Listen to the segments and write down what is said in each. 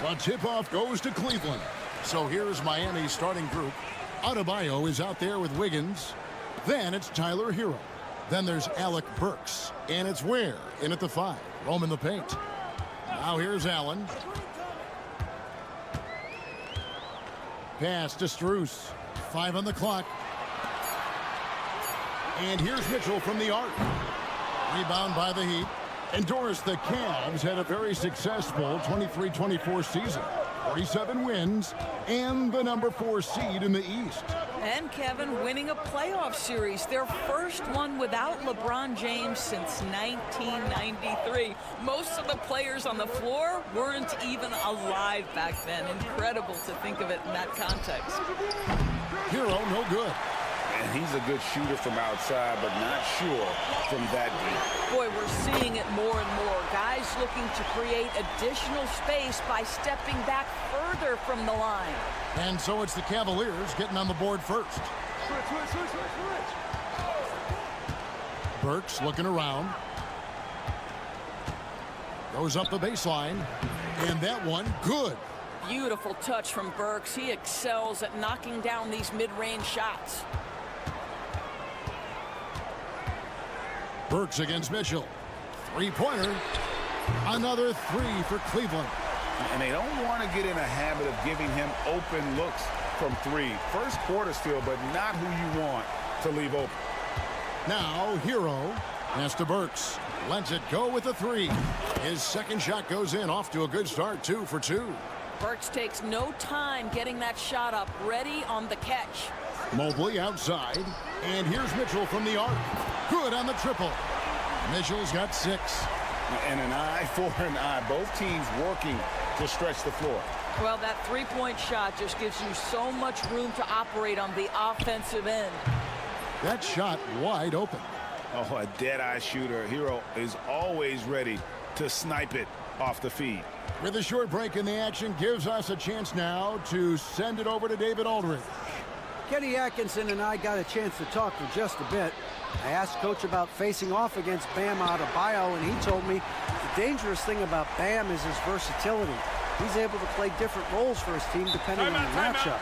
The tip-off goes to Cleveland. So here's Miami's starting group. Adebayo is out there with Wiggins. Then it's Tyler Hero. Then there's Alec Burks. And it's Ware in at the 5. Roaming the paint. Now here's Allen. Pass to Strus. 5 on the clock. And here's Mitchell from the arc. Rebound by the Heat. And Doris, the Cavs had a very successful 23-24 season. 47 wins and the number 4 seed in the East. And Kevin winning a playoff series, their first one without LeBron James since 1993. Most of the players on the floor weren't even alive back then. Incredible to think of it in that context. Hero, no good. And he's a good shooter from outside, but not sure from that deep. Boy, we're seeing it more and more. Guys looking to create additional space by stepping back further from the line. And so it's the Cavaliers getting on the board first. Burks looking around. Goes up the baseline. And that one, good. Beautiful touch from Burks. He excels at knocking down these mid-range shots. Burks against Mitchell. Three-pointer. Another 3 for Cleveland. And they don't want to get in a habit of giving him open looks from 3. First quarter still, but not who you want to leave open. Now Hero has to Burks. Lets it go with a 3. His second shot goes in, off to a good start, 2 for 2. Burks takes no time getting that shot up, ready on the catch. Mobley outside, and here's Mitchell from the arc. Good on the triple. Mitchell's got 6. And an eye for an eye. Both teams working to stretch the floor. Well, that three-point shot just gives you so much room to operate on the offensive end. That shot wide open. Oh, a dead-eye shooter. Hero is always ready to snipe it off the feed. With a short break in the action, gives us a chance now to send it over to David Aldridge. Kenny Atkinson and I got a chance to talk for just a bit. I asked Coach about facing off against Bam Adebayo, and he told me the dangerous thing about Bam is his versatility. He's able to play different roles for his team depending on the matchup.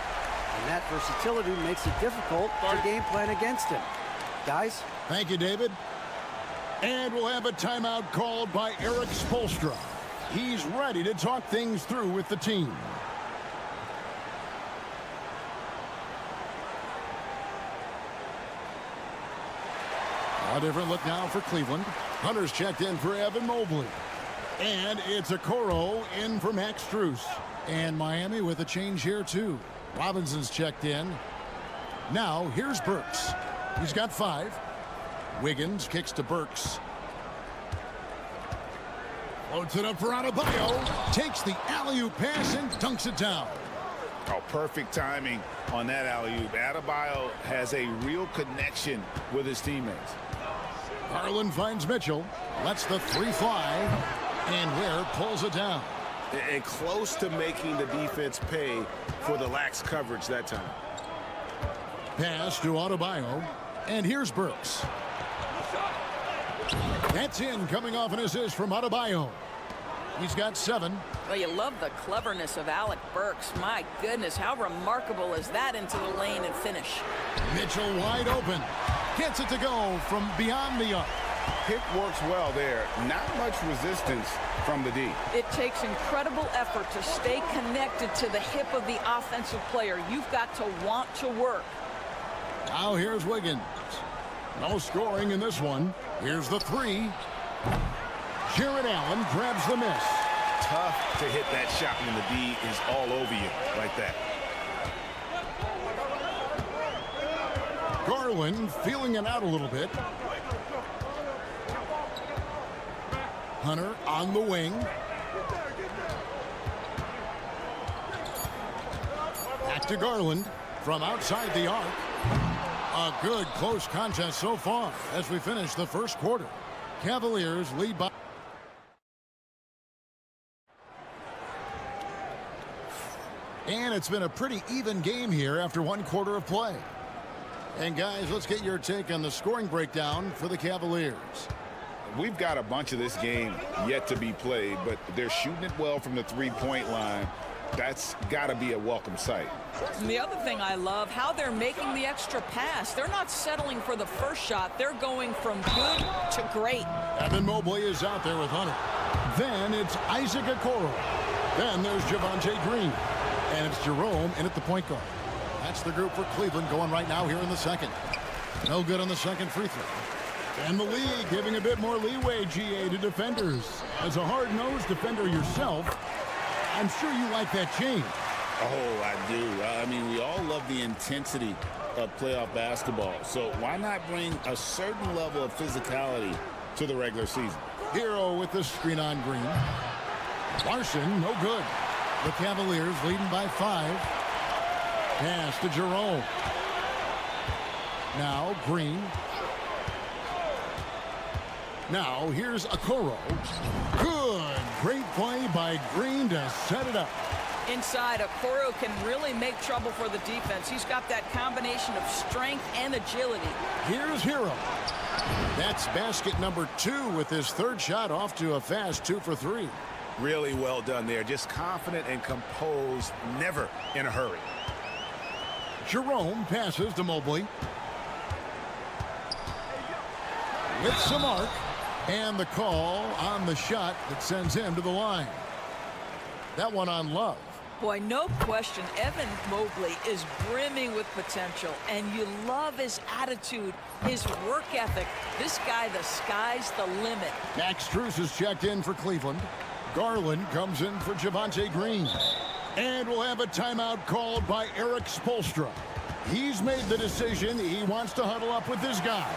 And that versatility makes it difficult to game plan against him. Guys? Thank you, David. And we'll have a timeout called by Eric Spoelstra. He's ready to talk things through with the team. A different look now for Cleveland. Hunter's checked in for Evan Mobley. And it's Okoro in for Max Strus. And Miami with a change here, too. Robinson's checked in. Now, here's Burks. He's got 5. Wiggins kicks to Burks. Floats it up for Adebayo. Takes the alley-oop pass and dunks it down. Oh, perfect timing on that alley-oop. Adebayo has a real connection with his teammates. Garland finds Mitchell. Lets the 3 fly. And Ware pulls it down. And close to making the defense pay for the lax coverage that time. Pass to Adebayo. And here's Burks. That's in, coming off an assist from Adebayo. He's got 7. Well, you love the cleverness of Alec Burks. My goodness, how remarkable is that into the lane and finish? Mitchell wide open. Gets it to go from beyond the arc. Pick works well there. Not much resistance from the D. It takes incredible effort to stay connected to the hip of the offensive player. You've got to want to work. Now here's Wiggins. No scoring in this one. Here's the 3. Jared Allen grabs the miss. Tough to hit that shot when the D is all over you like that. Garland feeling it out a little bit. Hunter on the wing. Back to Garland from outside the arc. A good close contest so far as we finish the first quarter. Cavaliers lead by. And it's been a pretty even game here after 1 quarter of play. And guys, let's get your take on the scoring breakdown for the Cavaliers. we've got a bunch of this game yet to be played, but they're shooting it well from the three-point line. That's got to be a welcome sight. And the other thing I love, how they're making the extra pass. They're not settling for the first shot. They're going from good to great. Evan Mobley is out there with Hunter. Then it's Isaac Okoro. Then there's Javonte Green. And it's Jerome in at the point guard. That's the group for Cleveland going right now here in the second. No good on the second free throw. And the league giving a bit more leeway, GA, to defenders. As a hard-nosed defender yourself, I'm sure you like that change. Oh, I do. I mean, we all love the intensity of playoff basketball. So why not bring a certain level of physicality to the regular season? Hero with the screen on Green. Larson, no good. The Cavaliers leading by 5. Pass to Jerome. Now Green. Now here's Okoro. Good. Great play by Green to set it up. Inside, Okoro can really make trouble for the defense. He's got that combination of strength and agility. Here's Hero. That's basket number 2 with his third shot off to a fast 2 for 3. Really well done there. Just confident and composed, never in a hurry. Jerome passes to Mobley. With some arc. And the call on the shot that sends him to the line. That one on Love. Boy, no question, Evan Mobley is brimming with potential, and you love his attitude, his work ethic. This guy, the sky's the limit. Max Strus is checked in for Cleveland. Garland comes in for Javonte Green. And we'll have a timeout called by Eric Spoelstra. He's made the decision he wants to huddle up with this guy.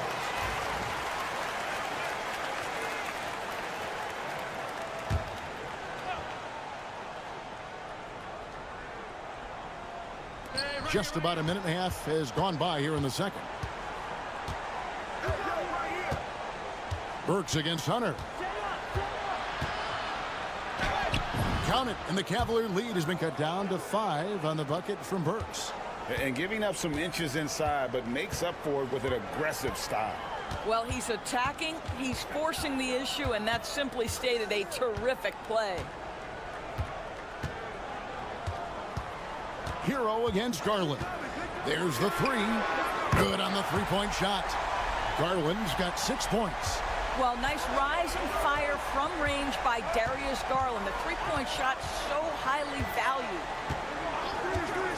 Just about a minute and a half has gone by here in the second. Burks against Hunter. Count it, and the Cavalier lead has been cut down to 5 on the bucket from Burks. And giving up some inches inside, but makes up for it with an aggressive style. Well, he's attacking, he's forcing the issue, and that's simply stated a terrific play. Hero against Garland. There's the 3. Good on the three-point shot. Garland's got 6 points. Well, nice rise and fire from range by Darius Garland. The three-point shot so highly valued.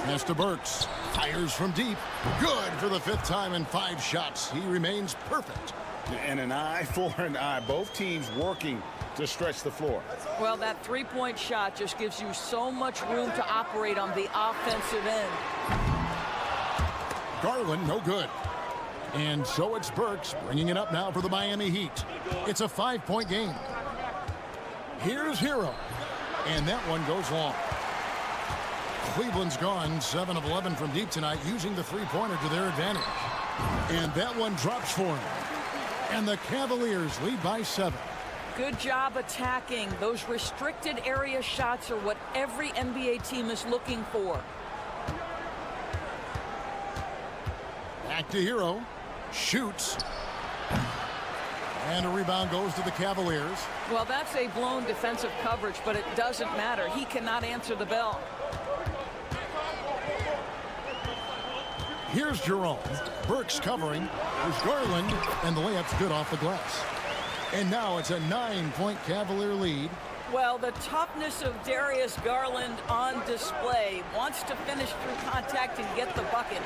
Pass to Burks. Fires from deep. Good for the 5th time in 5 shots. He remains perfect. And an eye for an eye. Both teams working to stretch the floor. Well, that three-point shot just gives you so much room to operate on the offensive end. Garland, no good. And so it's Burks bringing it up now for the Miami Heat. It's a 5-point game. Here's Hero. And that one goes long. Cleveland's gone 7 of 11 from deep tonight, using the three-pointer to their advantage. And that one drops for him. And the Cavaliers lead by 7. Good job attacking. Those restricted area shots are what every NBA team is looking for. Back to Hero. Shoots. And a rebound goes to the Cavaliers. Well, that's a blown defensive coverage, but it doesn't matter. He cannot answer the bell. Here's Jerome. Burks covering. There's Garland. And the layup's good off the glass. And now it's a 9-point Cavalier lead. Well, the toughness of Darius Garland on display. Wants to finish through contact and get the bucket.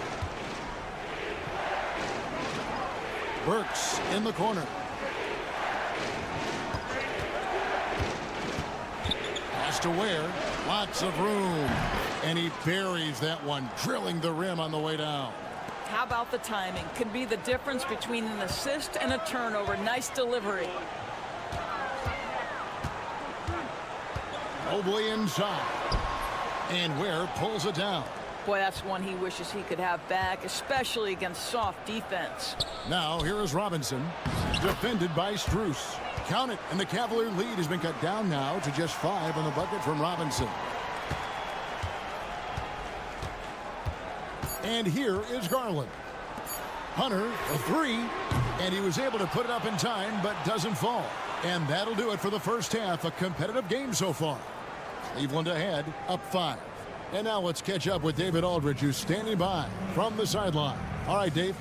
Burks in the corner. Pass to Ware. Lots of room. And he buries that one, drilling the rim on the way down. How about the timing? Could be the difference between an assist and a turnover. Nice delivery. Mobley inside. And Ware pulls it down. Boy, that's one he wishes he could have back, especially against soft defense. Now here is Robinson, defended by Strus. Count it, and the Cavalier lead has been cut down now to just 5 on the bucket from Robinson. And here is Garland. Hunter, a 3, And he was able to put it up in time, but doesn't fall. And that'll do it for the first half. A competitive game so far. Cleveland ahead, up 5. And now let's catch up with David Aldridge, who's standing by from the sideline. All right, Dave.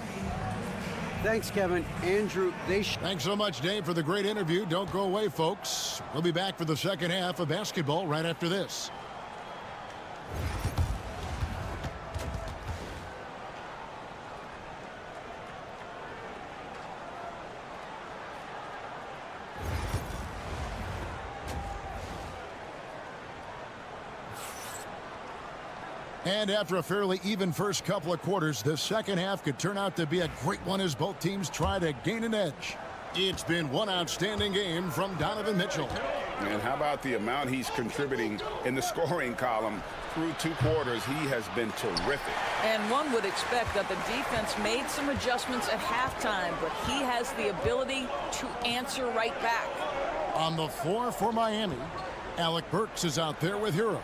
Thanks, Kevin. Andrew, Thanks so much, Dave, for the great interview. Don't go away, folks. We'll be back for the second half of basketball right after this. And after a fairly even first couple of quarters, the second half could turn out to be a great one as both teams try to gain an edge. It's been one outstanding game from Donovan Mitchell. And how about the amount he's contributing in the scoring column through 2 quarters? He has been terrific. And one would expect that the defense made some adjustments at halftime, but he has the ability to answer right back. On the floor for Miami, Alec Burks is out there with Hero.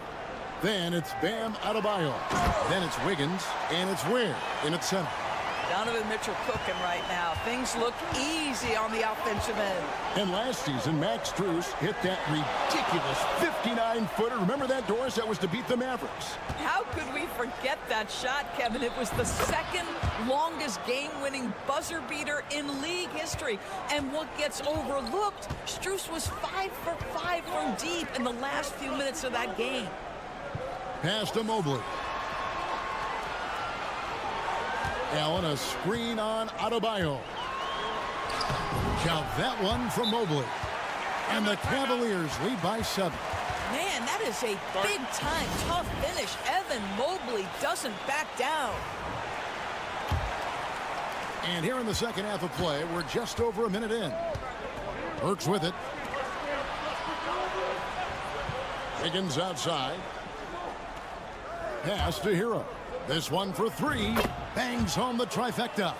Then it's Bam Adebayo. Then it's Wiggins, and it's Ware in at center. Donovan Mitchell cooking right now. Things look easy on the offensive end. And last season, Max Strus hit that ridiculous 59-footer. Remember that, Doris? That was to beat the Mavericks. How could we forget that shot, Kevin? It was the second longest game-winning buzzer beater in league history. And what gets overlooked, Strus was 5 for 5 from deep in the last few minutes of that game. Pass to Mobley. Allen, a screen on Adebayo. Count that one from Mobley. And the Cavaliers lead by 7. Man, that is a big-time tough finish. Evan Mobley doesn't back down. And here in the second half of play, we're just over a minute in. Burks with it. Wiggins outside. Pass to Hero. This one for 3. Bangs home the trifecta.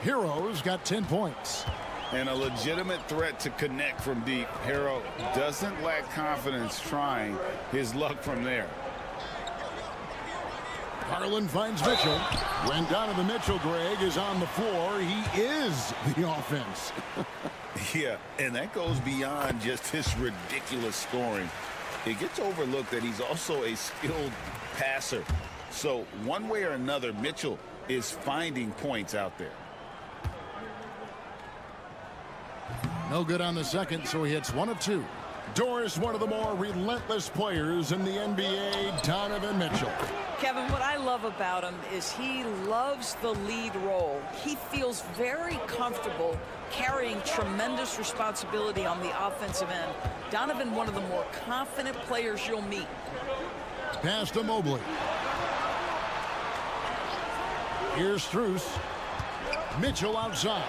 Hero's got 10 points. And a legitimate threat to connect from deep. Hero doesn't lack confidence trying his luck from there. Garland finds Mitchell. When Donovan Mitchell, Greg, is on the floor, he is the offense. Yeah, and that goes beyond just his ridiculous scoring. It gets overlooked that he's also a skilled passer. So one way or another, Mitchell is finding points out there. No good on the second, so he hits 1 of 2. Doris, one of the more relentless players in the NBA, Donovan Mitchell. Kevin, what I love about him is he loves the lead role. He feels very comfortable carrying tremendous responsibility on the offensive end. Donovan, one of the more confident players you'll meet. Pass to Mobley. Here's Strus. Mitchell outside.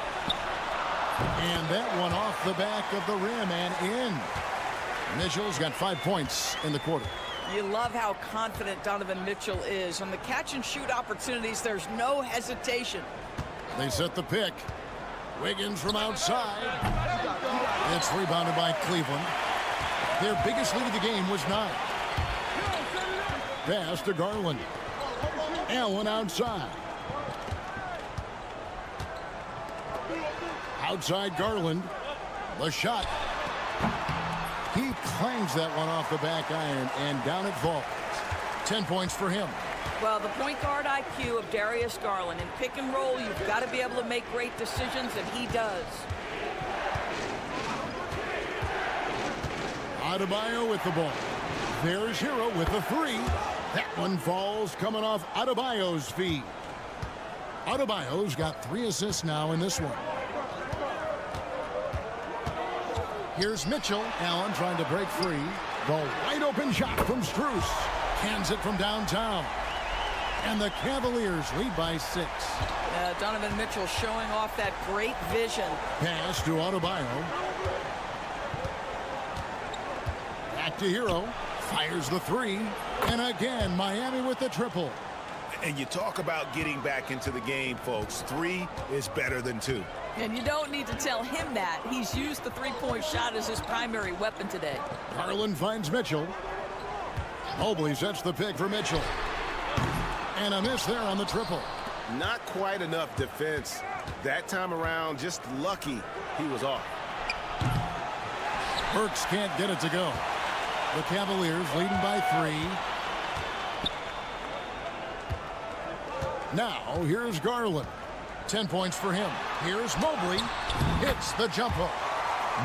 And that one off the back of the rim and in. Mitchell's got 5 points in the quarter. You love how confident Donovan Mitchell is. On the catch-and-shoot opportunities, there's no hesitation. They set the pick. Wiggins from outside. It's rebounded by Cleveland. Their biggest lead of the game was 9. Pass to Garland. Allen outside. Outside Garland. The shot. He clangs that one off the back iron, and down it falls. 10 points for him. Well, the point guard IQ of Darius Garland. In pick and roll, you've got to be able to make great decisions, and he does. Adebayo with the ball. There's Hero with the 3. That one falls coming off Adebayo's feet. Adebayo's got 3 assists now in this one. Here's Mitchell. Allen trying to break free. The wide open shot from Strus. Hands it from downtown. And the Cavaliers lead by 6. Donovan Mitchell showing off that great vision. Pass to Adebayo. Back to Hero. Fires the 3. And again, Miami with the triple. And you talk about getting back into the game, folks. 3 is better than 2. And you don't need to tell him that. He's used the three-point shot as his primary weapon today. Garland finds Mitchell. Mobley sets the pick for Mitchell. And a miss there on the triple. Not quite enough defense That time around, just lucky he was off. Burks can't get it to go. The Cavaliers leading by 3. Now, here's Garland. 10 points for him. Here's Mobley. Hits the jump hook.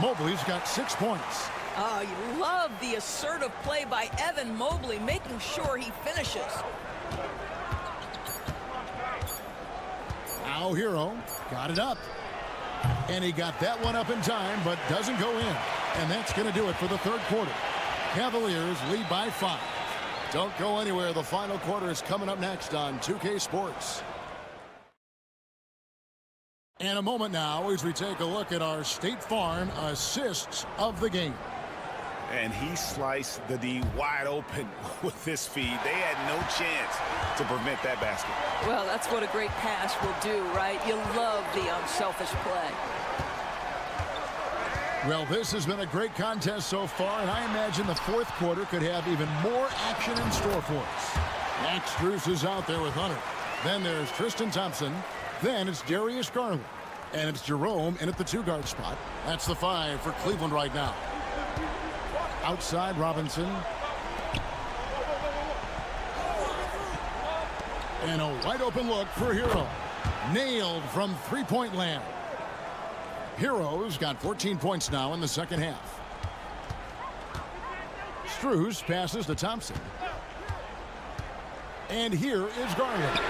Mobley's got 6 points. Oh, you love the assertive play by Evan Mobley, making sure he finishes. Now Hero got it up. And he got that one up in time, but doesn't go in. And that's going to do it for the third quarter. Cavaliers lead by 5. Don't go anywhere. The final quarter is coming up next on 2K Sports. In a moment now as we take a look at our State Farm assists of the game. And he sliced the D wide open with this feed. They had no chance to prevent that basket. Well, that's what a great pass will do, right? You love the unselfish play. Well, this has been a great contest so far, and I imagine the fourth quarter could have even more action in store for us. Max Strus is out there with Hunter. Then there's Tristan Thompson. Then it's Darius Garland. And it's Jerome in at the 2-guard spot. That's the 5 for Cleveland right now. Outside Robinson. And a wide open look for Hero. Nailed from three-point land. Hero's got 14 points now in the second half. Strus passes to Thompson. And here is Garland.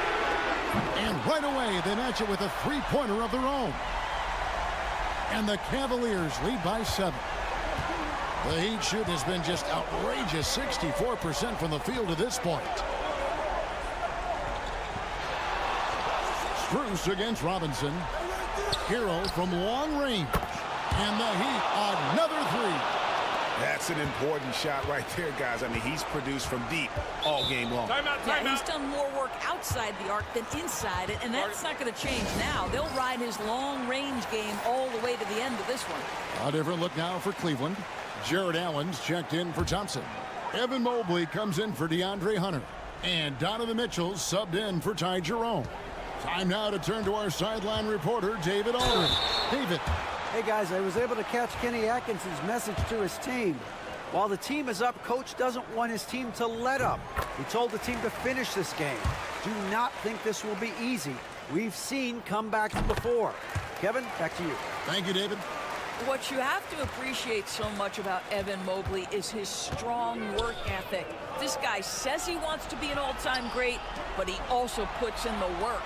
And right away they match it with a three-pointer of their own. And the Cavaliers lead by 7. The Heat shoot has been just outrageous, 64% from the field to this point. Strus against Robinson. Hero from long range. And the Heat, another 3. That's an important shot right there, guys. I mean, he's produced from deep all game long. Yeah, he's done more work outside the arc than inside it, and that's not going to change now. They'll ride his long-range game all the way to the end of this one. A different look now for Cleveland. Jared Allen's checked in for Thompson. Evan Mobley comes in for DeAndre Hunter. And Donovan Mitchell subbed in for Ty Jerome. Time now to turn to our sideline reporter, David Aldridge. David. Hey, guys, I was able to catch Kenny Atkinson's message to his team. While the team is up, Coach doesn't want his team to let up. He told the team to finish this game. Do not think this will be easy. We've seen comebacks before. Kevin, back to you. Thank you, David. What you have to appreciate so much about Evan Mobley is his strong work ethic. This guy says he wants to be an all-time great, but he also puts in the work.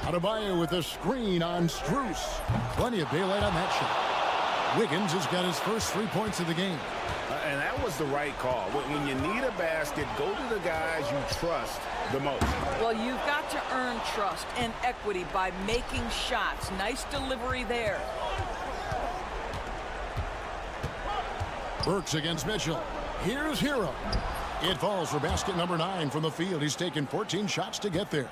Adebayo with a screen on Strus. Plenty of daylight on that shot. Wiggins has got his first 3 points of the game. And that was the right call. When you need a basket, go to the guys you trust the most. Well, you've got to earn trust and equity by making shots. Nice delivery there. Burks against Mitchell. Here's Hero. It falls for basket number 9 from the field. He's taken 14 shots to get there.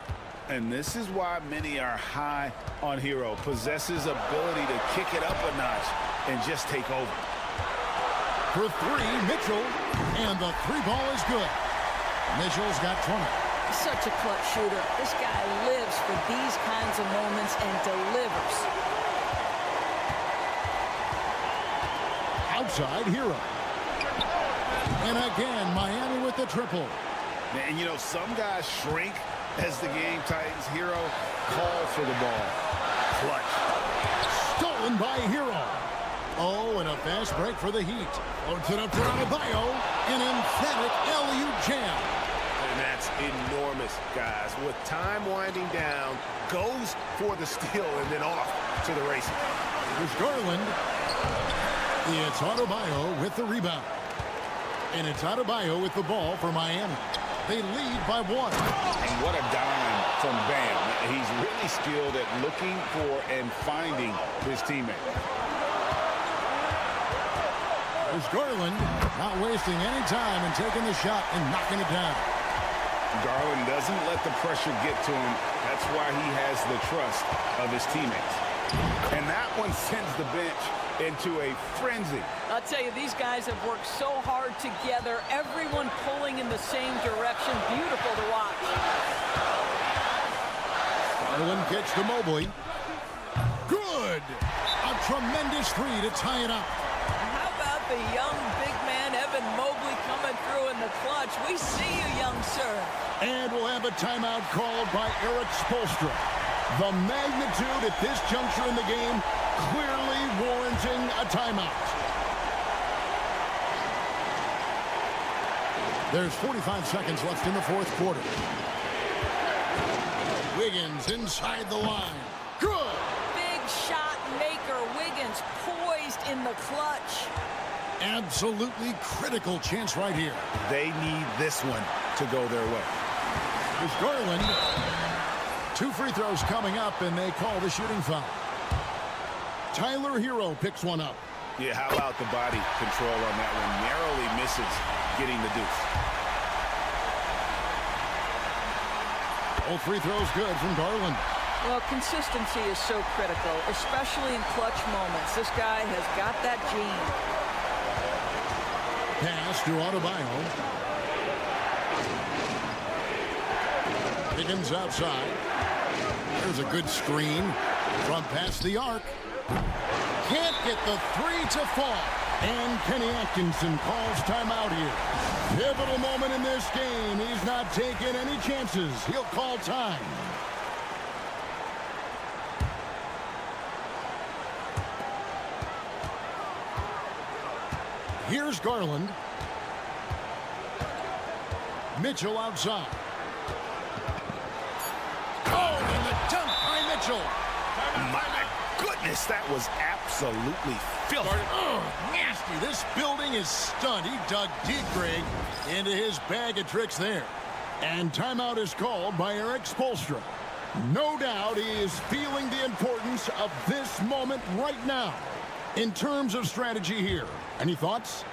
And this is why many are high on Hero. Possesses ability to kick it up a notch and just take over. For 3, Mitchell. And the 3-ball is good. Mitchell's got 20. Such a clutch shooter. This guy lives for these kinds of moments and delivers. Outside Hero. And again, Miami with the triple. And, you know, some guys shrink as the game tightens. Hero calls for the ball. Clutch. Stolen by Hero. Oh, and a fast break for the Heat. Floats it up to Adebayo. An emphatic LU jam. And that's enormous, guys. With time winding down, goes for the steal and then off to the races. Here's Garland. It's Adebayo with the rebound. And it's Adebayo with the ball for Miami. They lead by 1. And what a dime from Bam. He's really skilled at looking for and finding his teammate. There's Garland, not wasting any time and taking the shot and knocking it down. Garland doesn't let the pressure get to him. That's why he has the trust of his teammates. And that one sends the bench into a frenzy. I'll tell you, these guys have worked so hard together. Everyone pulling in the same direction. Beautiful to watch. Garland gets to Mobley. Good! A tremendous three to tie it up. How about the young big man, Evan Mobley, coming through in the clutch? We see you, young sir. And we'll have a timeout called by Eric Spoelstra. The magnitude at this juncture in the game clearly warranting a timeout. There's 45 seconds left in the fourth quarter. Wiggins inside the line. Good! Big shot maker. Wiggins poised in the clutch. Absolutely critical chance right here. They need this one to go their way. There's Garland. 2 free throws coming up, and they call the shooting foul. Tyler Hero picks one up. Yeah, how about the body control on that one? Narrowly misses getting the deuce. Both free throws good from Garland. Well, consistency is so critical, especially in clutch moments. This guy has got that gene. Pass to Adebayo. Higgins outside. There's a good screen from past the arc. Can't get the three to fall. And Kenny Atkinson calls timeout here. Pivotal moment in this game. He's not taking any chances. He'll call time. Here's Garland. Mitchell outside. Oh, and the dunk by Mitchell. My goodness, that was absolutely filthy. Oh, nasty. This building is stunned. He dug deep, Greg, into his bag of tricks there. And timeout is called by Eric Spoelstra. No doubt he is feeling the importance of this moment right now in terms of strategy here. Any thoughts?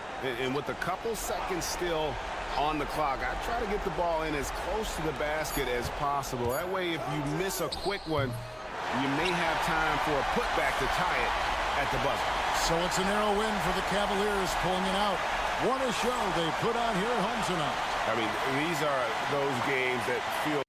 And with a couple seconds still on the clock, I try to get the ball in as close to the basket as possible. That way, if you miss a quick one, you may have time for a putback to tie it at the buzzer. So it's a narrow win for the Cavaliers, pulling it out. What a show they put on here at home tonight. I mean, these are those games that feel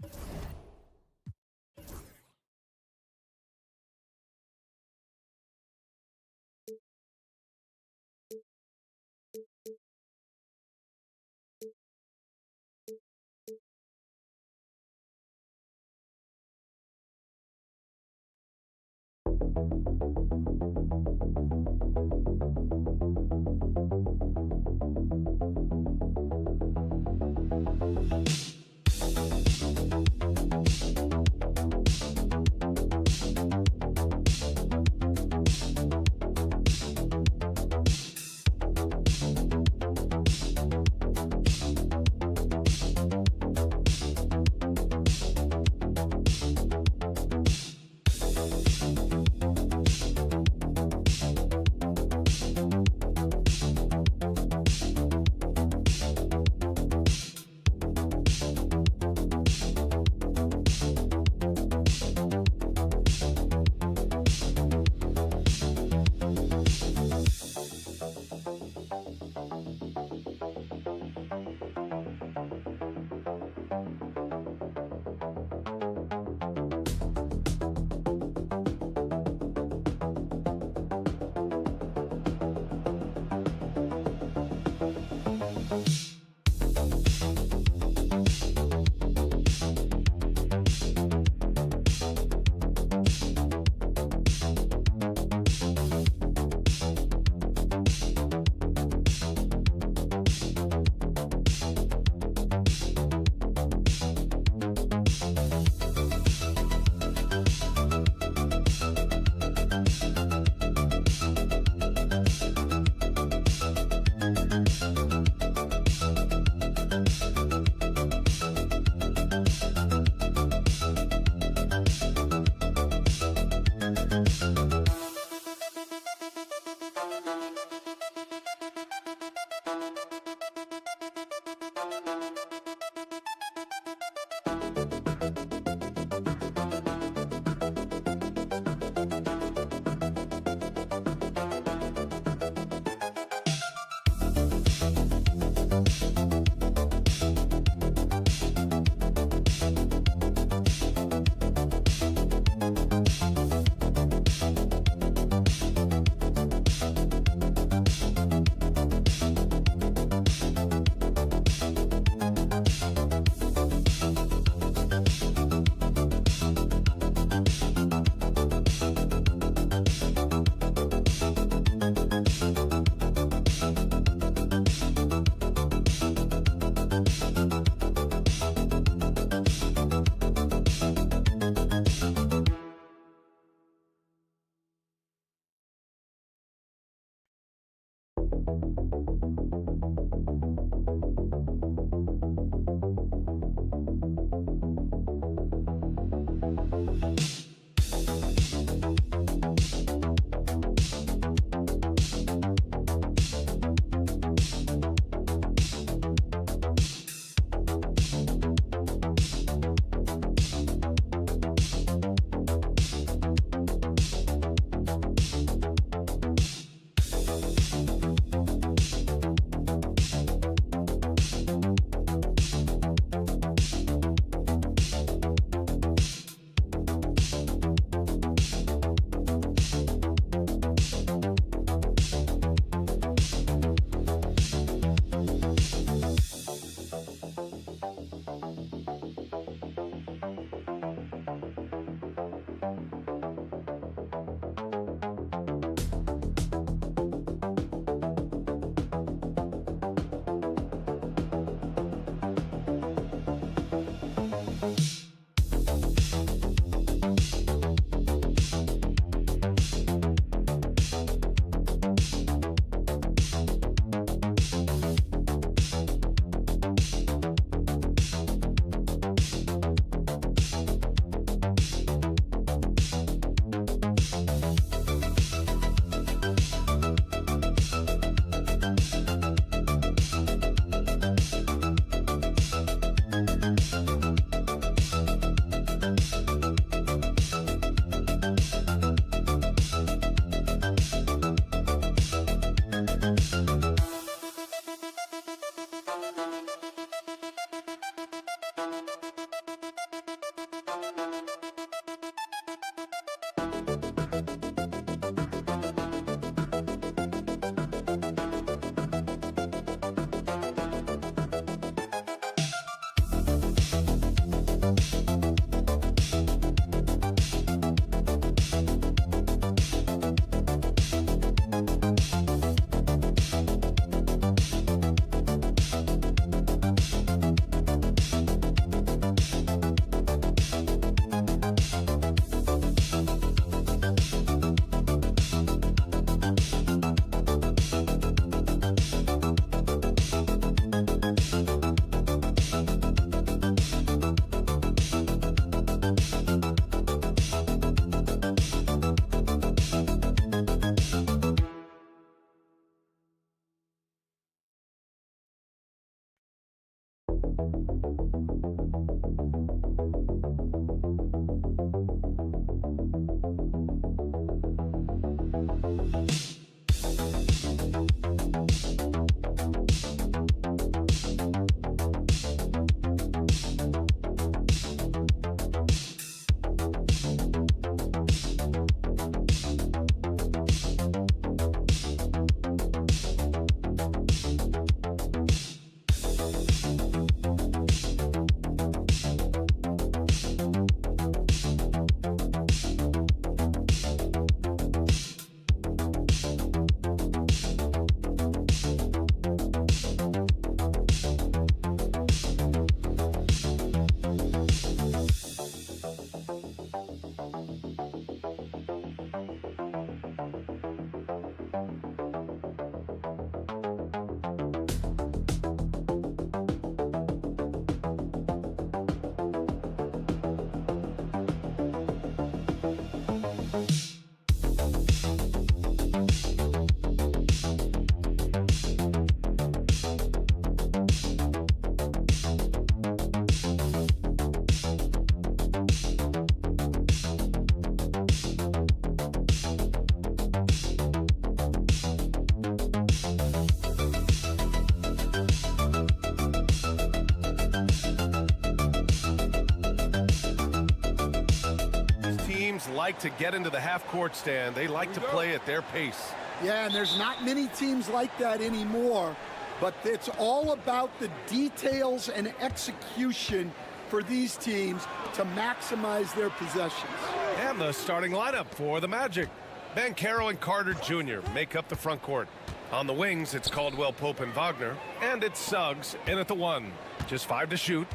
like to get into the half-court stand. They like to play at their pace. Yeah, and there's not many teams like that anymore, but it's all about the details and execution for these teams to maximize their possessions. And the starting lineup for the Magic. Banchero and Carter Jr. make up the front court. On the wings, it's Caldwell Pope and Wagner, and it's Suggs in at the 1. Just 5 to shoot.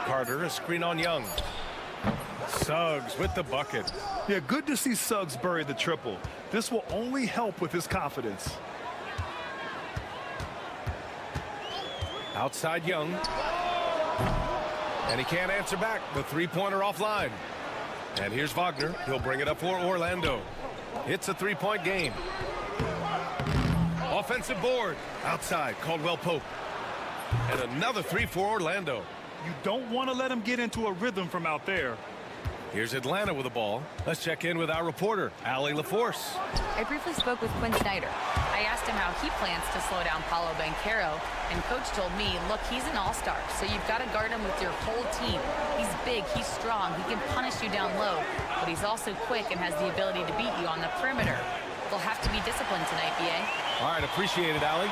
Carter a screen on Young. Suggs with the bucket. Yeah, good to see Suggs bury the triple. This will only help with his confidence. Outside Young. And he can't answer back. The three-pointer offline. And here's Wagner. He'll bring it up for Orlando. It's a three-point game. Offensive board. Outside, Caldwell Pope. And another three for Orlando. You don't want to let him get into a rhythm from out there. Here's Atlanta with the ball. Let's check in with our reporter, Allie LaForce. I briefly spoke with Quinn Snyder. I asked him how he plans to slow down Paolo Banchero, and Coach told me, look, he's an all-star, so you've got to guard him with your whole team. He's big, he's strong, he can punish you down low, but he's also quick and has the ability to beat you on the perimeter. They'll have to be disciplined tonight, B.A. All right, appreciate it, Allie.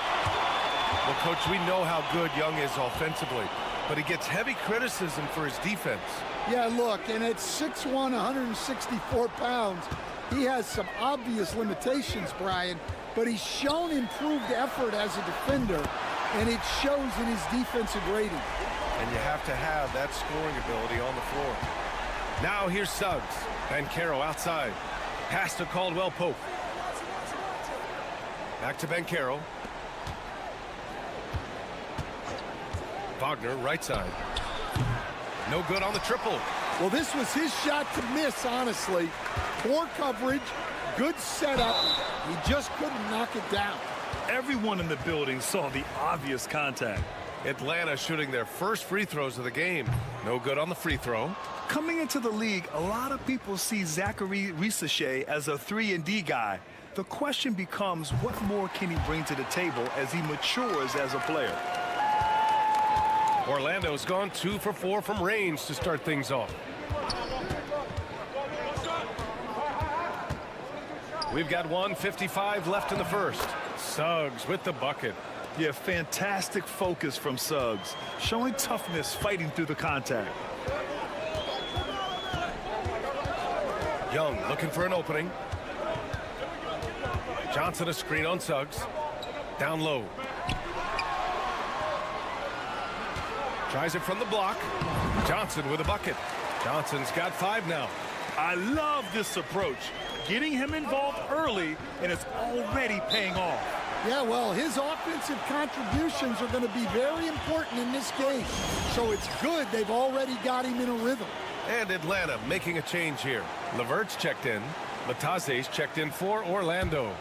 Well, Coach, we know how good Young is offensively, but he gets heavy criticism for his defense. Yeah, look, and at 6'1", 164 pounds, he has some obvious limitations, Brian, but he's shown improved effort as a defender, and it shows in his defensive rating. And you have to have that scoring ability on the floor. Now here's Suggs. Banchero outside. Pass to Caldwell Pope. Back to Banchero. Wagner, right side. No good on the triple. Well, this was his shot to miss, honestly. Poor coverage, good setup. He just couldn't knock it down. Everyone in the building saw the obvious contact. Atlanta shooting their first free throws of the game. No good on the free throw. Coming into the league, a lot of people see Zachary Risachet as a 3-and-D guy. The question becomes, what more can he bring to the table as he matures as a player? Orlando's gone 2 for 4 from range to start things off. We've got 1:55 left in the first. Suggs with the bucket. Yeah, fantastic focus from Suggs, showing toughness fighting through the contact. Young looking for an opening. Johnson a screen on Suggs. Down low. Tries it from the block. Johnson with a bucket. Johnson's got 5 now. I love this approach. Getting him involved early, and it's already paying off. Yeah, well, his offensive contributions are going to be very important in this game. So it's good they've already got him in a rhythm. And Atlanta making a change here. Levert's checked in. Lataze's checked in for Orlando.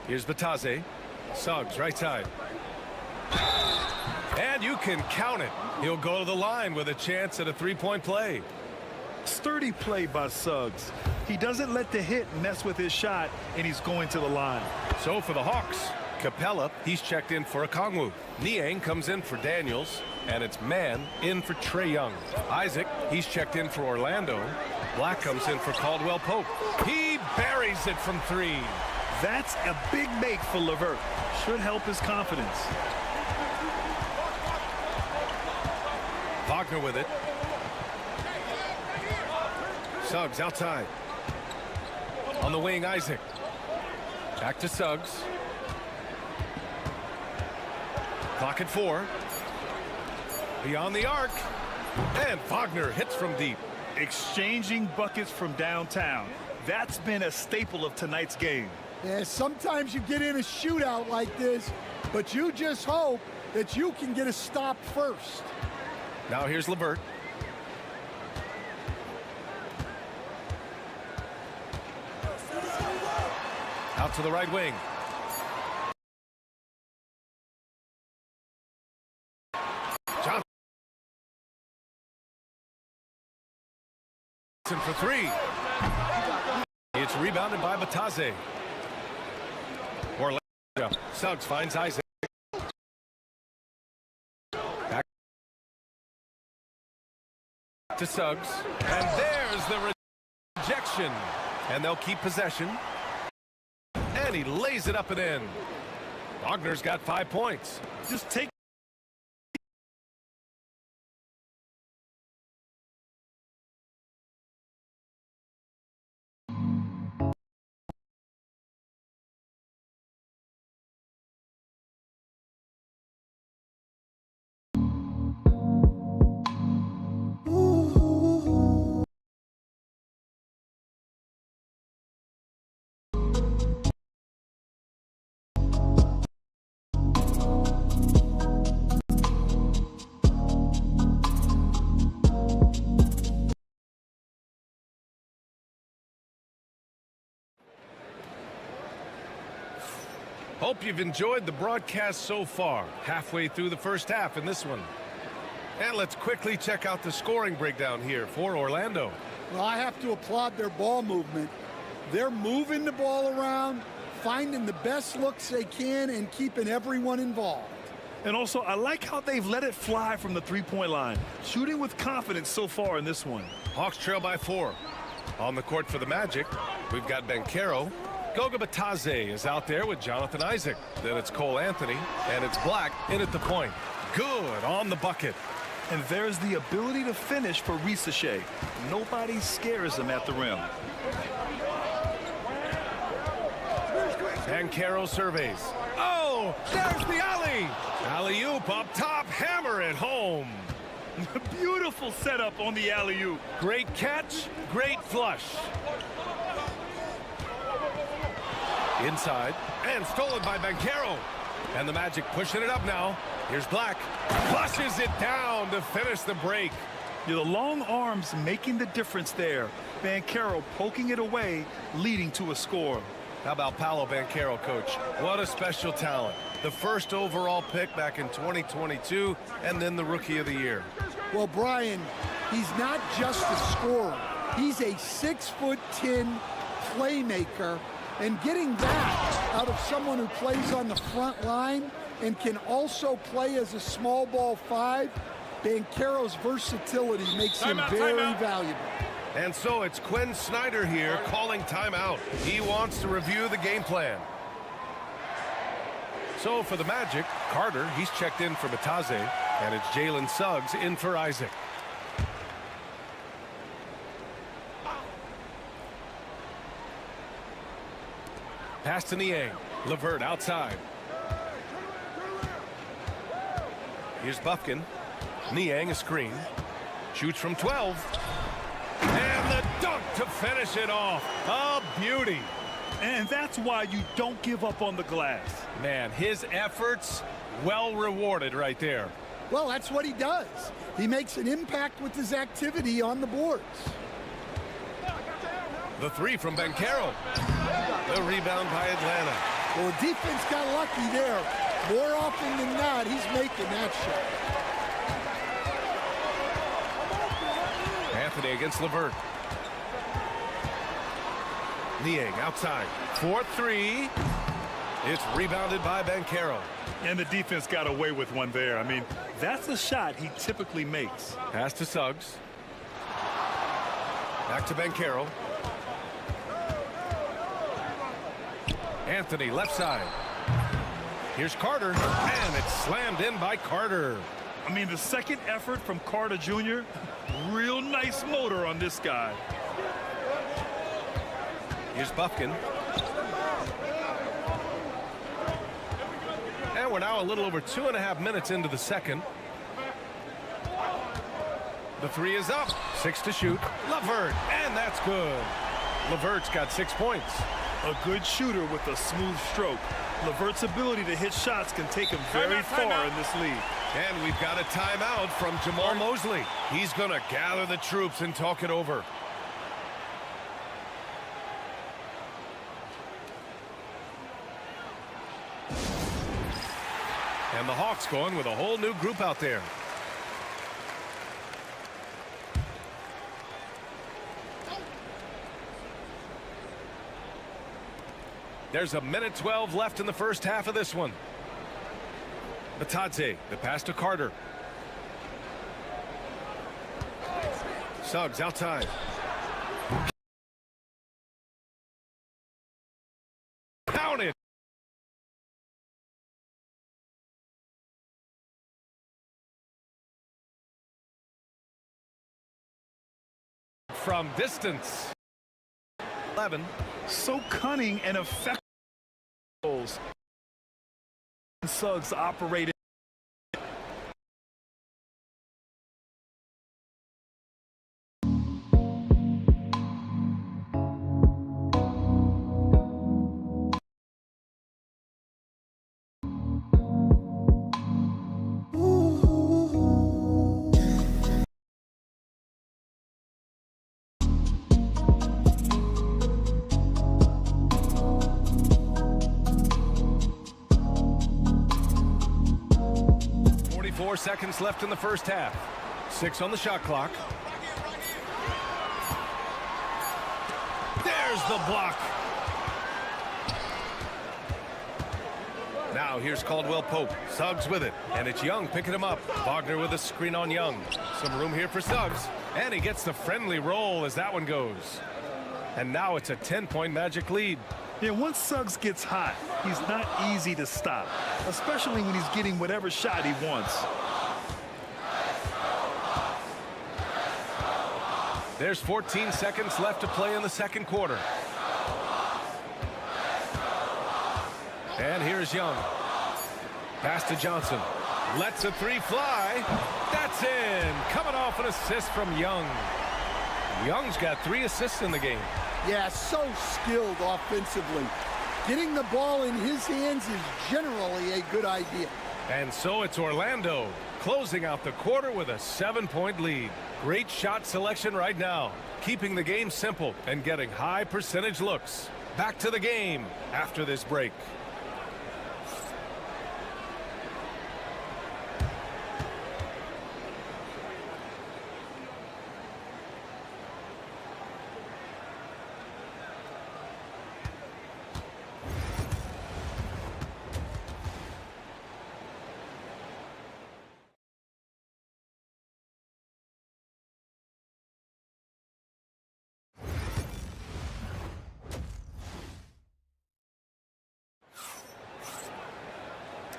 Here's Bataze. Suggs, right side. And you can count it. He'll go to the line with a chance at a three-point play. Sturdy play by Suggs. He doesn't let the hit mess with his shot, and he's going to the line. So for the Hawks, Capella, he's checked in for Okongwu. Niang comes in for Daniels, and it's Mann in for Trae Young. Isaac, he's checked in for Orlando. Black comes in for Caldwell Pope. He buries it from 3. That's a big make for Levert. Should help his confidence. Wagner with it. Suggs outside. On the wing, Isaac. Back to Suggs. Clock at 4. Beyond the arc. And Wagner hits from deep. Exchanging buckets from downtown. That's been a staple of tonight's game. Yeah, sometimes you get in a shootout like this, but you just hope that you can get a stop first. Now here's Levert. Out to the right wing. Johnson for 3. It's rebounded by Bataze. Orlando. Suggs finds Isaac. Back to Suggs. And there's the rejection. And they'll keep possession. And he lays it up and in. Wagner's got 5 points. Just take Hope you've enjoyed the broadcast so far. Halfway through the first half in this one. And let's quickly check out the scoring breakdown here for Orlando. Well, I have to applaud their ball movement. They're moving the ball around, finding the best looks they can, and keeping everyone involved. And also, I like how they've let it fly from the three-point line. Shooting with confidence so far in this one. Hawks trail by 4. On the court for the Magic, we've got Banchero. Goga Bitadze is out there with Jonathan Isaac. Then it's Cole Anthony, and it's Black in at the point. Good on the bucket. And there's the ability to finish for Risache. Nobody scares him at the rim. Banchero surveys. Oh, there's the alley. Alley-oop up top, hammer it home. Beautiful setup on the alley-oop. Great catch, great flush. Inside, and stolen by Banchero. And the Magic pushing it up now. Here's Black. Flushes it down to finish the break. The long arms making the difference there. Banchero poking it away, leading to a score. How about Paolo Banchero, Coach? What a special talent. The first overall pick back in 2022, and then the Rookie of the Year. Well, Brian, he's not just a scorer. He's a 6'10" playmaker, and getting that out of someone who plays on the front line and can also play as a small ball 5, Banchero's versatility makes him very valuable. And so it's Quinn Snyder here calling timeout. He wants to review the game plan. So for the Magic, Carter, he's checked in for Bitadze, and it's Jalen Suggs in for Isaac. Pass to Niang. LeVert outside. Here's Bufkin. Niang a screen. Shoots from 12. And the dunk to finish it off. A beauty. And that's why you don't give up on the glass. Man, his efforts well rewarded right there. Well, that's what he does. He makes an impact with his activity on the boards. The 3 from Banchero. The rebound by Atlanta. Well, the defense got lucky there. More often than not, he's making that shot. Anthony against LeVert. Niang outside. 4-3. It's rebounded by Banchero. And the defense got away with one there. I mean, that's a shot he typically makes. Pass to Suggs. Back to Banchero. Anthony left side. Here's Carter, and it's slammed in by Carter. I mean, the second effort from Carter Jr., real nice motor on this guy. Here's Bufkin. And we're now a little over 2.5 minutes into the second. The 3 is up. 6 to shoot. LeVert, and that's good. LeVert's got 6 points. A good shooter with a smooth stroke. LeVert's ability to hit shots can take him very far in this league. And we've got a timeout from Jamal Mosley. He's going to gather the troops and talk it over. And the Hawks going with a whole new group out there. There's a minute 12 left in the first half of this one. Bitadze, the pass to Carter. Suggs outside. Counted. From distance. 11. So cunning and effective. Suggs operated. 4 seconds left in the first half. 6 on the shot clock. There's the block. Now here's Caldwell Pope. Suggs with it, and it's Young picking him up. Wagner with a screen on Young. Some room here for Suggs, and he gets the friendly roll as that one goes. And now it's a 10-point Magic lead. Yeah, once Suggs gets hot, he's not easy to stop, especially when he's getting whatever shot he wants. There's 14 seconds left to play in the second quarter. And here's Young. Pass to Johnson. Lets a three fly. That's in. Coming off an assist from Young. Young's got 3 assists in the game. Yeah, so skilled offensively. Getting the ball in his hands is generally a good idea. And so it's Orlando closing out the quarter with a 7-point lead. Great shot selection right now, keeping the game simple and getting high percentage looks. Back to the game after this break.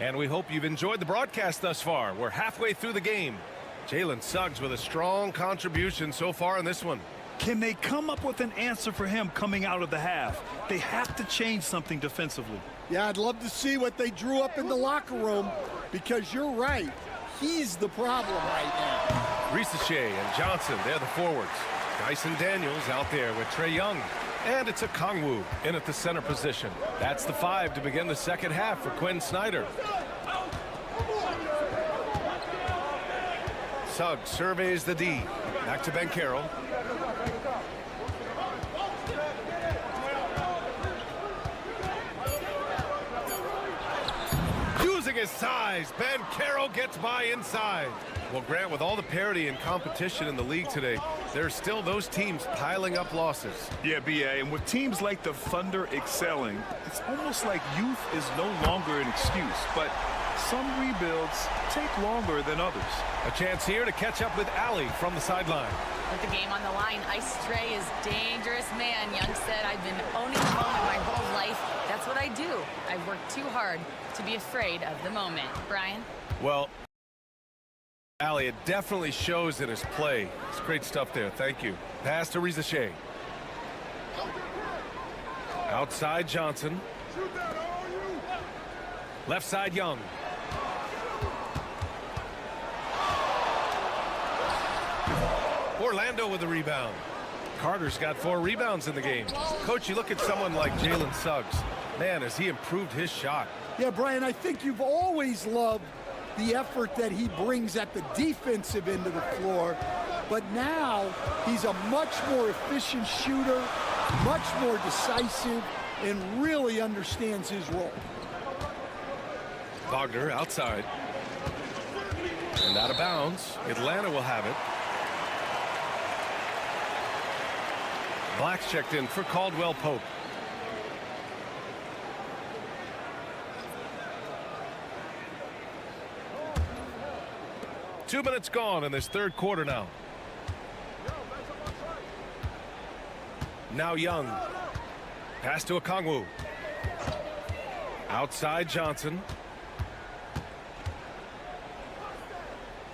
And we hope you've enjoyed the broadcast thus far. We're halfway through the game. Jalen Suggs with a strong contribution so far in this one. Can they come up with an answer for him coming out of the half? They have to change something defensively. Yeah, I'd love to see what they drew up in the locker room, because you're right. He's the problem right now. Ricochet and Johnson, they're the forwards. Dyson Daniels out there with Trae Young. And it's a Kongwu in at the center position. That's the 5 to begin the second half for Quinn Snyder. Suggs surveys the D. Back to Banchero. Using his size, Banchero gets by inside. Well, Grant, with all the parity and competition in the league today, there's still those teams piling up losses. Yeah, B.A., and with teams like the Thunder excelling, it's almost like youth is no longer an excuse, but some rebuilds take longer than others. A chance here to catch up with Allie from the sideline. With the game on the line, Ice Trae is dangerous man. Young said, I've been owning the moment my whole life. That's what I do. I've worked too hard to be afraid of the moment. Brian? Well, Allie, it definitely shows in his play. It's great stuff there. Thank you. Pass to Ricochet. Outside Johnson. Left side Young. Orlando with the rebound. Carter's got 4 rebounds in the game. Coach, you look at someone like Jalen Suggs. Man, has he improved his shot. Yeah, Brian, I think you've always loved the effort that he brings at the defensive end of the floor. But now he's a much more efficient shooter, much more decisive, and really understands his role. Wagner outside. And out of bounds. Atlanta will have it. Black's checked in for Caldwell Pope. Two minutes gone in this third quarter now. Now Young. Pass to Okongwu. Outside Johnson.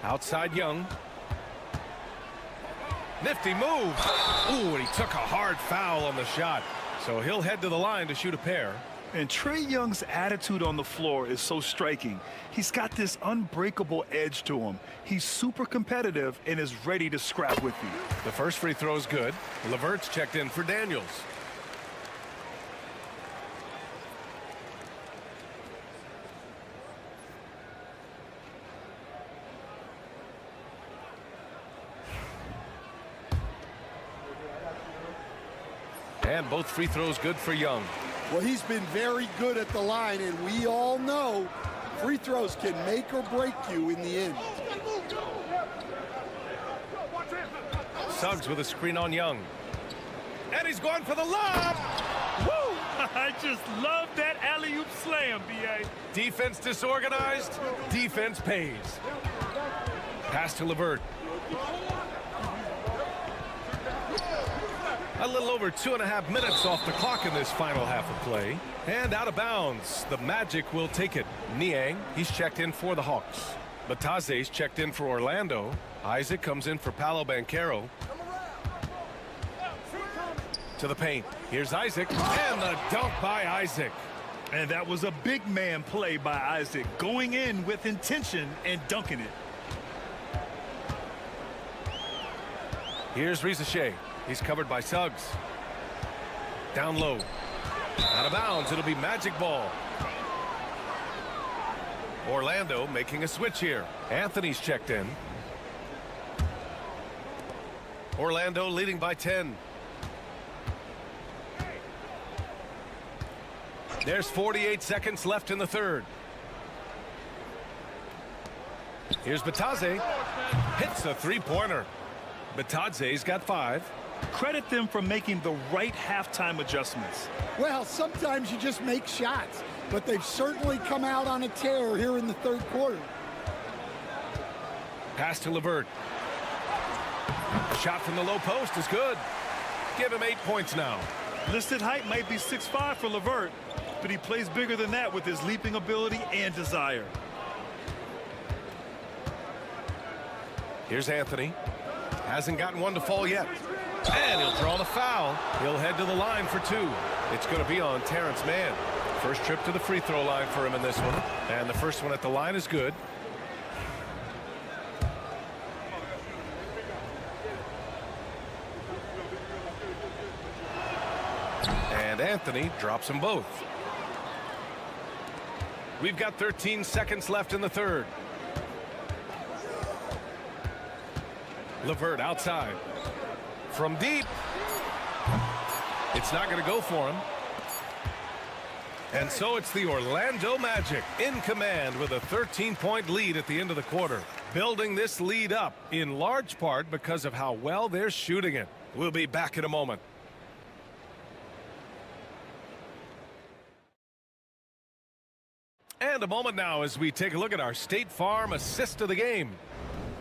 Outside Young. Nifty move. Ooh, and he took a hard foul on the shot. So he'll head to the line to shoot a pair. And Trae Young's attitude on the floor is so striking. He's got this unbreakable edge to him. He's super competitive and is ready to scrap with you. The first free throw is good. LeVert's checked in for Daniels. And both free throws good for Young. Well, he's been very good at the line, and we all know Free throws can make or break you in the end. Suggs with a screen on Young. And he's going for the lob. Woo! I just love that alley-oop slam, B.A. Defense disorganized. Defense pays. Pass to LeVert. A little over 2.5 minutes off the clock in this final half of play. And out of bounds. The Magic will take it. Niang, he's checked in for the Hawks. Bataze's checked in for Orlando. Isaac comes in for Paolo Banchero. To the paint. Here's Isaac. And the dunk by Isaac. And that was a big man play by Isaac, going in with intention and dunking it. Here's Rizachet. He's covered by Suggs. Down low. Out of bounds. It'll be Magic ball. Orlando making a switch here. Anthony's checked in. Orlando leading by 10. There's 48 seconds left in the third. Here's Bataze. Hits a three-pointer. Bataze's got 5. Credit them for making the right halftime adjustments. Well, sometimes you just make shots, but they've certainly come out on a tear here in the third quarter. Pass to LeVert. Shot from the low post is good. Give him 8 points now. Listed height might be 6'5" for LeVert, but he plays bigger than that with his leaping ability and desire. Here's Anthony. Hasn't gotten one to fall yet. And he'll draw the foul. He'll head to the line for 2. It's going to be on Terrence Mann. First trip to the free throw line for him in this one. And the first one at the line is good. And Anthony drops them both. We've got 13 seconds left in the third. LeVert outside. From deep. It's not going to go for him. And so it's the Orlando Magic in command with a 13-point lead at the end of the quarter. Building this lead up in large part because of how well they're shooting it. We'll be back in a moment. And a moment now as we take a look at our State Farm assist of the game.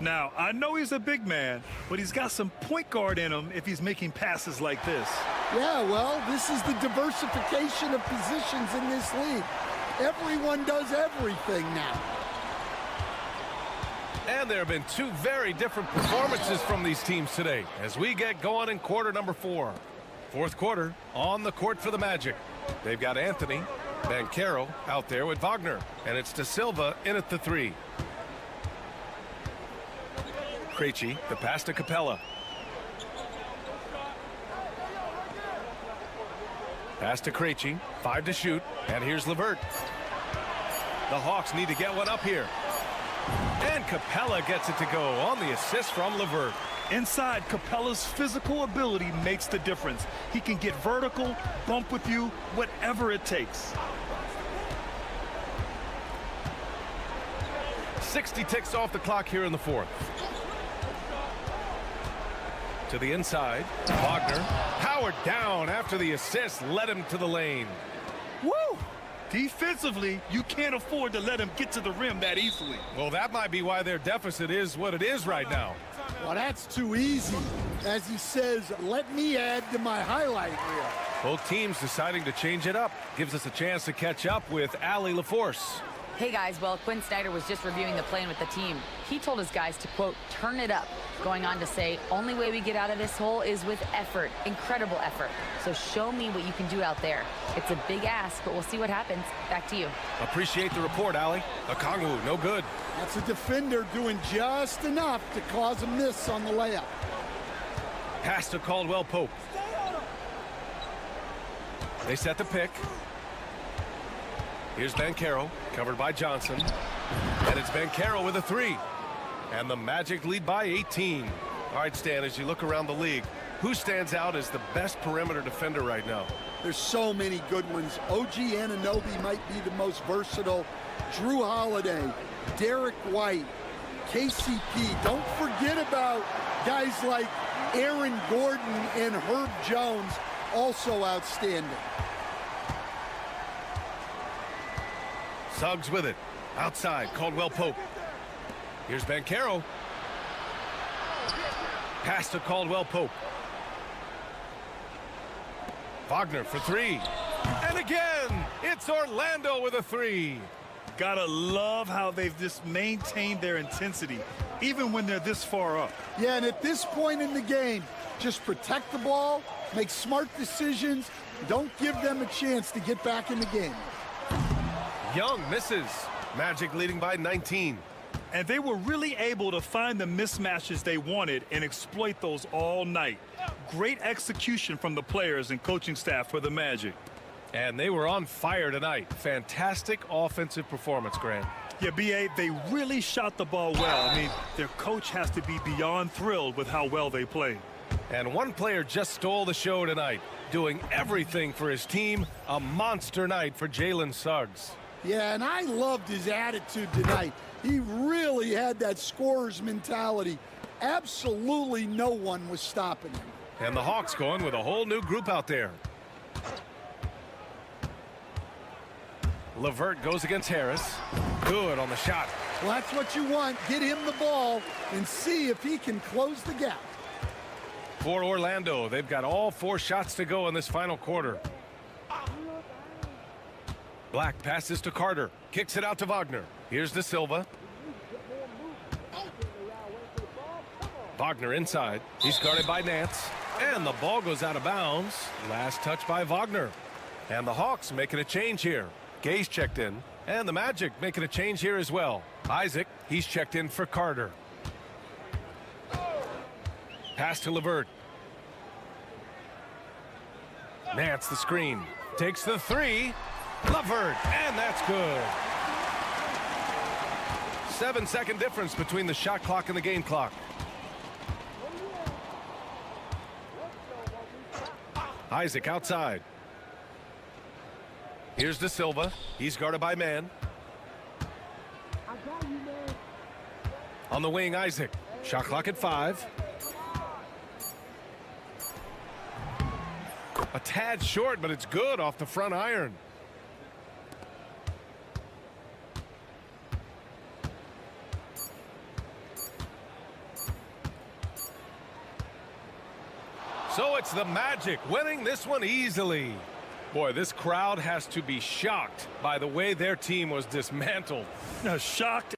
Now, I know he's a big man, but he's got some point guard in him if he's making passes like this. Yeah, well, this is the diversification of positions in this league. Everyone does everything now. And there have been 2 very different performances from these teams today as we get going in quarter number 4. Fourth quarter on the court for the Magic. They've got Anthony Banchero out there with Wagner, and it's De Silva in at the 3. Krejci, the pass to Capella. Pass to Krejci, 5 to shoot, and here's LeVert. The Hawks need to get one up here. And Capella gets it to go on the assist from LeVert. Inside, Capella's physical ability makes the difference. He can get vertical, bump with you, whatever it takes. 60 ticks off the clock here in the fourth. To the inside, Wagner. Powered down after the assist led him to the lane. Woo! Defensively, you can't afford to let him get to the rim that easily. Well, that might be why their deficit is what it is right now. Well, that's too easy. As he says, let me add to my highlight reel. Both teams deciding to change it up. Gives us a chance to catch up with Allie LaForce. Hey guys, well, Quinn Snyder was just reviewing the plan with the team. He told his guys to, quote, turn it up, going on to say, only way we get out of this hole is with effort, incredible effort. So show me what you can do out there. It's a big ask, but we'll see what happens. Back to you. Appreciate the report, Allie. Okongwu, no good. That's a defender doing just enough to cause a miss on the layup. Pass to Caldwell Pope. They set the pick. Here's Banchero, covered by Johnson. And it's Banchero with a 3. And the Magic lead by 18. All right, Stan, as you look around the league, Who stands out as the best perimeter defender right now? There's so many good ones. OG Anunoby might be the most versatile. Drew Holiday, Derek White, KCP. Don't forget about guys like Aaron Gordon and Herb Jones, also outstanding. Suggs with it. Outside, Caldwell Pope. Here's Banchero. Pass to Caldwell Pope. Wagner for three. And again, it's Orlando with a three. Gotta love how they've just maintained their intensity, even when they're this far up. Yeah, and at this point in the game, just protect the ball, make smart decisions, don't give them a chance to get back in the game. Young misses. Magic leading by 19. And they were really able to find the mismatches they wanted and exploit those all night. Great execution from the players and coaching staff for the Magic. And they were on fire tonight. Fantastic offensive performance, Grant. Yeah, B.A., they really shot the ball well. I mean, their coach has to be beyond thrilled with how well they played. And one player just stole the show tonight, doing everything for his team. A monster night for Jalen Suggs. Yeah, and I loved his attitude tonight. He really had that scorer's mentality. Absolutely no one was stopping him. And the Hawks going with a whole new group out there. LeVert goes against Harris. Good on the shot. Well, that's what you want. Get him the ball and see if he can close the gap. For Orlando, they've got all 4 shots to go in this final quarter. Black passes to Carter. Kicks it out to Wagner. Here's De Silva. Wagner inside. He's guarded by Nance. And the ball goes out of bounds. Last touch by Wagner. And the Hawks making a change here. Gay's checked in. And the Magic making a change here as well. Isaac, he's checked in for Carter. Pass to LeVert. Nance the screen. Takes the three. LeVert, and that's good. 7-second difference between the shot clock and the game clock. Isaac outside. Here's De Silva. He's guarded by man. On the wing, Isaac. Shot clock at 5. A tad short, but it's good off the front iron. So it's the Magic winning this one easily. Boy, this crowd has to be shocked by the way their team was dismantled. Shocked.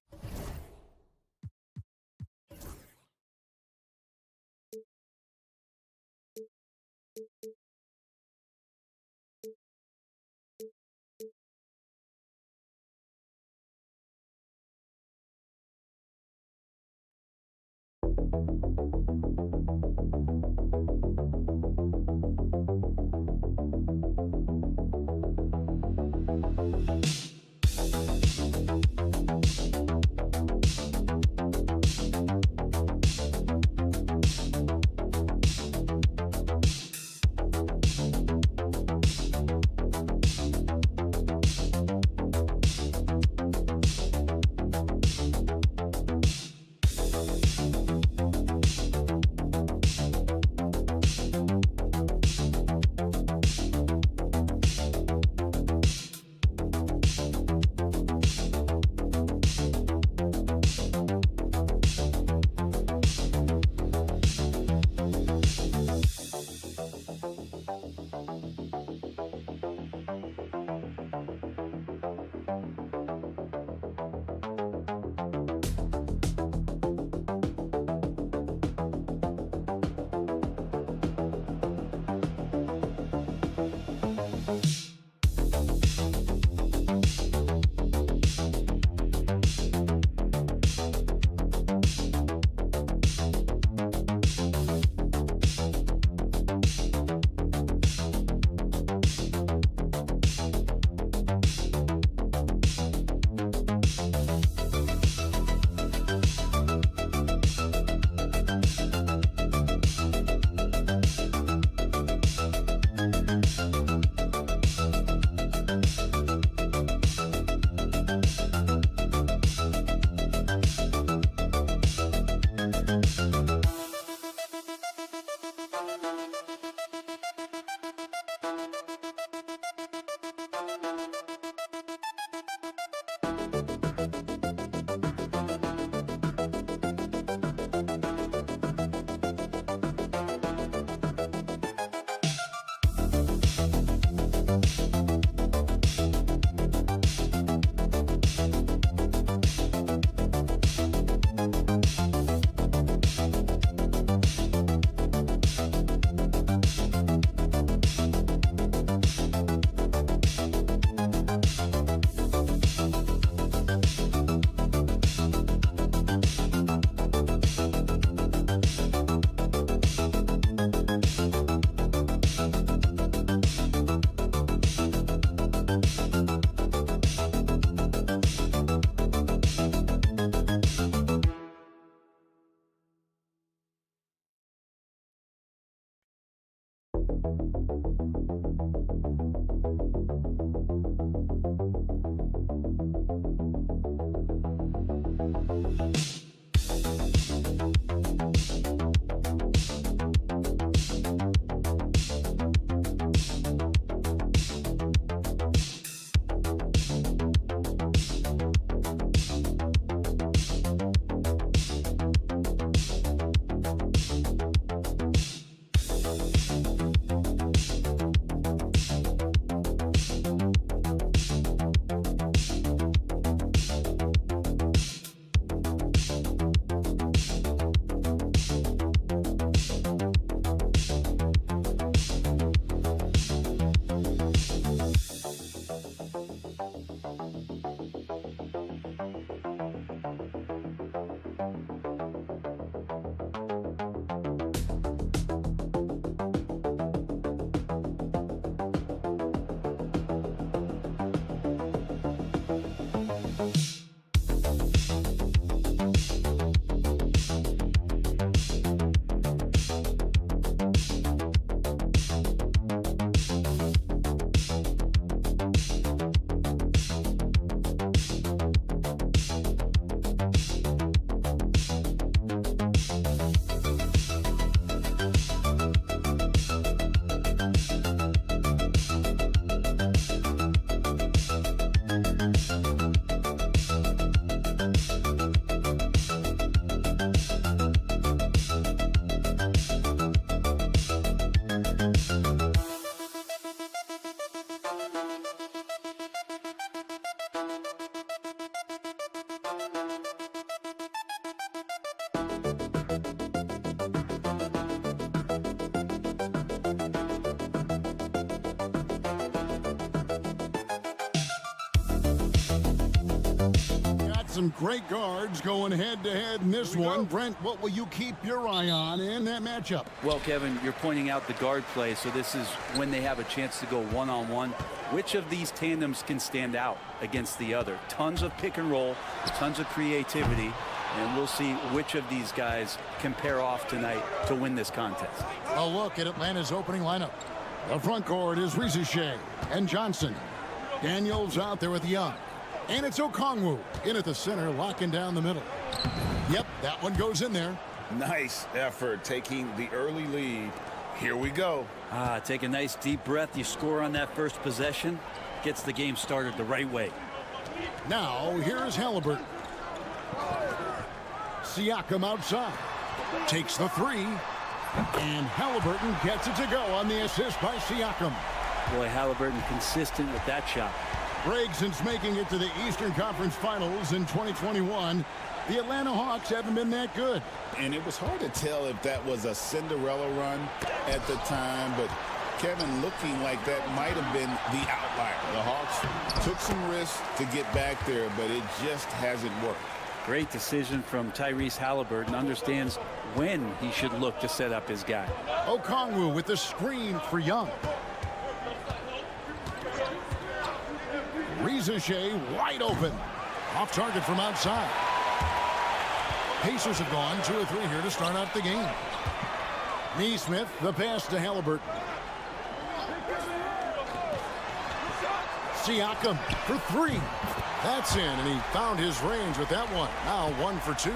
Some great guards going head-to-head in this one. Brent, what will you keep your eye on in that matchup? Well, Kevin, you're pointing out the guard play, so this is when they have a chance to go one-on-one. Which of these tandems can stand out against the other? Tons of pick and roll, tons of creativity, and we'll see which of these guys can pair off tonight to win this contest. A look at Atlanta's opening lineup. The front court is Rizichet and Johnson. Daniels out there with Young. And it's Okongwu in at the center, locking down the middle. Yep, that one goes in there. Nice effort taking the early lead. Here we go. Take a nice deep breath. You score on that first possession. Gets the game started the right way. Now, here's Halliburton. Siakam outside. Takes the three. And Halliburton gets it to go on the assist by Siakam. Boy, Halliburton consistent with that shot. Greg, since making it to the Eastern Conference Finals in 2021, the Atlanta Hawks haven't been that good. And it was hard to tell if that was a Cinderella run at the time, but Kevin, looking like that might have been the outlier. The Hawks took some risks to get back there, but it just hasn't worked. Great decision from Tyrese Halliburton. Understands when he should look to set up his guy. Okongwu with the screen for Young. Rizichet wide open. Off target from outside. Pacers have gone 2 or 3 here to start out the game. Neesmith, the pass to Halliburton. Siakam for 3. That's in, and he found his range with that one. Now 1 for 2.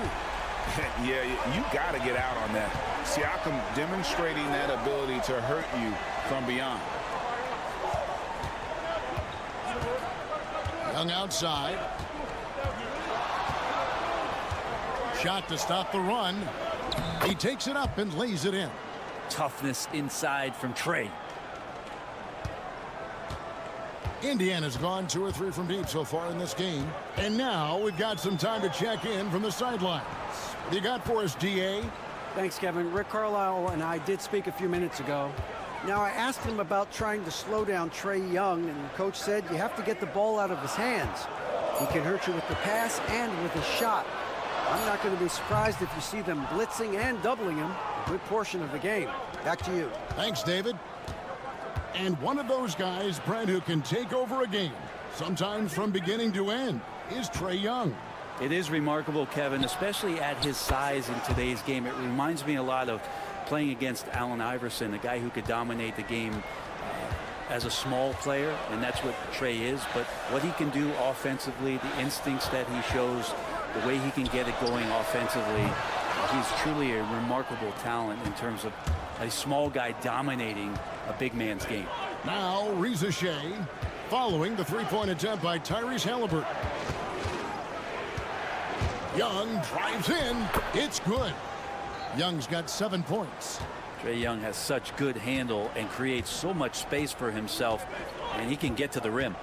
Yeah, you got to get out on that. Siakam demonstrating that ability to hurt you from beyond. Young outside. Shot to stop the run. He takes it up and lays it in. Toughness inside from Trey. Indiana's gone 2 or 3 from deep so far in this game. And now we've got some time to check in from the sidelines. What you got for us, DA? Thanks, Kevin. Rick Carlisle and I did speak a few minutes ago. Now, I asked him about trying to slow down Trae Young, and the coach said you have to get the ball out of his hands. He can hurt you with the pass and with his shot. I'm not going to be surprised if you see them blitzing and doubling him a good portion of the game. Back to you. Thanks, David. And one of those guys, Brent, who can take over a game, sometimes from beginning to end, is Trae Young. It is remarkable, Kevin, especially at his size in today's game. It reminds me a lot of playing against Allen Iverson, a guy who could dominate the game as a small player, and that's what Trey is. But what he can do offensively, the instincts that he shows, the way he can get it going offensively, he's truly a remarkable talent in terms of a small guy dominating a big man's game. Now Reza Shea following the three-point attempt by Tyrese Halliburton. Young drives in. It's good. Young's got 7 points. Trae Young has such good handle and creates so much space for himself, and he can get to the rim.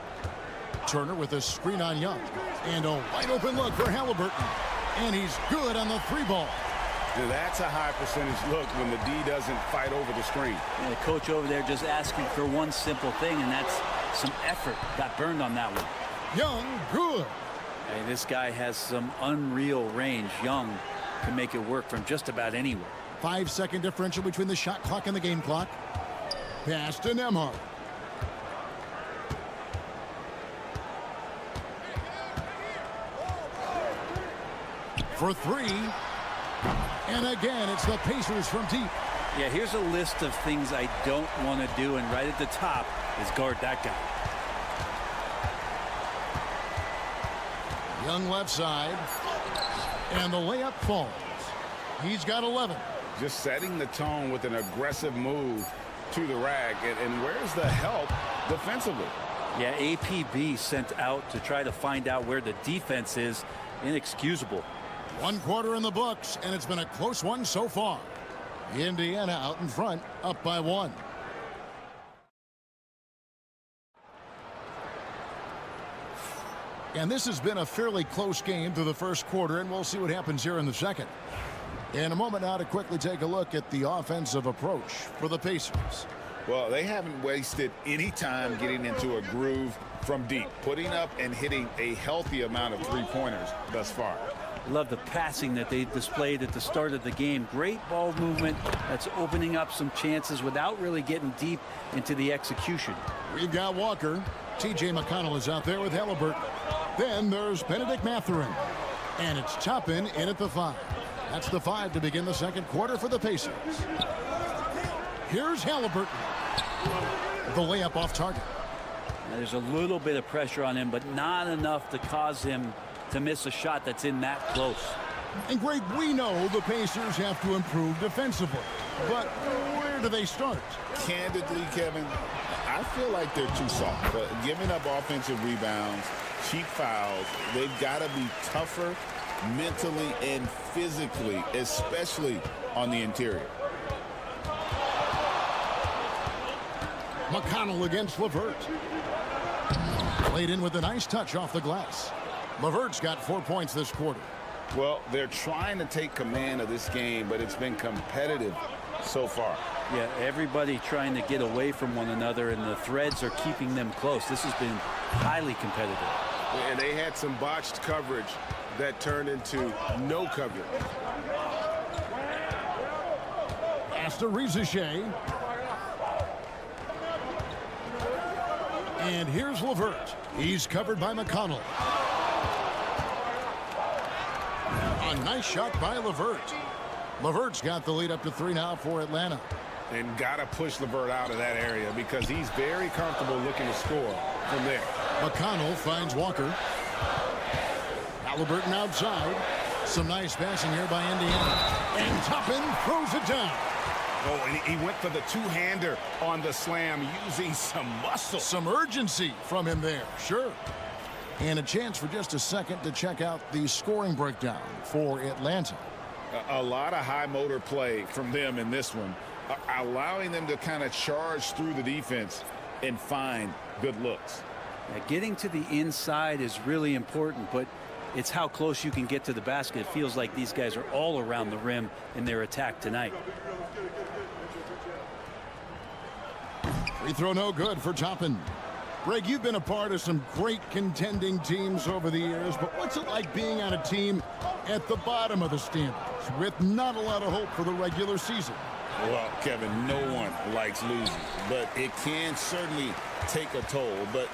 Turner with a screen on Young, and a wide open look for Halliburton, and he's good on the 3-ball. That's a high percentage look when the D doesn't fight over the screen. And the coach over there just asking for one simple thing, and that's some effort. Got burned on that one. Young, good. Hey, this guy has some unreal range. Young can make it work from just about anywhere. 5-second differential between the shot clock and the game clock. Pass to Nembhard. For 3. And again, it's the Pacers from deep. Yeah, here's a list of things I don't want to do, and right at the top is guard that guy. Young left side. And the layup falls. He's got 11. Just setting the tone with an aggressive move to the rack. And where's the help defensively? Yeah, APB sent out to try to find out where the defense is. Inexcusable. 1 quarter in the books, and it's been a close one so far. Indiana out in front, up by 1. And this has been a fairly close game through the first quarter, and we'll see what happens here in the second. In a moment now to quickly take a look at the offensive approach for the Pacers. Well, they haven't wasted any time getting into a groove from deep, putting up and hitting a healthy amount of three-pointers thus far. Love the passing that they displayed at the start of the game. Great ball movement that's opening up some chances without really getting deep into the execution. We've got Walker. T.J. McConnell is out there with Halliburton. Then there's Benedict Mathurin. And it's Toppin in at the 5. That's the 5 to begin the second quarter for the Pacers. Here's Halliburton. The layup off target. Now, there's a little bit of pressure on him, but not enough to cause him to miss a shot that's in that close. And Greg, we know the Pacers have to improve defensively. But where do they start? Candidly, Kevin, I feel like they're too soft. Giving up offensive rebounds, cheap fouls, they've got to be tougher mentally and physically, especially on the interior. McConnell against LeVert. Played in with a nice touch off the glass. LeVert's got 4 points this quarter. Well, they're trying to take command of this game, but it's been competitive so far. Yeah, everybody trying to get away from one another, and the threads are keeping them close. This has been highly competitive. And they had some botched coverage that turned into no coverage. Pass to Reza Shea. And here's LeVert. He's covered by McConnell. A nice shot by LeVert. LeVert's got the lead up to 3 now for Atlanta. And got to push LeVert out of that area because he's very comfortable looking to score from there. McConnell finds Walker. Halliburton outside. Some nice passing here by Indiana. And Toppin throws it down. Oh, and he went for the two-hander on the slam using some muscle. Some urgency from him there, sure. And a chance for just a second to check out the scoring breakdown for Atlanta. A lot of high motor play from them in this one, allowing them to kind of charge through the defense and find good looks. Yeah, getting to the inside is really important, but it's how close you can get to the basket. It feels like these guys are all around the rim in their attack tonight. Free throw no good for Toppin. Greg, you've been a part of some great contending teams over the years, but what's it like being on a team at the bottom of the standings with not a lot of hope for the regular season? Well, Kevin, no one likes losing, but it can certainly take a toll. But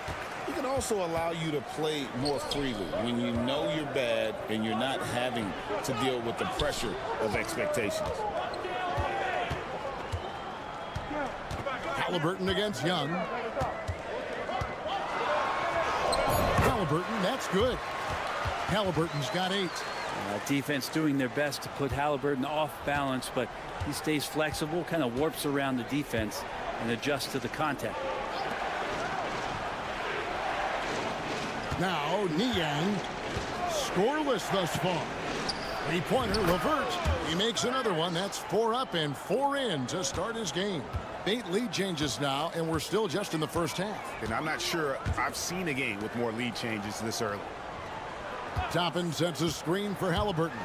it can also allow you to play more freely when you know you're bad and you're not having to deal with the pressure of expectations. Halliburton against Young. Halliburton, that's good. Halliburton's got 8. Defense doing their best to put Halliburton off balance, but he stays flexible, kind of warps around the defense and adjusts to the contact. Now, Niang, scoreless thus far. 3-pointer, Levert. He makes another one. That's 4 up and 4 in to start his game. 8 lead changes now, and we're still just in the first half. And I'm not sure I've seen a game with more lead changes this early. Toppin sets a screen for Halliburton.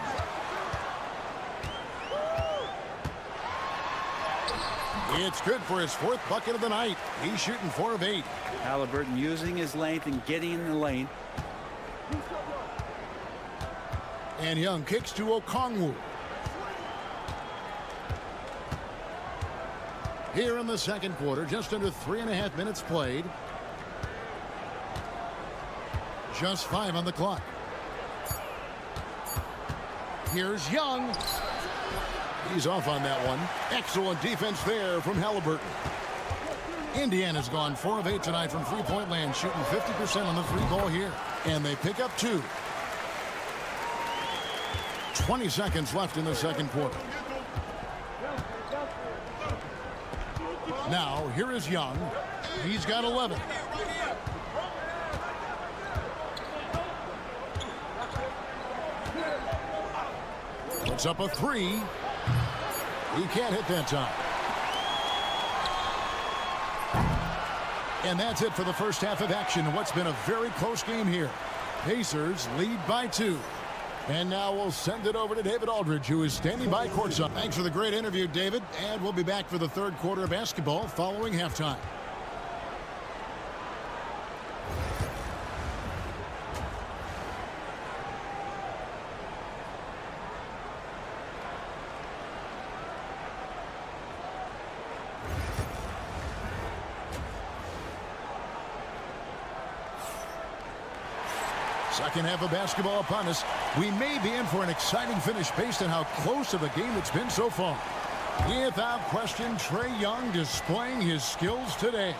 It's good for his 4th bucket of the night. He's shooting 4 of 8. Halliburton using his length and getting in the lane. And Young kicks to Okongwu. Here in the second quarter, just under 3.5 minutes played. Just 5 on the clock. Here's Young. He's off on that one. Excellent defense there from Halliburton. Indiana's gone 4 of 8 tonight from three-point land, shooting 50% on the 3-ball here. And they pick up 2. 20 seconds left in the second quarter. Now, here is Young. He's got 11. Puts up a 3. He can't hit that time. And that's it for the first half of action in what's been a very close game here. Pacers lead by 2. And now we'll send it over to David Aldridge, who is standing by courtside. Thanks for the great interview, David. And we'll be back for the third quarter of basketball following halftime. Second half of basketball upon us. We may be in for an exciting finish based on how close of a game it's been so far. Without question, Trae Young displaying his skills today.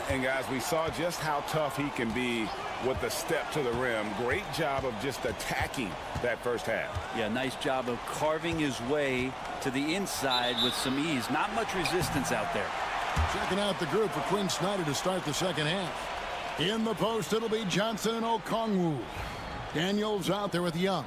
And guys, we saw just how tough he can be with the step to the rim. Great job of just attacking that first half. Yeah, nice job of carving his way to the inside with some ease. Not much resistance out there. Checking out the group for Quinn Snyder to start the second half. In the post, it'll be Johnson and Okongwu. Daniels out there with Young.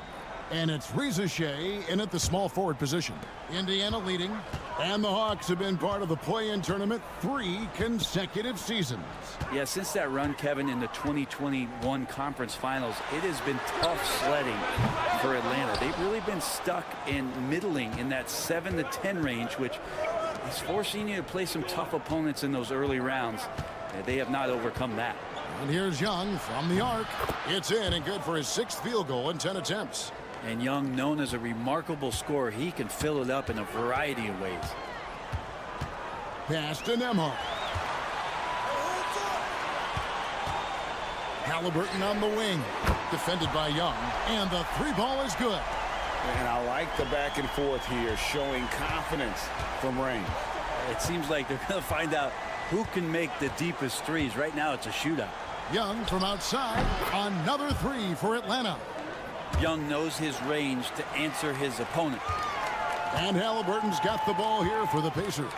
And it's Rizachet in at the small forward position. Indiana leading. And the Hawks have been part of the play-in tournament 3 consecutive seasons. Yeah, since that run, Kevin, in the 2021 conference finals, it has been tough sledding for Atlanta. They've really been stuck in middling in that 7 to 10 range, which is forcing you to play some tough opponents in those early rounds. They have not overcome that. And here's Young from the arc. It's in and good for his 6th field goal in 10 attempts. And Young, known as a remarkable scorer, he can fill it up in a variety of ways. Pass to Nembhard. Halliburton on the wing. Defended by Young. And the 3-ball is good. And I like the back and forth here, showing confidence from Rain. It seems like they're going to find out who can make the deepest threes. Right now, it's a shootout. Young from outside. Another 3 for Atlanta. Young knows his range to answer his opponent. And Halliburton's got the ball here for the Pacers.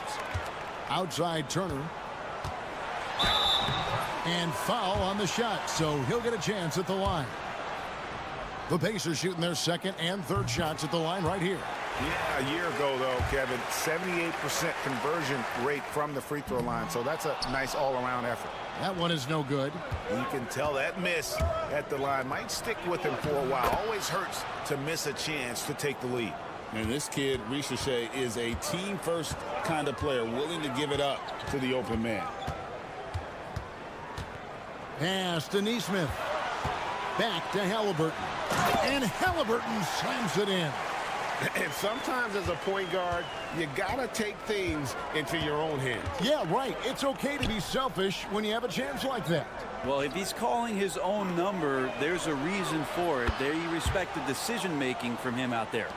Outside Turner. And foul on the shot, so he'll get a chance at the line. The Pacers shooting their second and third shots at the line right here. Yeah, a year ago, though, Kevin, 78% conversion rate from the free throw line, so that's a nice all-around effort. That one is no good. You can tell that miss at the line might stick with him for a while. Always hurts to miss a chance to take the lead. And this kid, Rizachet, is a team-first kind of player, willing to give it up to the open man. Pass to Nesmith. Back to Halliburton. And Halliburton slams it in. And sometimes as a point guard, you got to take things into your own hands. Yeah, right. It's okay to be selfish when you have a chance like that. Well, if he's calling his own number, there's a reason for it. They respect the decision-making from him out there.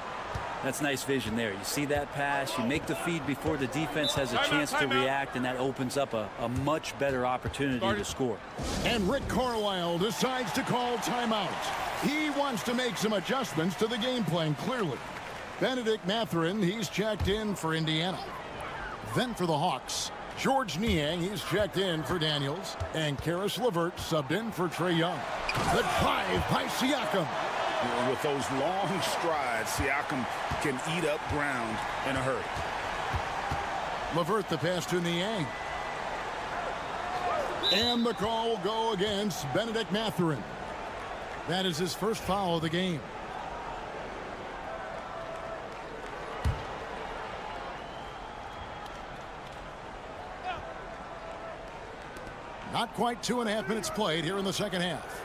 That's nice vision there. You see that pass, you make the feed before the defense has a chance to react, and that opens up a much better opportunity to score. And Rick Carlisle decides to call timeout. He wants to make some adjustments to the game plan, clearly. Benedict Mathurin, he's checked in for Indiana. Then for the Hawks, George Niang, he's checked in for Daniels. And Karis LeVert subbed in for Trae Young. The drive by Siakam. With those long strides, Siakam can eat up ground in a hurry. LeVert the pass to Niang. And the call will go against Benedict Mathurin. That is his first foul of the game. Not quite 2.5 minutes played here in the second half.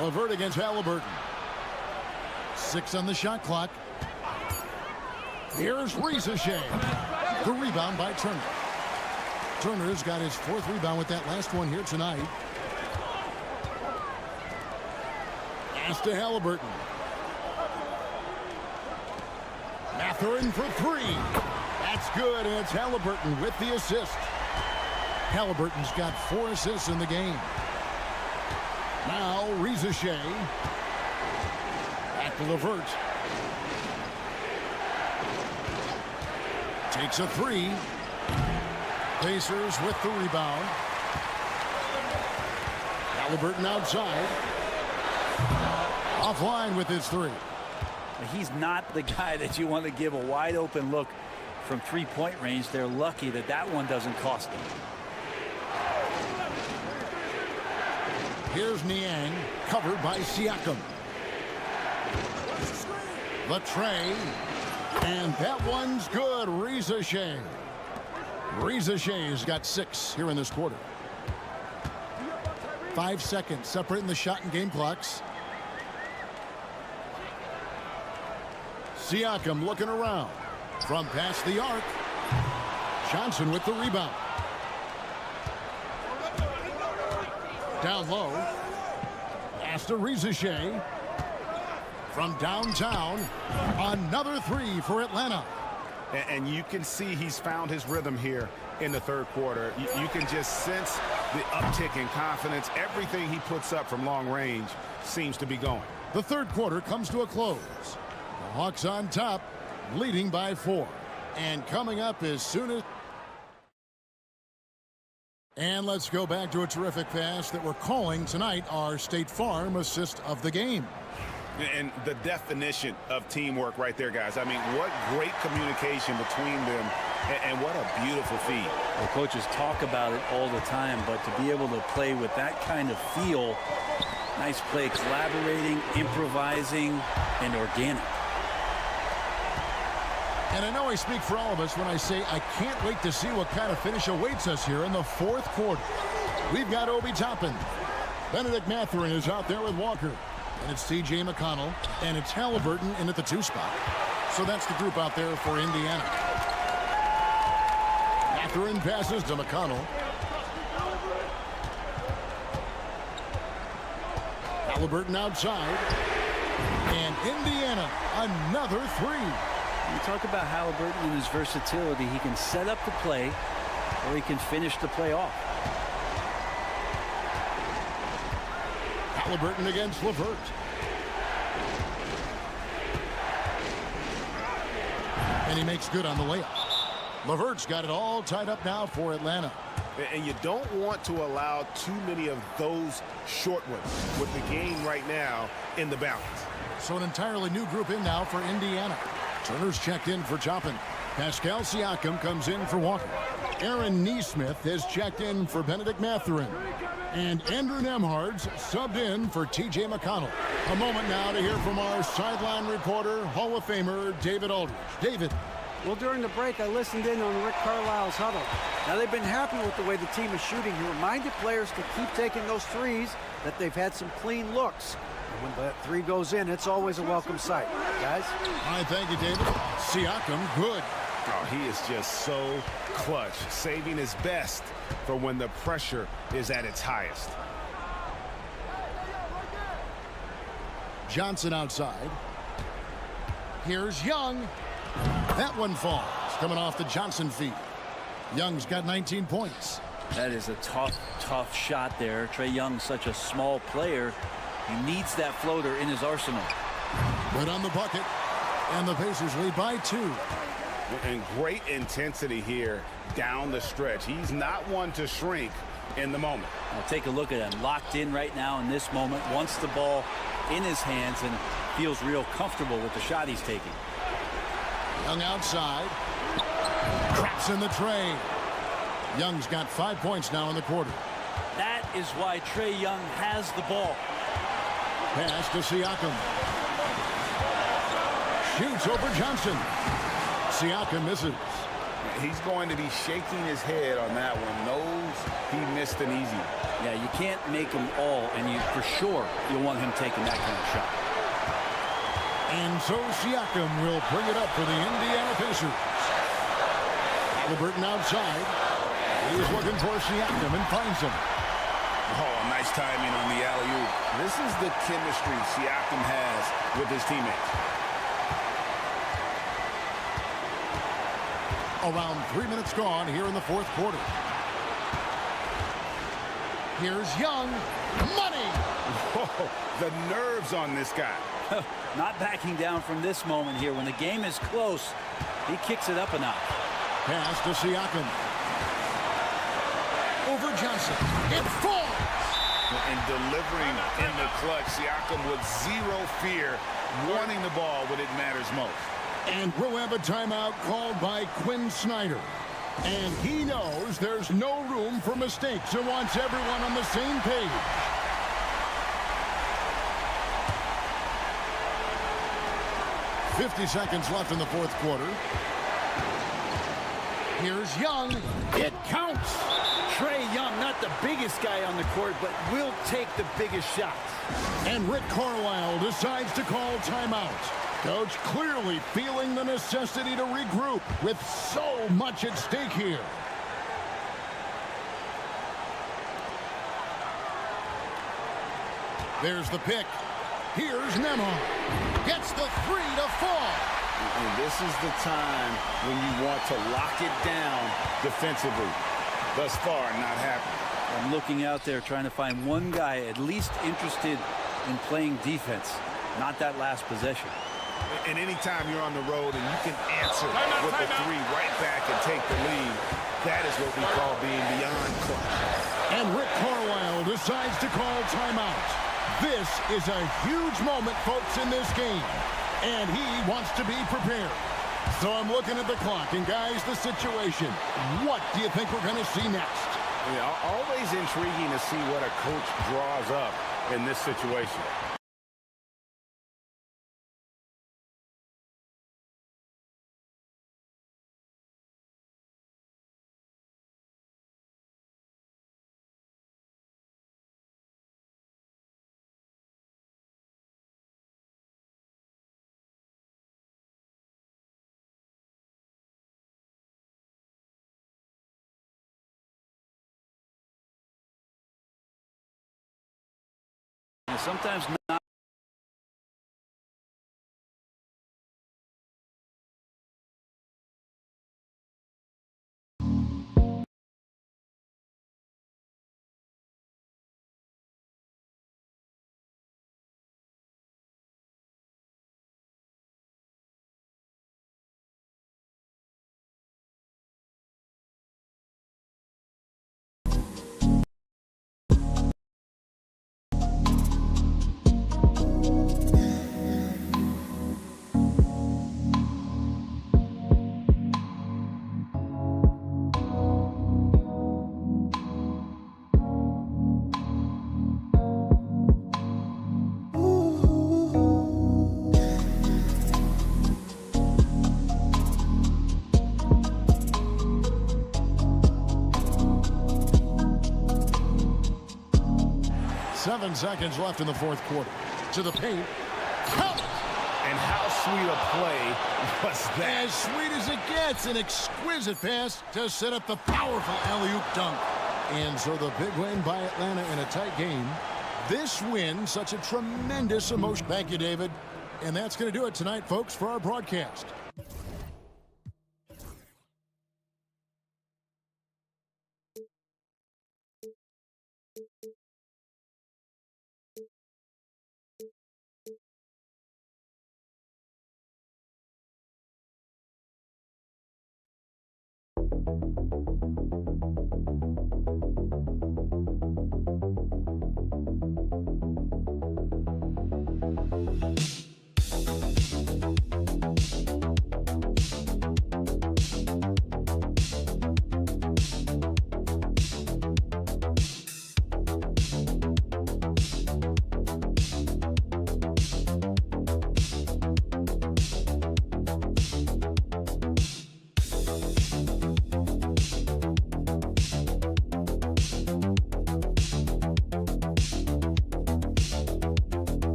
LeVert against Halliburton. 6 on the shot clock. Here's Risacher. The rebound by Turner. Turner's got his 4th rebound with that last one here tonight. Pass to Halliburton. Mathurin for 3. That's good, and it's Halliburton with the assist. Halliburton's got 4 assists in the game. Now Risacher. Back to LeVert. Takes a 3. Pacers with the rebound. Halliburton outside. Offline with his 3. He's not the guy that you want to give a wide open look from 3-point range. They're lucky that that one doesn't cost them. Here's Niang, covered by Siakam. Latrey, and that one's good. Risacher. Risacher's got 6 here in this quarter. 5 seconds separating the shot and game clocks. Siakam looking around from past the arc. Johnson with the rebound. Down low. Pass to Risacher. From downtown. Another 3 for Atlanta. And you can see he's found his rhythm here in the third quarter. You can just sense the uptick in confidence. Everything he puts up from long range seems to be going. The third quarter comes to a close. The Hawks on top, leading by 4. And coming up as soon as... And let's go back to a terrific pass that we're calling tonight our State Farm assist of the game. And the definition of teamwork right there, guys. I mean, what great communication between them, and what a beautiful feed. Well, coaches talk about it all the time, but to be able to play with that kind of feel, nice play, collaborating, improvising, and organic. And I know I speak for all of us when I say I can't wait to see what kind of finish awaits us here in the fourth quarter. We've got Obi Toppin. Benedict Mathurin is out there with Walker. And it's T.J. McConnell, and it's Halliburton in at the 2 spot. So that's the group out there for Indiana. Mathurin passes to McConnell. Halliburton outside. And Indiana, another 3. You talk about Halliburton and his versatility. He can set up the play, or he can finish the play off. Halliburton against LeVert. And he makes good on the layup. LeVert's got it all tied up now for Atlanta. And you don't want to allow too many of those short ones with the game right now in the balance. So an entirely new group in now for Indiana. Turner's checked in for Toppin. Pascal Siakam comes in for Walker. Aaron Nesmith has checked in for Benedict Mathurin. And Andrew Nemhard's subbed in for T.J. McConnell. A moment now to hear from our sideline reporter, Hall of Famer David Aldridge. David. Well, during the break, I listened in on Rick Carlisle's huddle. Now, they've been happy with the way the team is shooting. He reminded players to keep taking those threes, that they've had some clean looks. And when that 3 goes in, it's always a welcome sight. Guys? All right, thank you, David. Siakam, good. Oh, he is just so clutch, saving his best for when the pressure is at its highest. Johnson outside. Here's Young. That one falls, coming off the Johnson feed. Young's got 19 points. That is a tough shot there. Trae Young's such a small player. He needs that floater in his arsenal. But on the bucket, and the Pacers lead by 2. And great intensity here down the stretch. He's not one to shrink in the moment. Now take a look at him. Locked in right now in this moment. Wants the ball in his hands and feels real comfortable with the shot he's taking. Young outside. Traps in the tray. Young's got 5 points now in the quarter. That is why Trae Young has the ball. Pass to Siakam. Shoots over Johnson. Siakam misses. He's going to be shaking his head on that one. Knows he missed an easy one. Yeah, you can't make them all, and you for sure you'll want him taking that kind of shot. And so Siakam will bring it up for the Indiana Pacers. Halliburton outside. He's looking for Siakam and finds him. Oh, nice timing on the alley-oop. This is the chemistry Siakam has with his teammates. Around 3 minutes gone here in the fourth quarter. Here's Young. Money! Whoa, the nerves on this guy. Not backing down from this moment here. When the game is close, he kicks it up a notch. Pass to Siakam. Over Johnson. It falls! And delivering in the clutch, Siakam with zero fear, wanting the ball when it matters most. And we'll have a timeout called by Quinn Snyder. And he knows there's no room for mistakes and wants everyone on the same page. .50 seconds left in the fourth quarter. Here's Young. It counts. Trae Young, not the biggest guy on the court, but will take the biggest shots. And Rick Carlisle decides to call timeout. Coach clearly feeling the necessity to regroup with so much at stake here. There's the pick. Here's Nembhard. Gets the 3 to fall. And this is the time when you want to lock it down defensively. Thus far, not happening. I'm looking out there trying to find one guy at least interested in playing defense, not that last possession. And anytime you're on the road and you can answer with the 3 right back and take the lead, that is what we call being beyond clutch. And Rick Carlisle decides to call timeout. This is a huge moment, folks, in this game. And he wants to be prepared. So I'm looking at the clock, and guys, the situation. What do you think we're going to see next? Yeah, always intriguing to see what a coach draws up in this situation. Sometimes not. Seven seconds left in the fourth quarter. To the paint. Count! And how sweet a play was that? As sweet as it gets. An exquisite pass to set up the powerful alley-oop dunk. And so the big win by Atlanta in a tight game. this win such a tremendous emotion. Thank you, David. And that's going to do it tonight, folks, for our broadcast.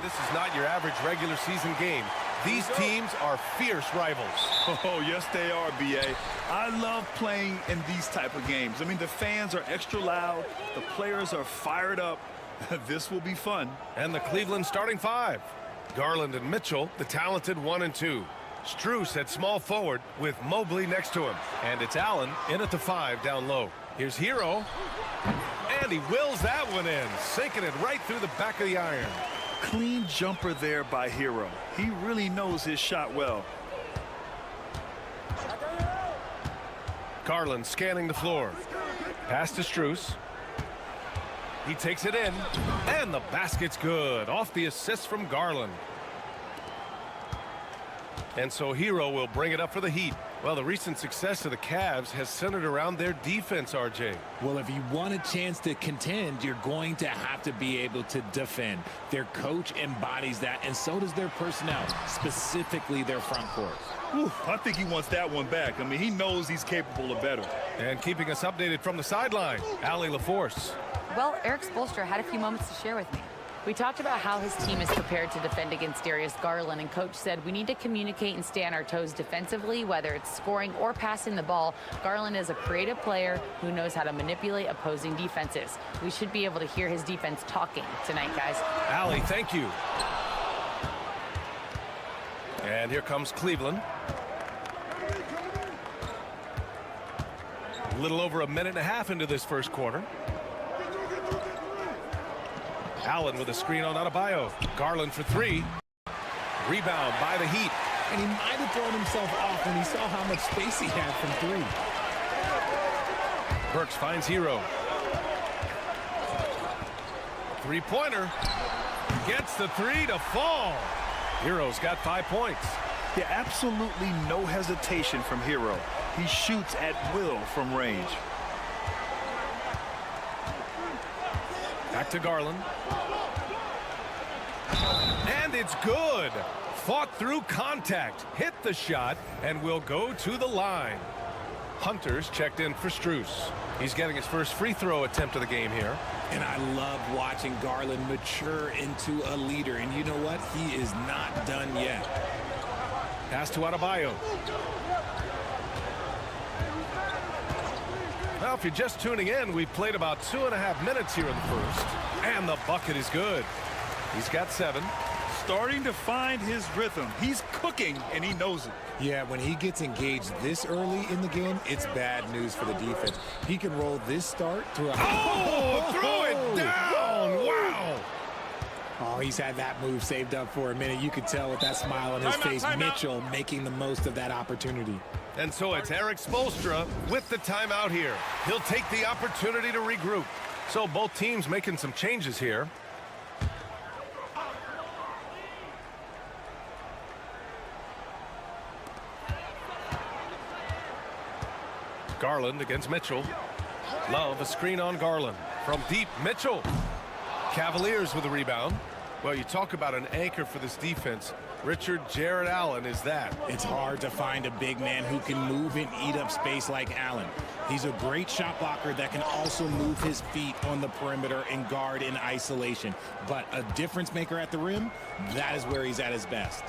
This is not your average regular season game. These teams are fierce rivals. Oh, yes, they are, B.A. I love playing in these type of games. I mean, the fans are extra loud. The players are fired up. This will be fun. And the Cleveland starting five. Garland and Mitchell, the talented 1 and 2. Strus at small forward with Mobley next to him. And it's Allen in at the 5 down low. Here's Hero. And he wills that one in, sinking it right through the back of the iron. Clean jumper there by Hero. He really knows his shot well. Garland scanning the floor. Pass to Strus. He takes it in, and the basket's good. Off the assist from Garland. And so Hero will bring it up for the Heat. Well, the recent success of the Cavs has centered around their defense, RJ. Well, if you want a chance to contend, you're going to have to be able to defend. Their coach embodies that, and so does their personnel, specifically their front court. Whew, I think he wants that one back. I mean, he knows he's capable of better. And keeping us updated from the sideline, Allie LaForce. Well, Eric Spoelstra had a few moments to share with me. We talked about how his team is prepared to defend against Darius Garland, and Coach said we need to communicate and stay on our toes defensively, whether it's scoring or passing the ball. Garland is a creative player who knows how to manipulate opposing defenses. We should be able to hear his defense talking tonight, guys. Allie, thank you. And here comes Cleveland. A little over a minute and a half into this first quarter. Allen with a screen on Adebayo. Garland for 3. Rebound by the Heat. And he might have thrown himself off when he saw how much space he had from 3. Burks finds Hero. Three-pointer. Gets the 3 to fall. Hero's got 5 points. Yeah, absolutely no hesitation from Hero. He shoots at will from range. Back to Garland. And it's good. Fought through contact, hit the shot, and will go to the line. Hunter's checked in for Strus. He's getting his first free throw attempt of the game here. And I love watching Garland mature into a leader. And you know what? He is not done yet. Pass to Adebayo. Now, if you're just tuning in, we've played about 2.5 minutes here in the first. And the bucket is good. He's got 7. Starting to find his rhythm. He's cooking, and he knows it. Yeah, when he gets engaged this early in the game, it's bad news for the defense. He can roll this start through a... Oh, throw it down! Wow! Oh, he's had that move saved up for a minute. You could tell with that smile on his face. Mitchell making the most of that opportunity. And so it's Eric Spoelstra with the timeout here. He'll take the opportunity to regroup. So both teams making some changes here. Garland against Mitchell. Love a screen on Garland. From deep, Mitchell. Cavaliers with a rebound. Well, you talk about an anchor for this defense. Richard Jared Allen is that. It's hard to find a big man who can move and eat up space like Allen. He's a great shot blocker that can also move his feet on the perimeter and guard in isolation. But a difference maker at the rim, that is where he's at his best.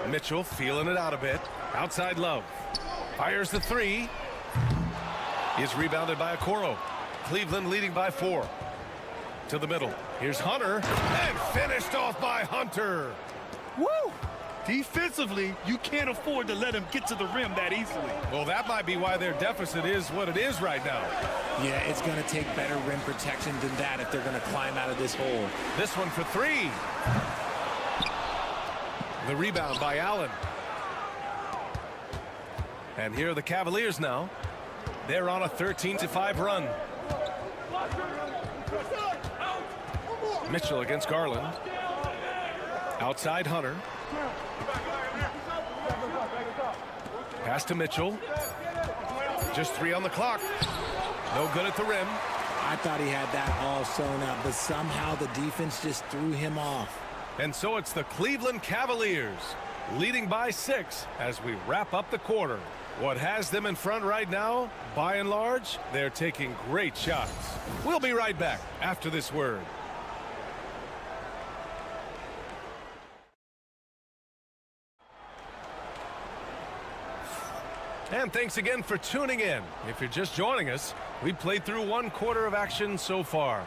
Mitchell feeling it out a bit. Outside Love. Fires the 3. Is rebounded by Okoro. Cleveland leading by 4. To the middle. Here's Hunter. And finished off by Hunter. Woo! Defensively, you can't afford to let him get to the rim that easily. Well, that might be why their deficit is what it is right now. Yeah, it's going to take better rim protection than that if they're going to climb out of this hole. This one for three. The rebound by Allen. And here are the Cavaliers now. They're on a 13-5 run. Mitchell against Garland. Outside Hunter. Pass to Mitchell. Just 3 on the clock. No good at the rim. I thought he had that all sewn up, but somehow the defense just threw him off. And so it's the Cleveland Cavaliers leading by 6 as we wrap up the quarter. What has them in front right now, by and large, they're taking great shots. We'll be right back after this word. And thanks again for tuning in. If you're just joining us, we played through 1 quarter of action so far.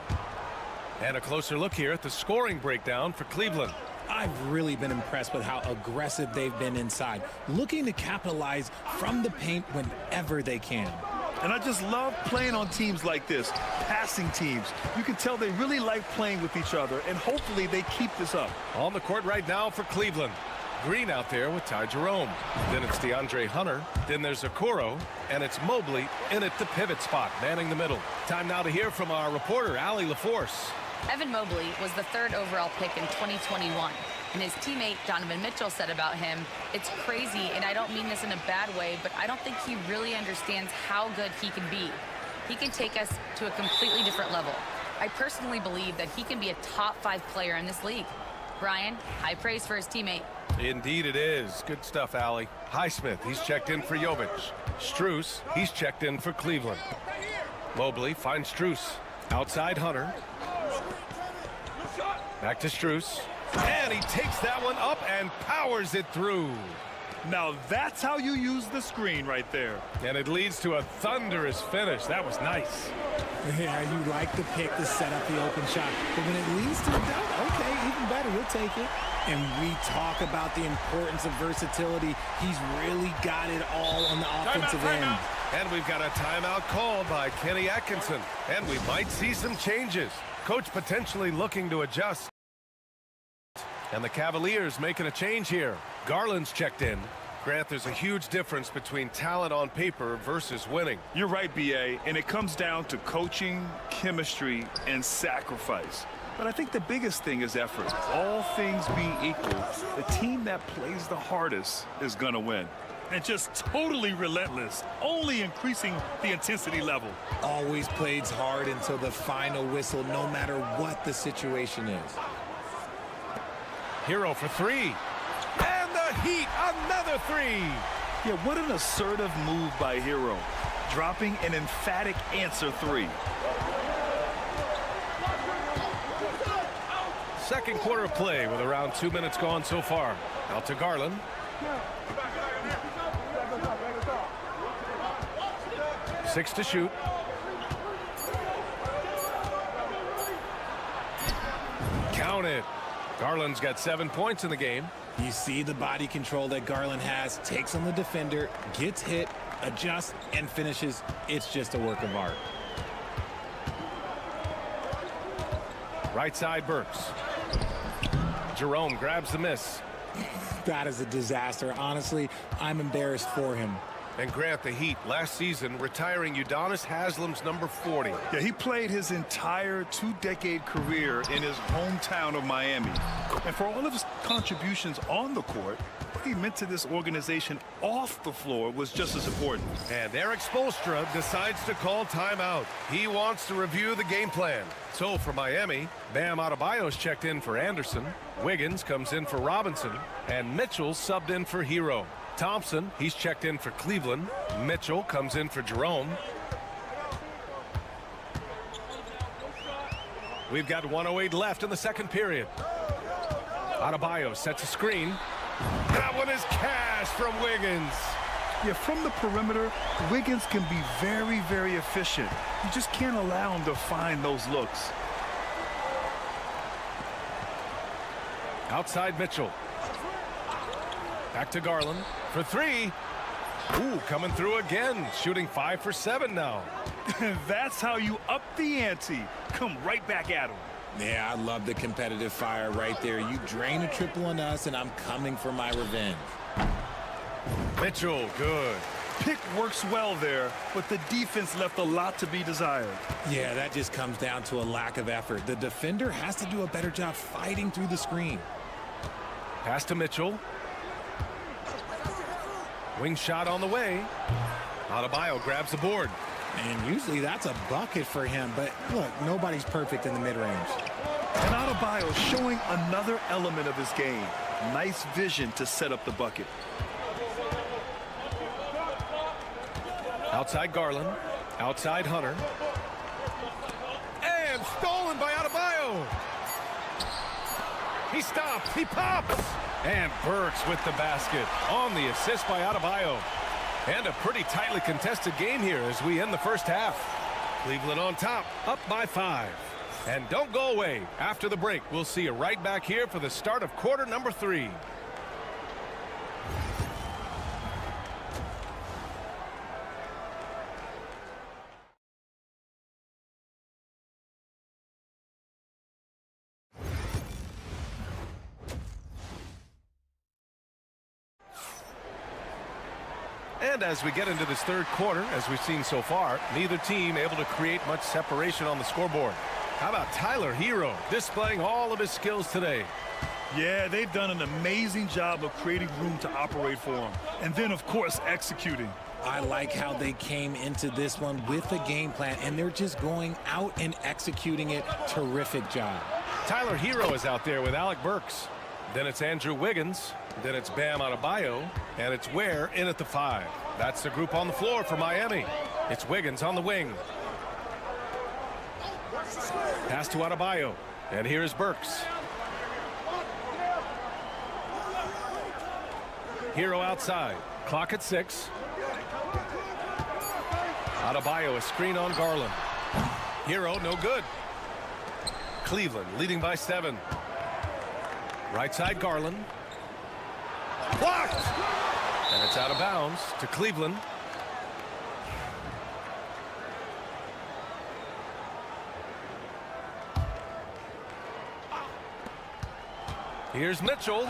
And a closer look here at the scoring breakdown for Cleveland. I've really been impressed with how aggressive they've been inside, looking to capitalize from the paint whenever they can. And I just love playing on teams like this, passing teams. You can tell they really like playing with each other, and hopefully they keep this up. On the court right now for Cleveland. Green out there with Ty Jerome. Then it's DeAndre Hunter. Then there's Okoro. And it's Mobley in at the pivot spot, manning the middle. Time now to hear from our reporter, Allie LaForce. Evan Mobley was the 3rd overall pick in 2021. And his teammate Donovan Mitchell said about him, "It's crazy, and I don't mean this in a bad way, but I don't think he really understands how good he can be. He can take us to a completely different level. I personally believe that he can be a top 5 player in this league." Brian, high praise for his teammate. Indeed it is. Good stuff, Allie. Highsmith, he's checked in for Jovic. Strus, he's checked in for Cleveland. Mobley finds Strus. Outside Hunter. Back to Strus. And he takes that one up and powers it through. Now that's how you use the screen right there. And it leads to a thunderous finish. That was nice. Yeah, you like the pick to set up the open shot. But when it leads to a dunk, okay, even better, we'll take it. And we talk about the importance of versatility. He's really got it all on the offensive end. And we've got a timeout called by Kenny Atkinson. And we might see some changes. Coach potentially looking to adjust. And the Cavaliers making a change here. Garland's checked in. Grant, there's a huge difference between talent on paper versus winning. You're right, B.A., and it comes down to coaching, chemistry, and sacrifice. But I think the biggest thing is effort. All things being equal, the team that plays the hardest is going to win. And just totally relentless, only increasing the intensity level. Always plays hard until the final whistle, no matter what the situation is. Hero for 3. And the Heat, another 3. Yeah, what an assertive move by Hero. Dropping an emphatic answer 3. Second quarter of play with around 2 minutes gone so far. Out to Garland. Six to shoot. Count it. Garland's got 7 points in the game. You see the body control that Garland has, takes on the defender, gets hit, adjusts, and finishes. It's just a work of art. Right side, Burks. Jerome grabs the miss. That is a disaster. Honestly, I'm embarrassed for him. And Grant, the Heat, last season, retiring Udonis Haslam's number 40. Yeah, he played his entire 2-decade career in his hometown of Miami. And for all of his contributions on the court, what he meant to this organization off the floor was just as important. And Eric Spoelstra decides to call timeout. He wants to review the game plan. So for Miami, Bam Adebayo's checked in for Anderson. Wiggins comes in for Robinson. And Mitchell subbed in for Hero. Thompson, he's checked in for Cleveland. Mitchell comes in for Jerome. We've got 1:08 left in the second period. Adebayo sets a screen. That one is cash from Wiggins. Yeah, from the perimeter, Wiggins can be very, very efficient. You just can't allow him to find those looks. Outside Mitchell. Back to Garland for three. Ooh, coming through again. Shooting 5 for 7 now. That's how you up the ante. Come right back at him. Yeah, I love the competitive fire right there. You drain a triple on us, and I'm coming for my revenge. Mitchell, good. Pick works well there, but the defense left a lot to be desired. Yeah, that just comes down to a lack of effort. The defender has to do a better job fighting through the screen. Pass to Mitchell. Wing shot on the way. Adebayo grabs the board. And usually that's a bucket for him, but look, nobody's perfect in the mid-range. And Adebayo showing another element of his game. Nice vision to set up the bucket. Outside Garland. Outside Hunter. And stolen by Adebayo. He stops. He pops. And Burks with the basket on the assist by Adebayo. And a pretty tightly contested game here as we end the first half. Cleveland on top, up by 5. And don't go away. After the break, we'll see you right back here for the start of quarter number 3. And as we get into this third quarter, as we've seen so far, neither team able to create much separation on the scoreboard. How about Tyler Hero displaying all of his skills today? Yeah, they've done an amazing job of creating room to operate for him. And then, of course, executing. I like how they came into this one with a game plan, and they're just going out and executing it. Terrific job. Tyler Hero is out there with Alec Burks. Then it's Andrew Wiggins. Then it's Bam Adebayo. And it's Ware in at the 5. That's the group on the floor for Miami. It's Wiggins on the wing. Pass to Adebayo. And here's Burks. Hero outside. Clock at 6. Adebayo, a screen on Garland. Hero, no good. Cleveland leading by 7. Right side Garland. Blocked! And it's out of bounds to Cleveland. Here's Mitchell.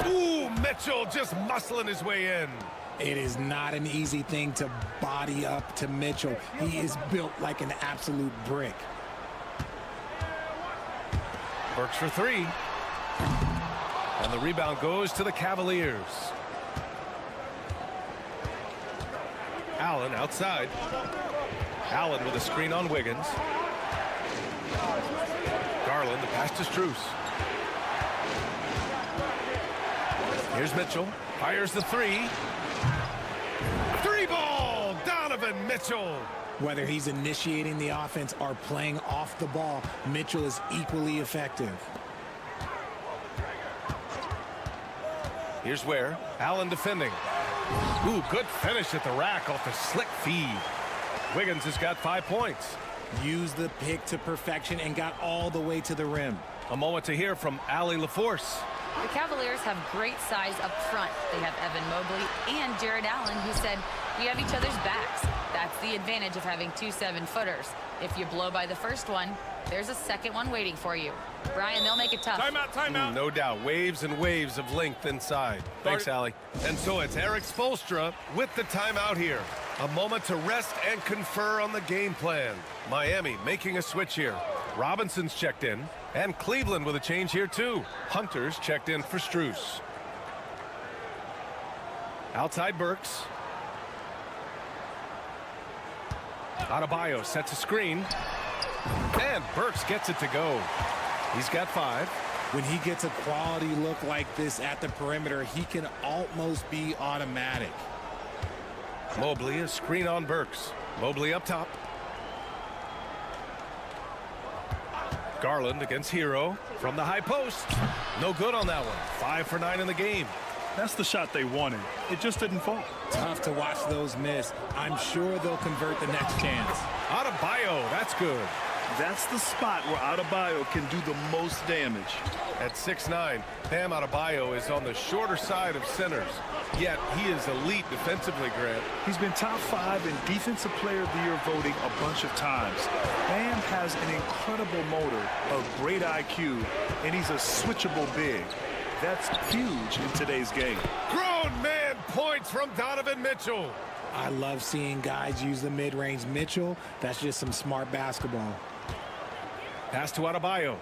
Ooh, Mitchell just muscling his way in. It is not an easy thing to body up to Mitchell. He is built like an absolute brick. Burks for 3. And the rebound goes to the Cavaliers. Allen outside. Allen with a screen on Wiggins. Garland, the pass to Strus. Here's Mitchell. Fires the 3. 3-ball! Donovan Mitchell. Whether he's initiating the offense or playing off the ball, Mitchell is equally effective. Here's Ware. Allen defending. Ooh, good finish at the rack off the slick feed. Wiggins has got 5 points. Used the pick to perfection and got all the way to the rim. A moment to hear from Allie LaForce. The Cavaliers have great size up front. They have Evan Mobley and Jared Allen, who said, we have each other's backs. That's the advantage of having 2 7-footers. If you blow by the first one, there's a second one waiting for you. Brian, they'll make it tough. Timeout. No doubt. Waves and waves of length inside. Thanks, Allie. And so it's Eric Spoelstra with the timeout here. A moment to rest and confer on the game plan. Miami making a switch here. Robinson's checked in. And Cleveland with a change here, too. Hunter's checked in for Strus. Outside Burks. Adebayo sets a screen. And Burks gets it to go. He's got 5. When he gets a quality look like this at the perimeter, he can almost be automatic. Mobley, a screen on Burks. Mobley up top. Garland against Hero from the high post. No good on that one. 5 for 9 in the game. That's the shot they wanted. It just didn't fall. Tough to watch those miss. I'm sure they'll convert the next chance. Adebayo, that's good. That's the spot where Adebayo can do the most damage. At 6'9", Bam Adebayo is on the shorter side of centers. Yet he is elite defensively, Grant. He's been top 5 in Defensive Player of the Year voting a bunch of times. Bam has an incredible motor, a great IQ, and he's a switchable big. That's huge in today's game. Grown man points from Donovan Mitchell. I love seeing guys use the mid-range. Mitchell, that's just some smart basketball. Pass to Adebayo.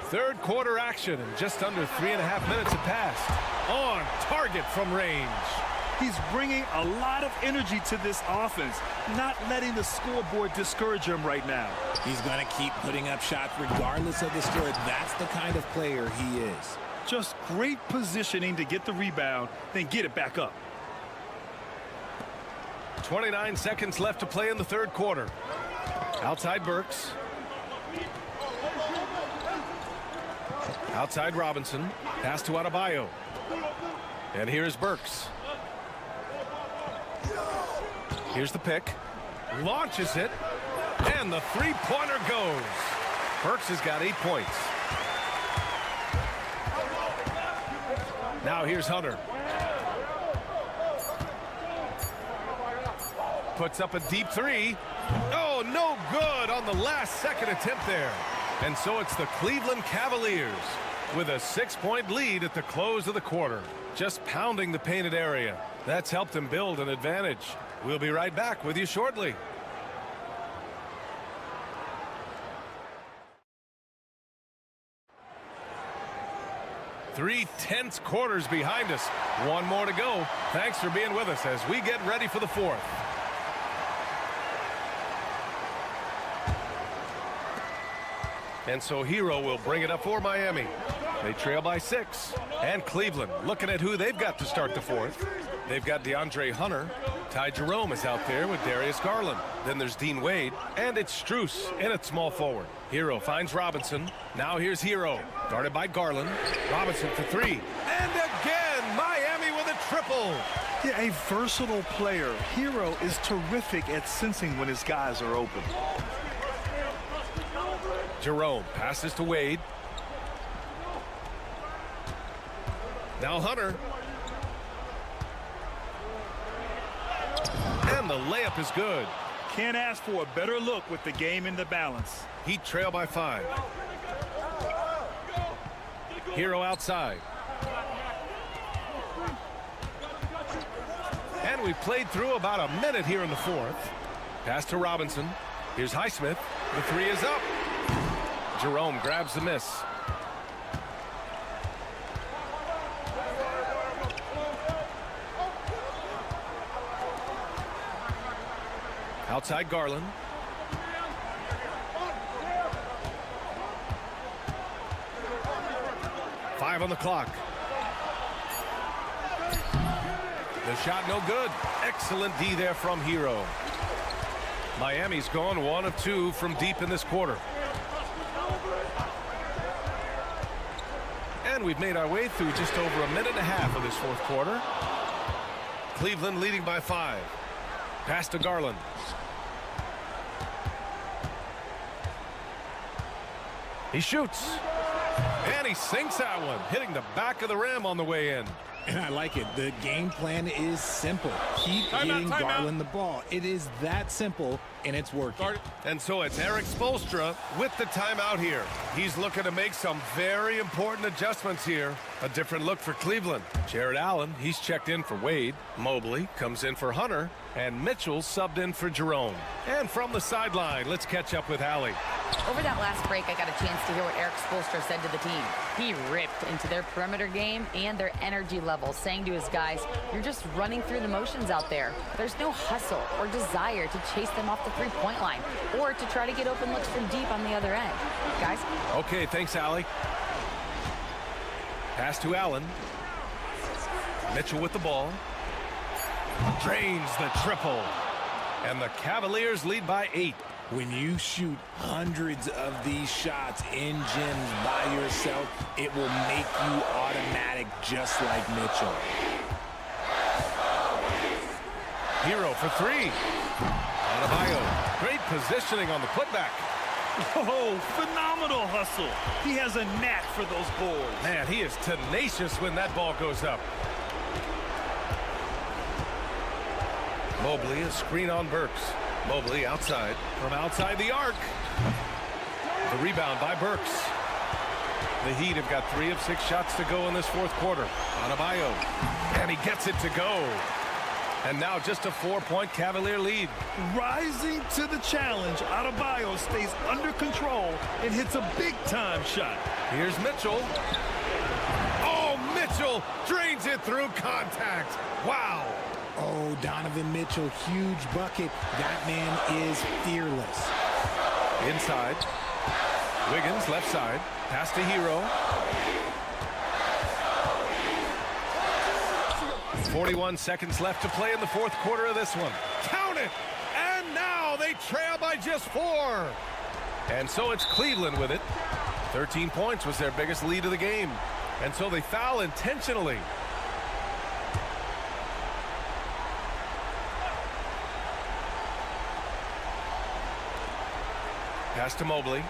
Third quarter action, and just under 3.5 minutes have passed. On target from range. He's bringing a lot of energy to this offense, not letting the scoreboard discourage him right now. He's going to keep putting up shots regardless of the score. That's the kind of player he is. Just great positioning to get the rebound, then get it back up. 29 seconds left to play in the third quarter. Outside Burks. Outside Robinson. Pass to Adebayo. And here's Burks. Here's the pick. Launches it. And the three-pointer goes. Burks has got 8 points. Now here's Hunter. Puts up a deep three. Oh, no good on the last second attempt there. And so it's the Cleveland Cavaliers with a 6-point lead at the close of the quarter. Just pounding the painted area. That's helped them build an advantage. We'll be right back with you shortly. Three tense quarters behind us. One more to go. Thanks for being with us as we get ready for the fourth. And so Hero will bring it up for Miami. They trail by 6. And Cleveland looking at who they've got to start the fourth. They've got DeAndre Hunter. Ty Jerome is out there with Darius Garland. Then there's Dean Wade. And it's Strus in at small forward. Hero finds Robinson. Now here's Hero. Guarded by Garland. Robinson for 3. And again, Miami with a triple. Yeah, a versatile player. Hero is terrific at sensing when his guys are open. Jerome passes to Wade. Now Hunter. And the layup is good. Can't ask for a better look with the game in the balance. Heat trail by 5. Hero outside. And we played through about a minute here in the fourth. Pass to Robinson. Here's Highsmith. The 3 is up. Jerome grabs the miss. Outside Garland. Five on the clock. The shot no good. Excellent D there from Hero. Miami's gone 1 of 2 from deep in this quarter. And we've made our way through just over a minute and a half of this fourth quarter. Cleveland leading by 5. Pass to Garland. He shoots. And he sinks that one, hitting the back of the rim on the way in. And I like it. The game plan is simple. Keep getting Garland the ball. It is that simple, and it's working. And so it's Eric Spoelstra with the timeout here. He's looking to make some very important adjustments here. A different look for Cleveland. Jared Allen, he's checked in for Wade. Mobley comes in for Hunter. And Mitchell subbed in for Jerome. And from the sideline, let's catch up with Allie. Over that last break, I got a chance to hear what Eric Spoelstra said to the team. He ripped into their perimeter game and their energy levels, saying to his guys, you're just running through the motions out there. There's no hustle or desire to chase them off the three-point line or to try to get open looks from deep on the other end. Guys? Okay, thanks, Allie. Pass to Allen. Mitchell with the ball. Drains the triple. And the Cavaliers lead by 8. When you shoot hundreds of these shots in gyms by yourself, it will make you automatic just like Mitchell. Hero for three. Adebayo, great positioning on the putback. Oh, phenomenal hustle. He has a knack for those balls. Man, he is tenacious when that ball goes up. Mobley, a screen on Burks. Mobley outside, from outside the arc. The rebound by Burks. The Heat have got 3 of 6 shots to go in this fourth quarter. Adebayo, and he gets it to go. And now just a 4-point Cavalier lead. Rising to the challenge, Adebayo stays under control and hits a big-time shot. Here's Mitchell. Oh, Mitchell drains it through contact. Wow. Oh, Donovan Mitchell, huge bucket. That man is fearless. Inside. Wiggins, left side. Pass to Hero. 41 seconds left to play in the fourth quarter of this one. Count it! And now they trail by just 4. And so it's Cleveland with it. 13 points was their biggest lead of the game. And so they foul intentionally. Pass to Mobley.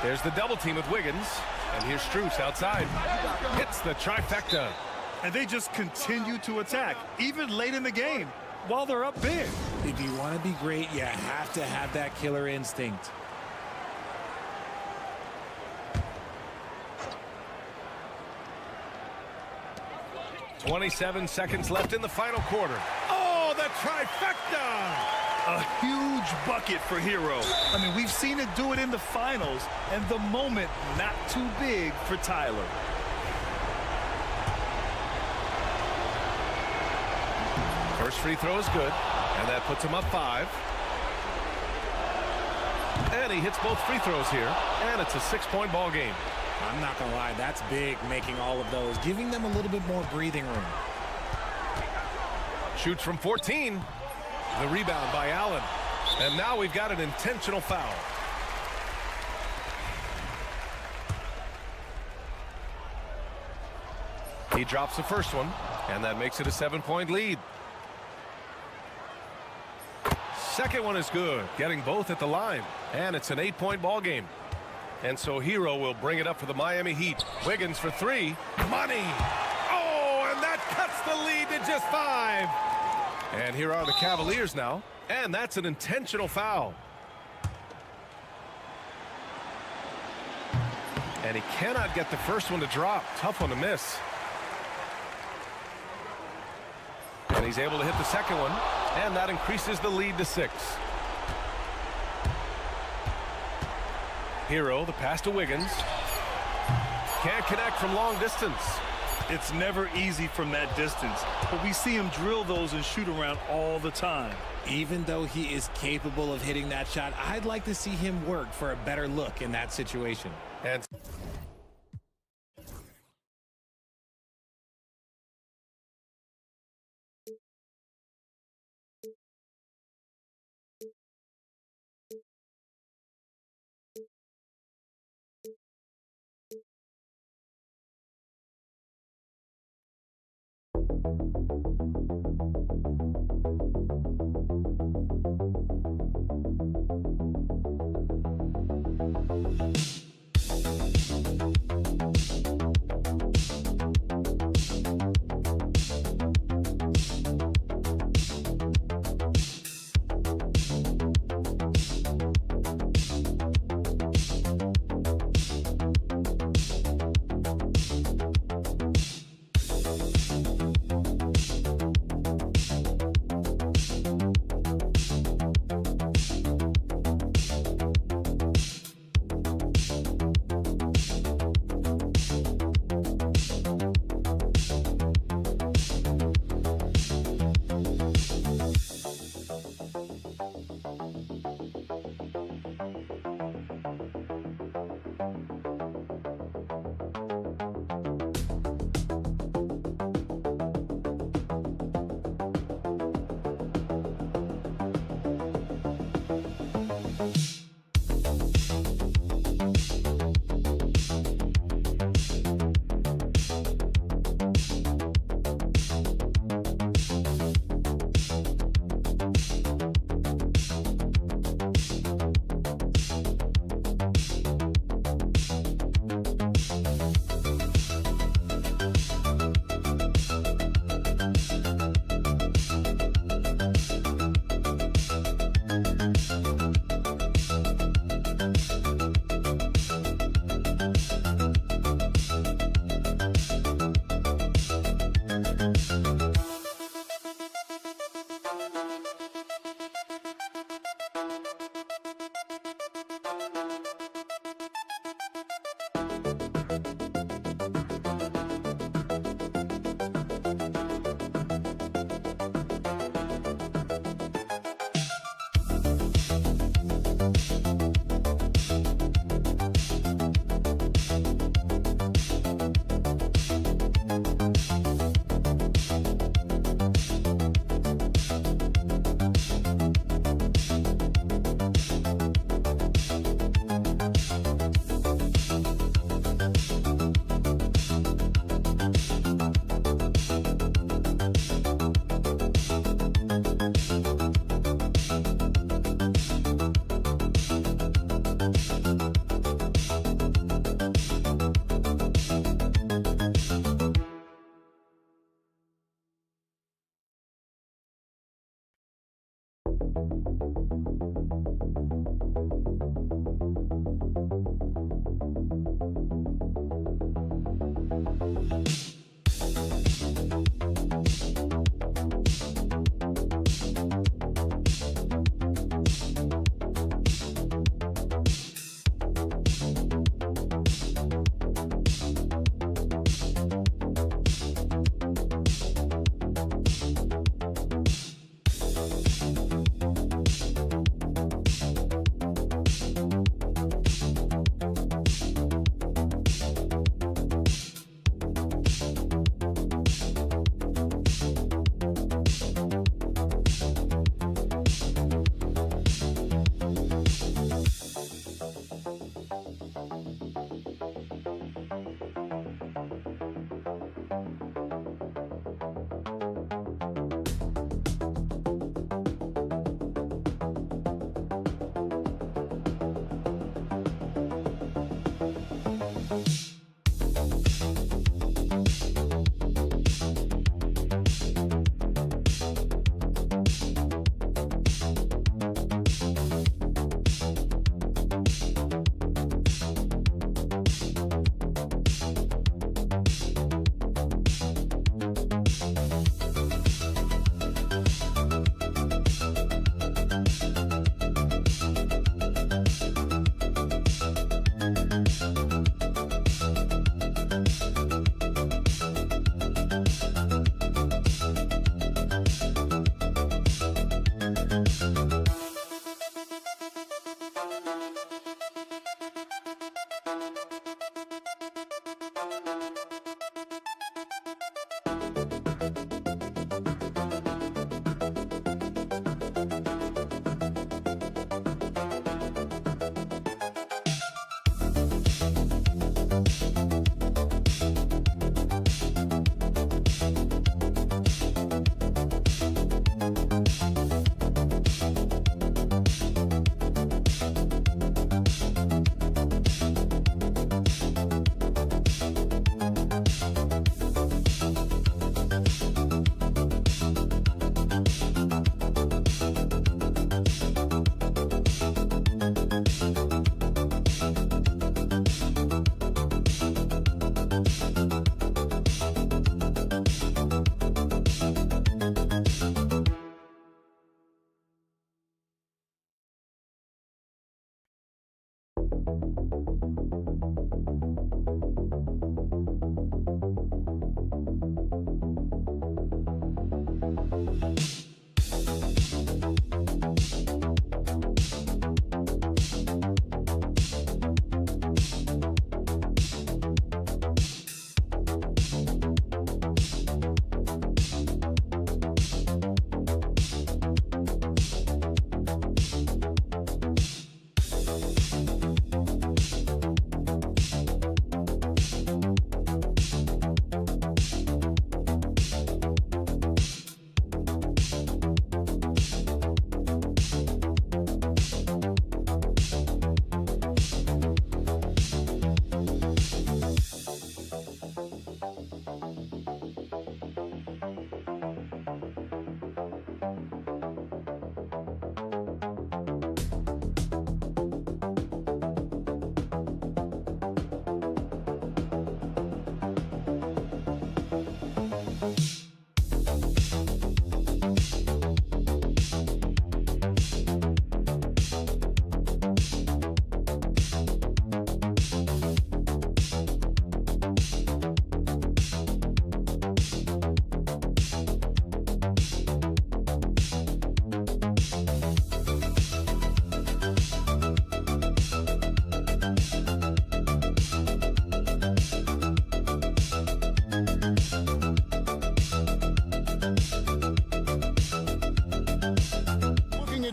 There's the double team with Wiggins. And here's Strus outside. Hits the trifecta. And they just continue to attack, even late in the game, while they're up big. If you want to be great, you have to have that killer instinct. .27 seconds left in the final quarter. Oh, the trifecta! A huge bucket for Hero. I mean, we've seen it do it in the finals, and the moment not too big for Tyler. First free throw is good, and that puts him up 5. And he hits both free throws here, and it's a 6-point ball game. I'm not going to lie, that's big, making all of those, giving them a little bit more breathing room. Shoots from 14. The rebound by Allen. And now we've got an intentional foul. He drops the first one, and that makes it a 7-point lead. Second one is good, getting both at the line. And it's an 8-point ball game. And so Hero will bring it up for the Miami Heat. Wiggins for 3. Money! Oh, and that cuts the lead to just 5. And here are the Cavaliers now. And that's an intentional foul. And he cannot get the first one to drop. Tough one to miss. And he's able to hit the second one. And that increases the lead to 6. Hero, the pass to Wiggins. Can't connect from long distance. It's never easy from that distance, but we see him drill those and shoot around all the time. Even though he is capable of hitting that shot, I'd like to see him work for a better look in that situation. And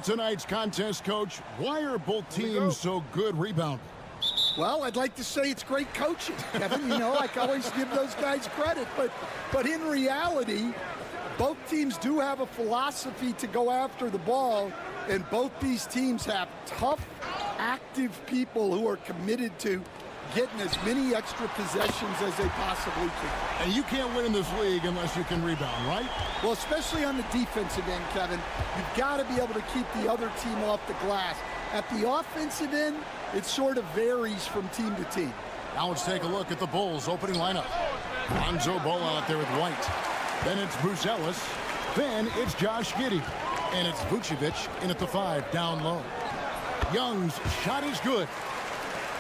Tonight's contest, Coach, why are both teams so good rebounding? Well, I'd like to say it's great coaching, Kevin. You know, I can always give those guys credit. But in reality, both teams do have a philosophy to go after the ball, and both these teams have tough, active people who are committed to getting as many extra possessions as they possibly can. And you can't win in this league unless you can rebound, right? Well, especially on the defensive end, Kevin. You've got to be able to keep the other team off the glass. At the offensive end, it sort of varies from team to team. Now let's take a look at the Bulls' opening lineup. Lonzo Ball out there with White. Then it's Buzelis. Then it's Josh Giddey. And it's Vucevic in at the 5 down low. Young's shot is good.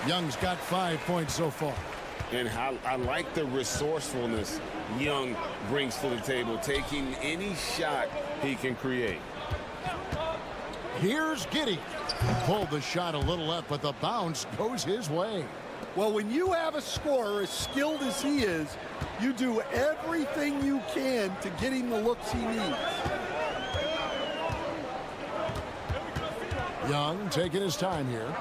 Young's got 5 points so far. And I like the resourcefulness Young brings to the table, taking any shot he can create. Here's Giddey. Pulled the shot a little left, but the bounce goes his way. Well, when you have a scorer as skilled as he is, you do everything you can to get him the looks he needs. Young taking his time here.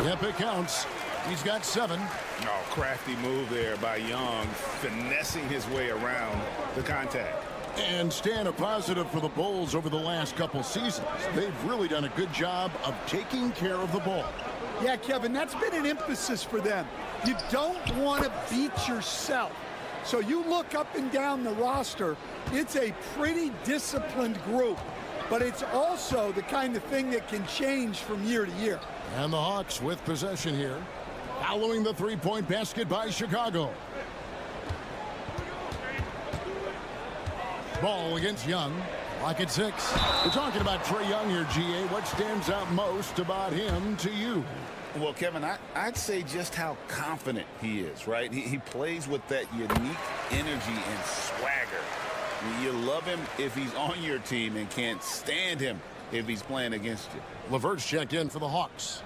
Yep, it counts. He's got 7. Oh, crafty move there by Young, finessing his way around the contact. And staying a positive for the Bulls over the last couple seasons. They've really done a good job of taking care of the ball. Yeah, Kevin, that's been an emphasis for them. You don't want to beat yourself. So you look up and down the roster, it's a pretty disciplined group. But it's also the kind of thing that can change from year to year. And the Hawks with possession here. Following the three-point basket by Chicago. Ball against Young. Lock at 6. We're talking about Trae Young here, GA. What stands out most about him to you? Well, Kevin, I'd say just how confident he is, right? He plays with that unique energy and swagger. You love him if he's on your team and can't stand him if he's playing against you. LeVert's checked in for the Hawks.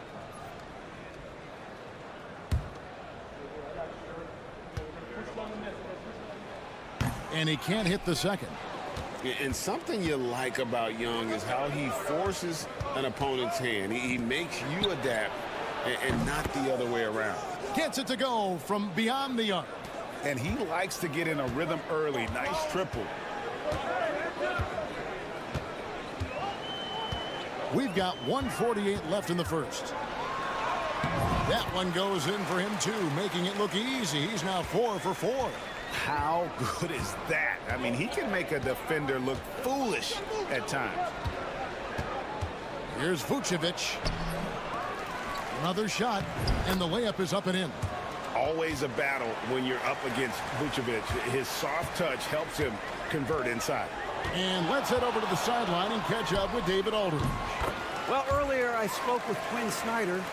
And he can't hit the second. And something you like about Young is how he forces an opponent's hand. He makes you adapt and not the other way around. Gets it to go from beyond the arc. And he likes to get in a rhythm early. Nice triple. We've got 1:48 left in the first. That one goes in for him, too, making it look easy. He's now 4 for 4. How good is that? I mean, he can make a defender look foolish at times. Here's Vucevic. Another shot, and the layup is up and in. Always a battle when you're up against Vucevic. His soft touch helps him convert inside. And let's head over to the sideline and catch up with David Aldridge. Well, earlier I spoke with Quinn Snyder.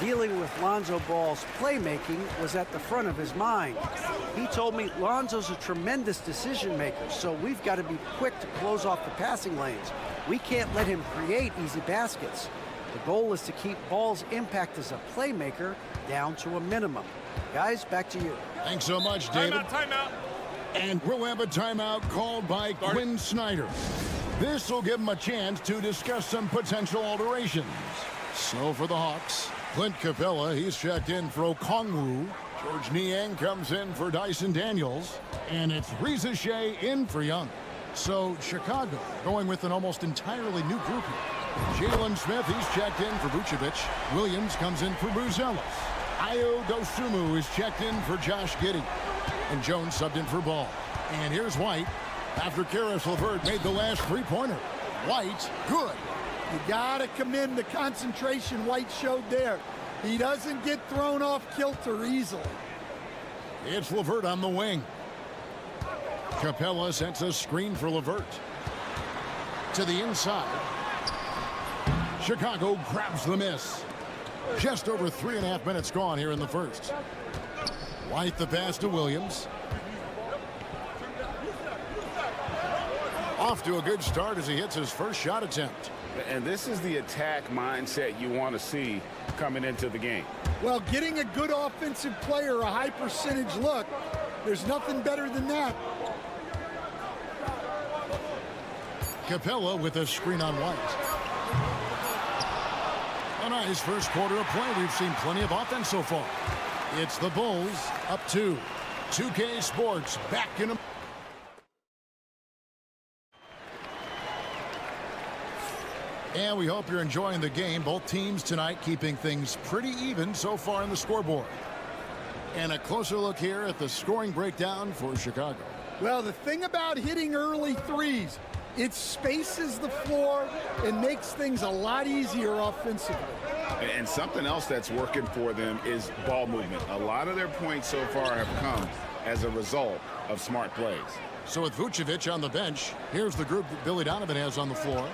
Dealing with Lonzo Ball's playmaking was at the front of his mind. He told me Lonzo's a tremendous decision maker, so we've got to be quick to close off the passing lanes. We can't let him create easy baskets. The goal is to keep Ball's impact as a playmaker down to a minimum. Guys, back to you. Thanks so much, David. Timeout. And we'll have a timeout called by Quinn Snyder. This will give him a chance to discuss some potential alterations. So for the Hawks, Clint Capella, he's checked in for Okongwu. George Niang comes in for Dyson Daniels. And it's Reza Shea in for Young. So Chicago going with an almost entirely new group here. Jalen Smith, he's checked in for Vucevic. Williams comes in for Bruzelis. Ayo Dosunmu is checked in for Josh Giddey. And Jones subbed in for Ball. And here's White after Karis LeVert made the last three-pointer. White, good. You got to commend the concentration White showed there. He doesn't get thrown off kilter easily. It's LeVert on the wing. Capella sets a screen for LeVert. To the inside. Chicago grabs the miss. Just over 3.5 minutes gone here in the first. White the pass to Williams. Off to a good start as he hits his first shot attempt. And this is the attack mindset you want to see coming into the game. Well, getting a good offensive player a high percentage look, there's nothing better than that. Capella with a screen on White. A nice first quarter of play. We've seen plenty of offense so far. It's the Bulls up 2. 2K Sports back in a... And we hope you're enjoying the game. Both teams tonight keeping things pretty even so far in the scoreboard. And a closer look here at the scoring breakdown for Chicago. Well, the thing about hitting early threes, it spaces the floor and makes things a lot easier offensively. And something else that's working for them is ball movement. A lot of their points so far have come as a result of smart plays. So with Vucevic on the bench, here's the group that Billy Donovan has on the floor.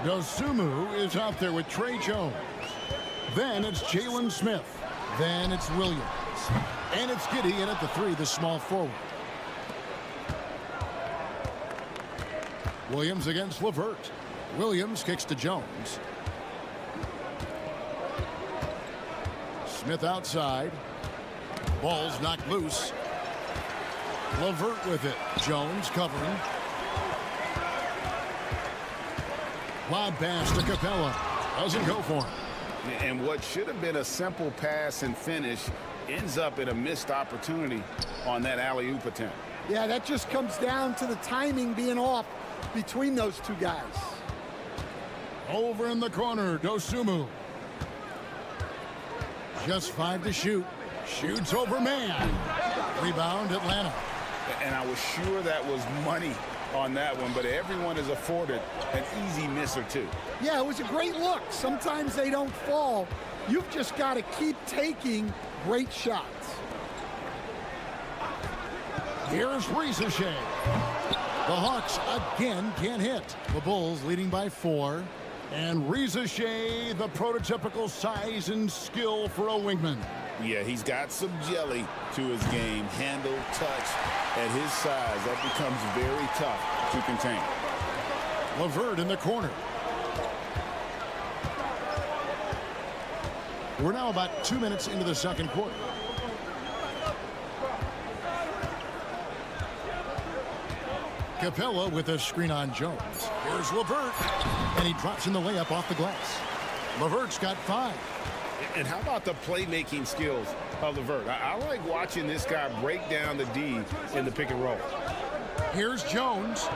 Dosunmu is out there with Trey Jones. Then it's Jalen Smith. Then it's Williams. And it's Giddey in at the 3, the small forward. Williams against LeVert. Williams kicks to Jones. Smith outside. Ball's knocked loose. LeVert with it. Jones covering. Lob pass to Capella. Doesn't go for him. And what should have been a simple pass and finish ends up in a missed opportunity on that alley-oop attempt. Yeah, that just comes down to the timing being off between those two guys. Over in the corner, Dosunmu. Just 5 to shoot. Shoots over man. Rebound, Atlanta. And I was sure that was money on that one, but everyone is afforded an easy miss or two. Yeah, it was a great look. Sometimes they don't fall. You've just got to keep taking great shots. Here's Reza Shea. The Hawks again can't hit. The Bulls leading by 4. And Reza Shea, the prototypical size and skill for a wingman. Yeah, he's got some jelly to his game. Handle, touch. At his size, that becomes very tough to contain. LeVert in the corner. We're now about 2 minutes into the second quarter. Capella with a screen on Jones. Here's LeVert, and he drops in the layup off the glass. LeVert's got 5. And how about the playmaking skills of LeVert? I like watching this guy break down the D in the pick and roll. Here's Jones.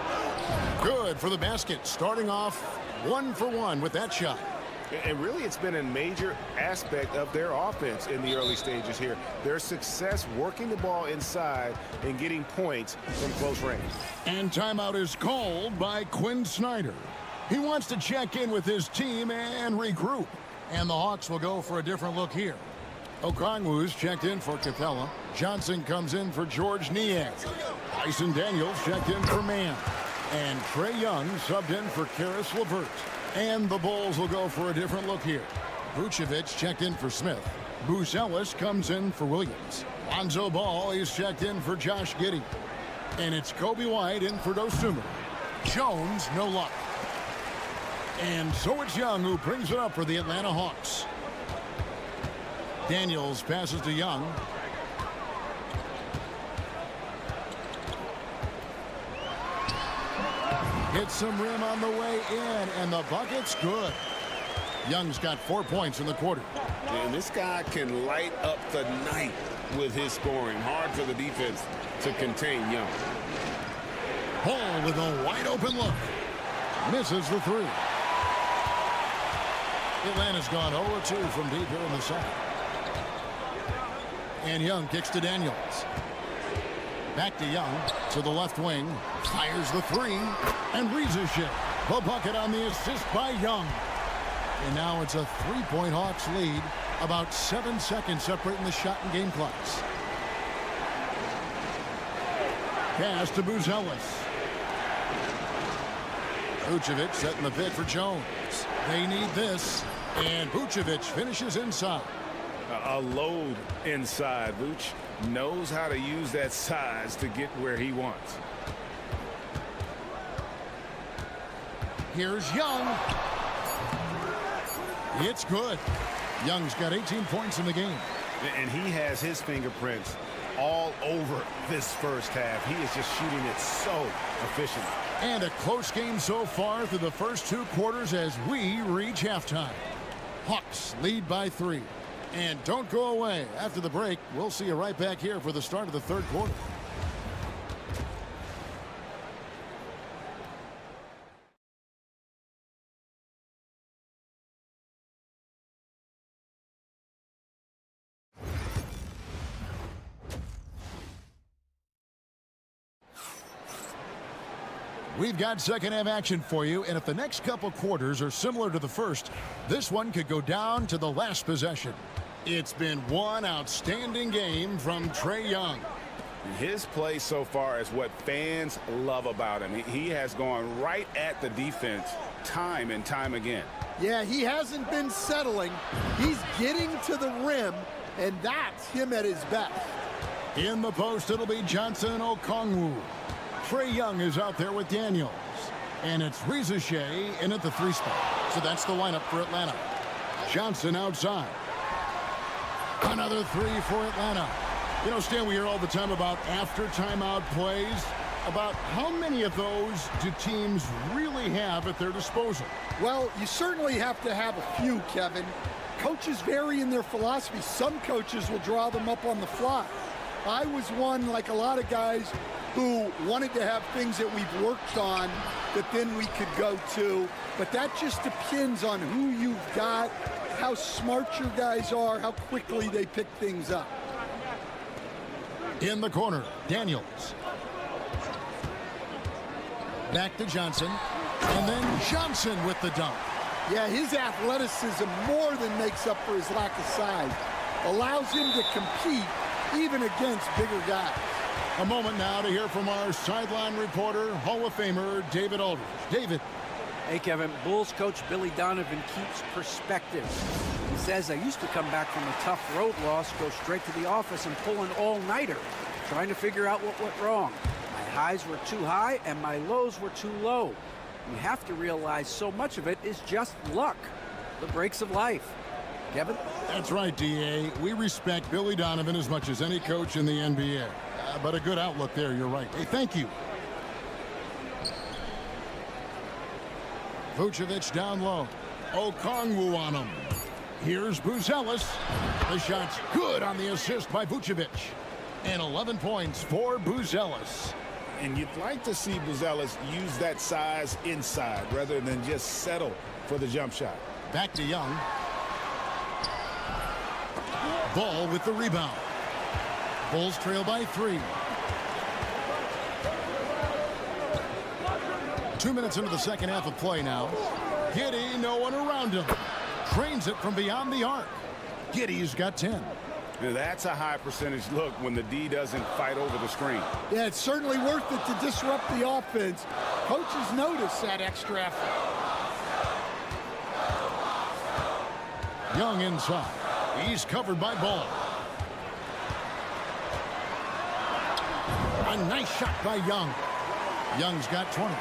Good for the basket. Starting off 1 for 1 with that shot. And really, it's been a major aspect of their offense in the early stages here. Their success working the ball inside and getting points from close range. And timeout is called by Quinn Snyder. He wants to check in with his team and regroup. And the Hawks will go for a different look here. Okongwu's checked in for Capella. Johnson comes in for George Niang. Dyson Daniels checked in for Mann. And Trae Young subbed in for Karis LeVert. And the Bulls will go for a different look here. Vucevic checked in for Smith. Bruce Ellis comes in for Williams. Lonzo Ball is checked in for Josh Giddey. And it's Kobe White in for Dosunmu. Jones, no luck. And so it's Young who brings it up for the Atlanta Hawks. Daniels passes to Young. Hits some rim on the way in, and the bucket's good. Young's got 4 points in the quarter. And this guy can light up the night with his scoring. Hard for the defense to contain Young. Hall with a wide open look. Misses the 3. Atlanta's gone 0-2 from deep here in the second. And Young kicks to Daniels. Back to Young to the left wing. Fires the 3. And Rizicek. The bucket on the assist by Young. And now it's a 3-point Hawks lead. About 7 seconds separating the shot and game clocks. Pass to Bruce Ellis. Vucevic setting the pick for Jones. They need this. And Vucevic finishes inside. A load inside. Vuce knows how to use that size to get where he wants. Here's Young. It's good. Young's got 18 points in the game. And he has his fingerprints all over this first half. He is just shooting it so efficient. And a close game so far through the first 2 quarters as we reach halftime. Hawks lead by 3. And don't go away. After the break, we'll see you right back here for the start of the third quarter. We've got second half action for you, and if the next couple quarters are similar to the first, this one could go down to the last possession. It's been one outstanding game from Trae Young. His play so far is what fans love about him. He has gone right at the defense time and time again. Yeah, he hasn't been settling. He's getting to the rim, and that's him at his best. In the post, it'll be Johnson Okongwu. Trae Young is out there with Daniels. And it's Rizicek in at the 3 spot. So that's the lineup for Atlanta. Johnson outside. Another 3 for Atlanta. You know, Stan, we hear all the time about after timeout plays. About how many of those do teams really have at their disposal? Well, you certainly have to have a few, Kevin. Coaches vary in their philosophy. Some coaches will draw them up on the fly. I was one, like a lot of guys, who wanted to have things that we've worked on that then we could go to. But that just depends on who you've got, how smart your guys are, how quickly they pick things up. In the corner, Daniels. Back to Johnson. And then Johnson with the dunk. Yeah, his athleticism more than makes up for his lack of size. Allows him to compete even against bigger guys. A moment now to hear from our sideline reporter, Hall of Famer David Aldridge. David. Hey, Kevin. Bulls coach Billy Donovan keeps perspective. He says, I used to come back from a tough road loss, go straight to the office and pull an all-nighter, trying to figure out what went wrong. My highs were too high and my lows were too low. You have to realize so much of it is just luck, the breaks of life. Kevin? That's right, D.A. We respect Billy Donovan as much as any coach in the NBA. But a good outlook there, you're right. Hey, thank you. Vucevic down low. Okongwu on him. Here's Buzelis. The shot's good on the assist by Vucevic. And 11 points for Buzelis. And you'd like to see Buzelis use that size inside rather than just settle for the jump shot. Back to Young. Ball with the rebound. Bulls trail by 3. 2 minutes into the second half of play now. Giddey, no one around him. Trains it from beyond the arc. Giddey's got 10. Now, that's a high percentage look when the D doesn't fight over the screen. Yeah, it's certainly worth it to disrupt the offense. Coaches notice that extra effort. Young inside. He's covered by Ball. A nice shot by Young. Young's got 20.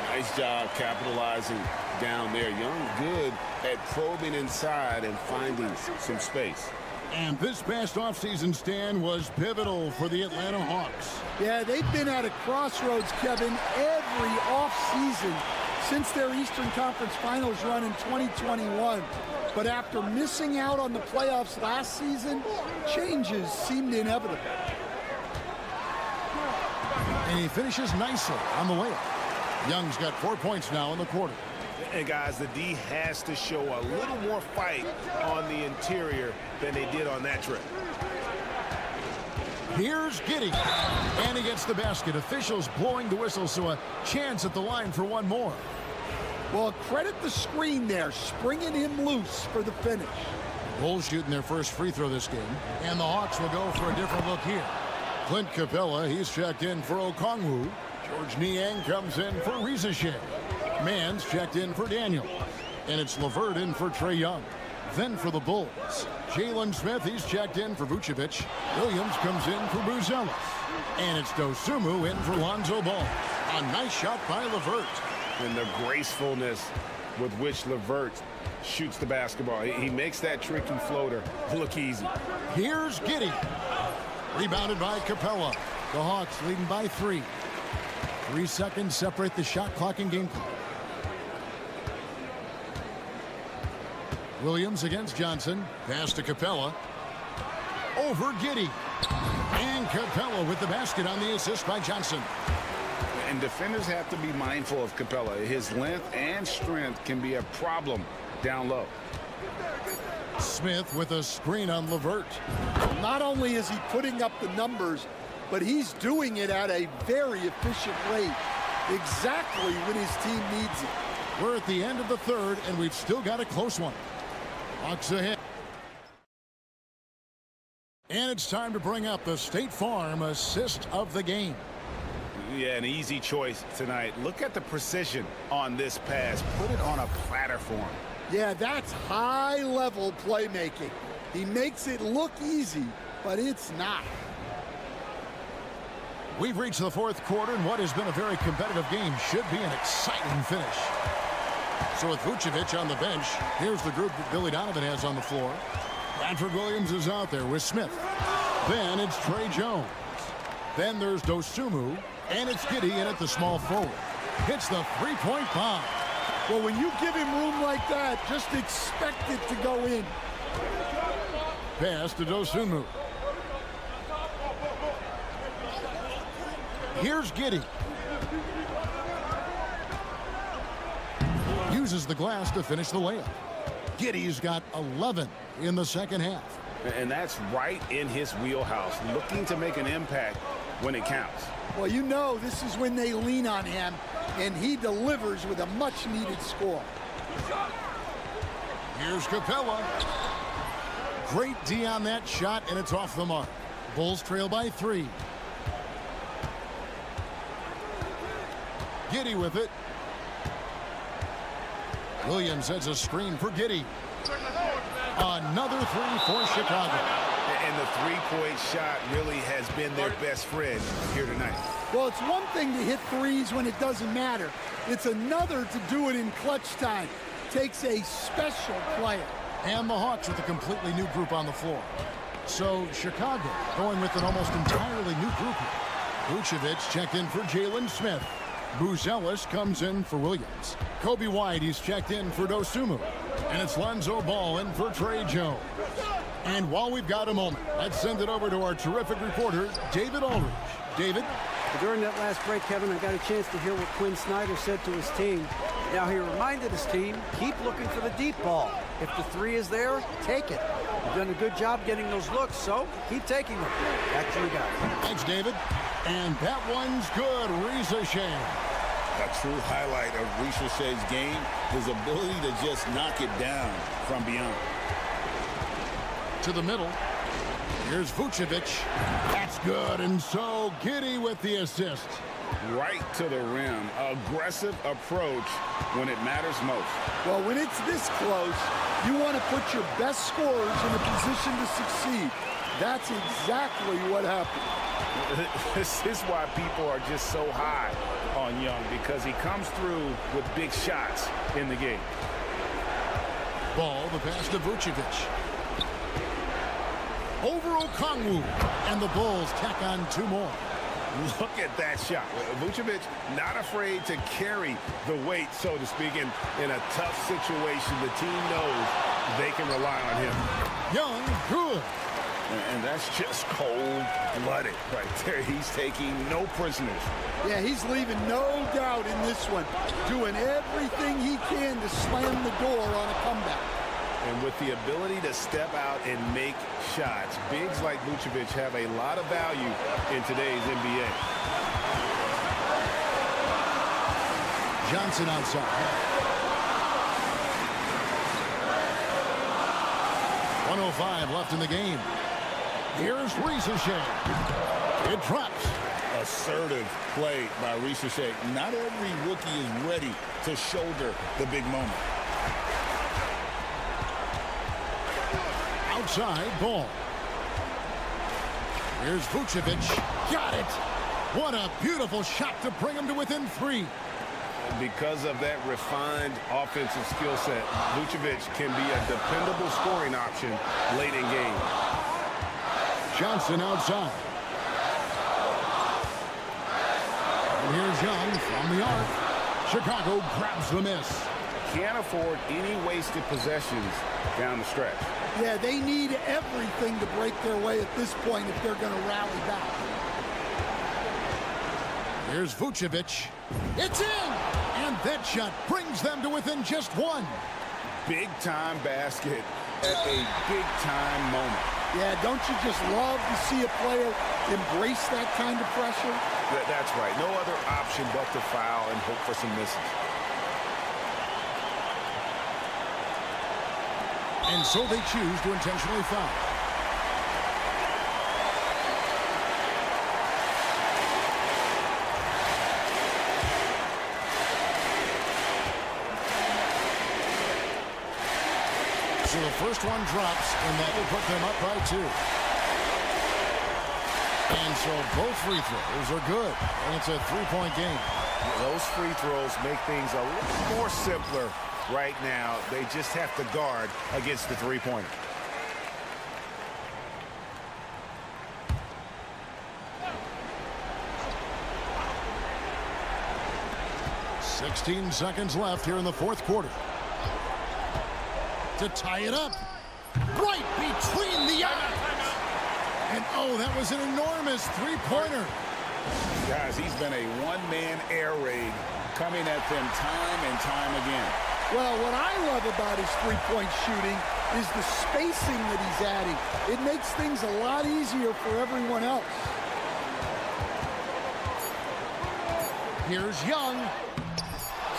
Nice job capitalizing down there. Young good at probing inside and finding some space. And this past offseason stand was pivotal for the Atlanta Hawks. Yeah, they've been at a crossroads, Kevin, every offseason since their Eastern Conference Finals run in 2021. But after missing out on the playoffs last season, changes seemed inevitable. And he finishes nicely on the layup. Young's got 4 points now in the quarter. And guys, the D has to show a little more fight on the interior than they did on that trip. Here's Giddey. And he gets the basket. Officials blowing the whistle, so a chance at the line for one more. Well, credit the screen there, springing him loose for the finish. Bulls shooting their first free throw this game. And the Hawks will go for a different look here. Clint Capella, he's checked in for Okongwu. George Niang comes in for Rizachet. Mann's checked in for Daniel. And it's LeVert in for Trae Young. Then for the Bulls, Jalen Smith, he's checked in for Vucevic. Williams comes in for Buzelis. And it's Dosumu in for Lonzo Ball. A nice shot by LeVert. And the gracefulness with which LeVert shoots the basketball. He makes that tricky floater look easy. Here's Giddey. Rebounded by Capella. The Hawks leading by 3. 3 seconds separate the shot clock and game clock. Williams against Johnson. Pass to Capella. Over Giddey. And Capella with the basket on the assist by Johnson. And defenders have to be mindful of Capella. His length and strength can be a problem down low. Smith with a screen on LeVert. Not only is he putting up the numbers, but he's doing it at a very efficient rate, exactly when his team needs it. We're at the end of the third, and we've still got a close one. Hawks ahead. And it's time to bring up the State Farm assist of the game. Yeah, an easy choice tonight. Look at the precision on this pass. Put it on a platter for him. Yeah, that's high-level playmaking. He makes it look easy, but it's not. We've reached the fourth quarter, and what has been a very competitive game should be an exciting finish. So with Vucevic on the bench, here's the group that Billy Donovan has on the floor. Patrick Williams is out there with Smith. Then it's Trey Jones. Then there's Dosumu, and it's Giddey in at the small forward. Hits the three-point bomb. Well, when you give him room like that, just expect it to go in. Pass to Dosumu. Here's Giddey. Uses the glass to finish the layup. Giddey's got 11 in the second half. And that's right in his wheelhouse, looking to make an impact when it counts. Well, you know this is when they lean on him, and he delivers with a much-needed score. Here's Capella. Great D on that shot, and it's off the mark. Bulls trail by 3. Giddey with it. Williams has a screen for Giddey. Another 3 for Chicago. And the three-point shot really has been their best friend here tonight. Well, it's one thing to hit threes when it doesn't matter. It's another to do it in clutch time. Takes a special player. And the Hawks with a completely new group on the floor. So Chicago going with an almost entirely new group here. Vucevic checked in for Jalen Smith. Buzelis comes in for Williams. Kobe White, he's checked in for Dosunmu. And it's Lonzo Ball in for Trey Jones. And while we've got a moment, let's send it over to our terrific reporter, David Aldridge. David? During that last break, Kevin, I got a chance to hear what Quinn Snyder said to his team. Now, he reminded his team, keep looking for the deep ball. If the three is there, take it. You've done a good job getting those looks, so keep taking them. Back to you guys. Thanks, David. And that one's good. Risa Shea. A true highlight of Risa Shea's game, his ability to just knock it down from beyond. To the middle. Here's Vucevic. That's good. And so Giddey with the assist. Right to the rim. Aggressive approach when it matters most. Well, when it's this close, you want to put your best scorers in a position to succeed. That's exactly what happened. This is why people are just so high on Young, because he comes through with big shots in the game. Ball, the pass to Vucevic. Over Okongwu. And the Bulls tack on two more. Look at that shot. Vucevic not afraid to carry the weight, so to speak, in a tough situation. The team knows they can rely on him. Young, good. And that's just cold-blooded right there. He's taking no prisoners. Yeah, he's leaving no doubt in this one. Doing everything he can to slam the door on a comeback. And with the ability to step out and make shots, bigs like Vucevic have a lot of value in today's NBA. Johnson outside. 1:05 left in the game. Here's Risa Shea. It drops. Assertive play by Risa Shea. Not every rookie is ready to shoulder the big moment. Outside ball. Here's Vucevic. Got it. What a beautiful shot to bring him to within three. Because of that refined offensive skill set, Vucevic can be a dependable scoring option late in game. Johnson outside. And here's Young from the arc. Chicago grabs the miss. Can't afford any wasted possessions down the stretch. Yeah, they need everything to break their way at this point if they're going to rally back. Here's Vucevic. It's in! And that shot brings them to within just one. Big-time basket at a big-time moment. Yeah, don't you just love to see a player embrace that kind of pressure? That's right. No other option but to foul and hope for some misses. And so they choose to intentionally foul. So the first one drops, and that will put them up by 2. And so both free throws are good, and it's a 3-point game. Those free throws make things a little more simpler right now. They just have to guard against the three-pointer. $16 seconds left here in the fourth quarter. To tie it up. Right between the eyes. And oh, that was an enormous three-pointer. Guys, he's been a one-man air raid coming at them time and time again. Well, what I love about his three-point shooting is the spacing that he's adding. It makes things a lot easier for everyone else. Here's Young.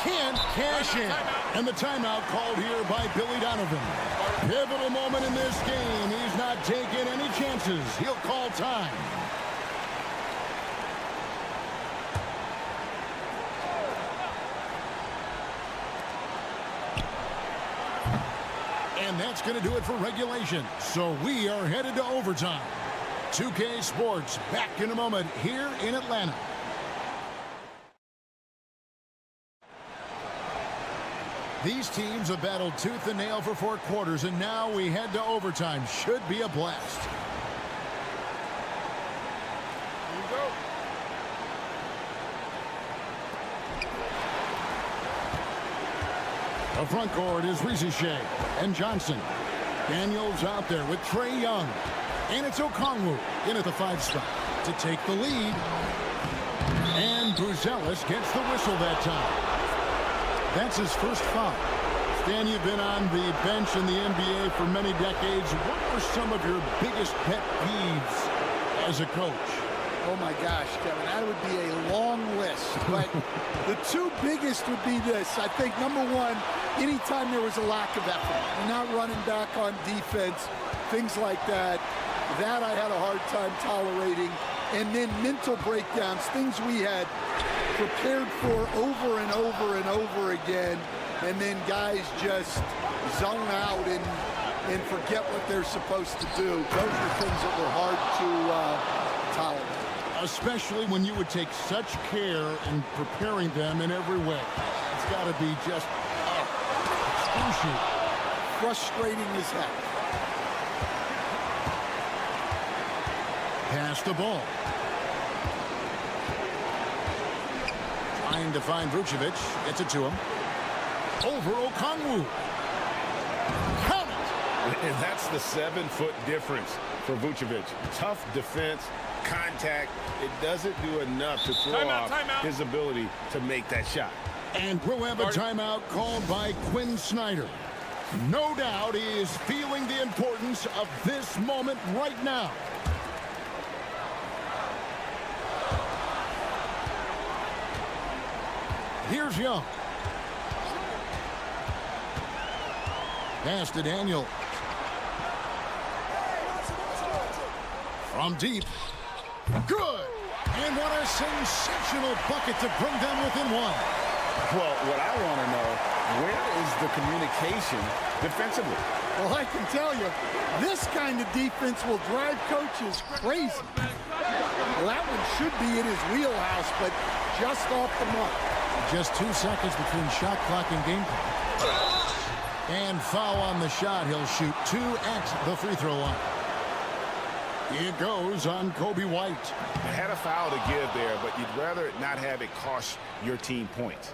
Can't cash in. And the timeout called here by Billy Donovan. Pivotal moment in this game. He's not taking any chances. He'll call time. And that's going to do it for regulation. So we are headed to overtime. 2K Sports back in a moment here in Atlanta. These teams have battled tooth and nail for 4 quarters, and now we head to overtime. Should be a blast. Here we go. The front court is Shea and Johnson. Daniels out there with Trae Young. And it's Okongwu in at the 5 spot to take the lead. And Buzelis gets the whistle that time. That's his first foul. Stan, you've been on the bench in the NBA for many decades. What were some of your biggest pet peeves as a coach? Oh my gosh, Kevin, that would be a long list. But the 2 biggest would be this. I think number 1, anytime there was a lack of effort, you're not running back on defense, things like that. That I had a hard time tolerating. And then mental breakdowns, things we had prepared for over and over and over again, and then guys just zone out and forget what they're supposed to do. Those are things that were hard to tolerate. Especially when you would take such care in preparing them in every way. It's got to be just excruciating. Frustrating as heck. Pass the ball. Trying to find Vucevic. Gets it to him. Over Okongwu. Count it! And that's the 7-foot difference for Vucevic. Tough defense, contact. It doesn't do enough to throw off his ability to make that shot. And we'll have a timeout called by Quinn Snyder. No doubt he is feeling the importance of this moment right now. Here's Young. Pass to Daniel. From deep. Good. And what a sensational bucket to bring them within 1. Well, what I want to know, where is the communication defensively? Well, I can tell you, this kind of defense will drive coaches crazy. Well, that one should be in his wheelhouse, but just off the mark. Just 2 seconds between shot clock and game clock. And foul on the shot. He'll shoot 2 at the free throw line. It goes on Kobe White. You had a foul to give there, but you'd rather not have it cost your team points.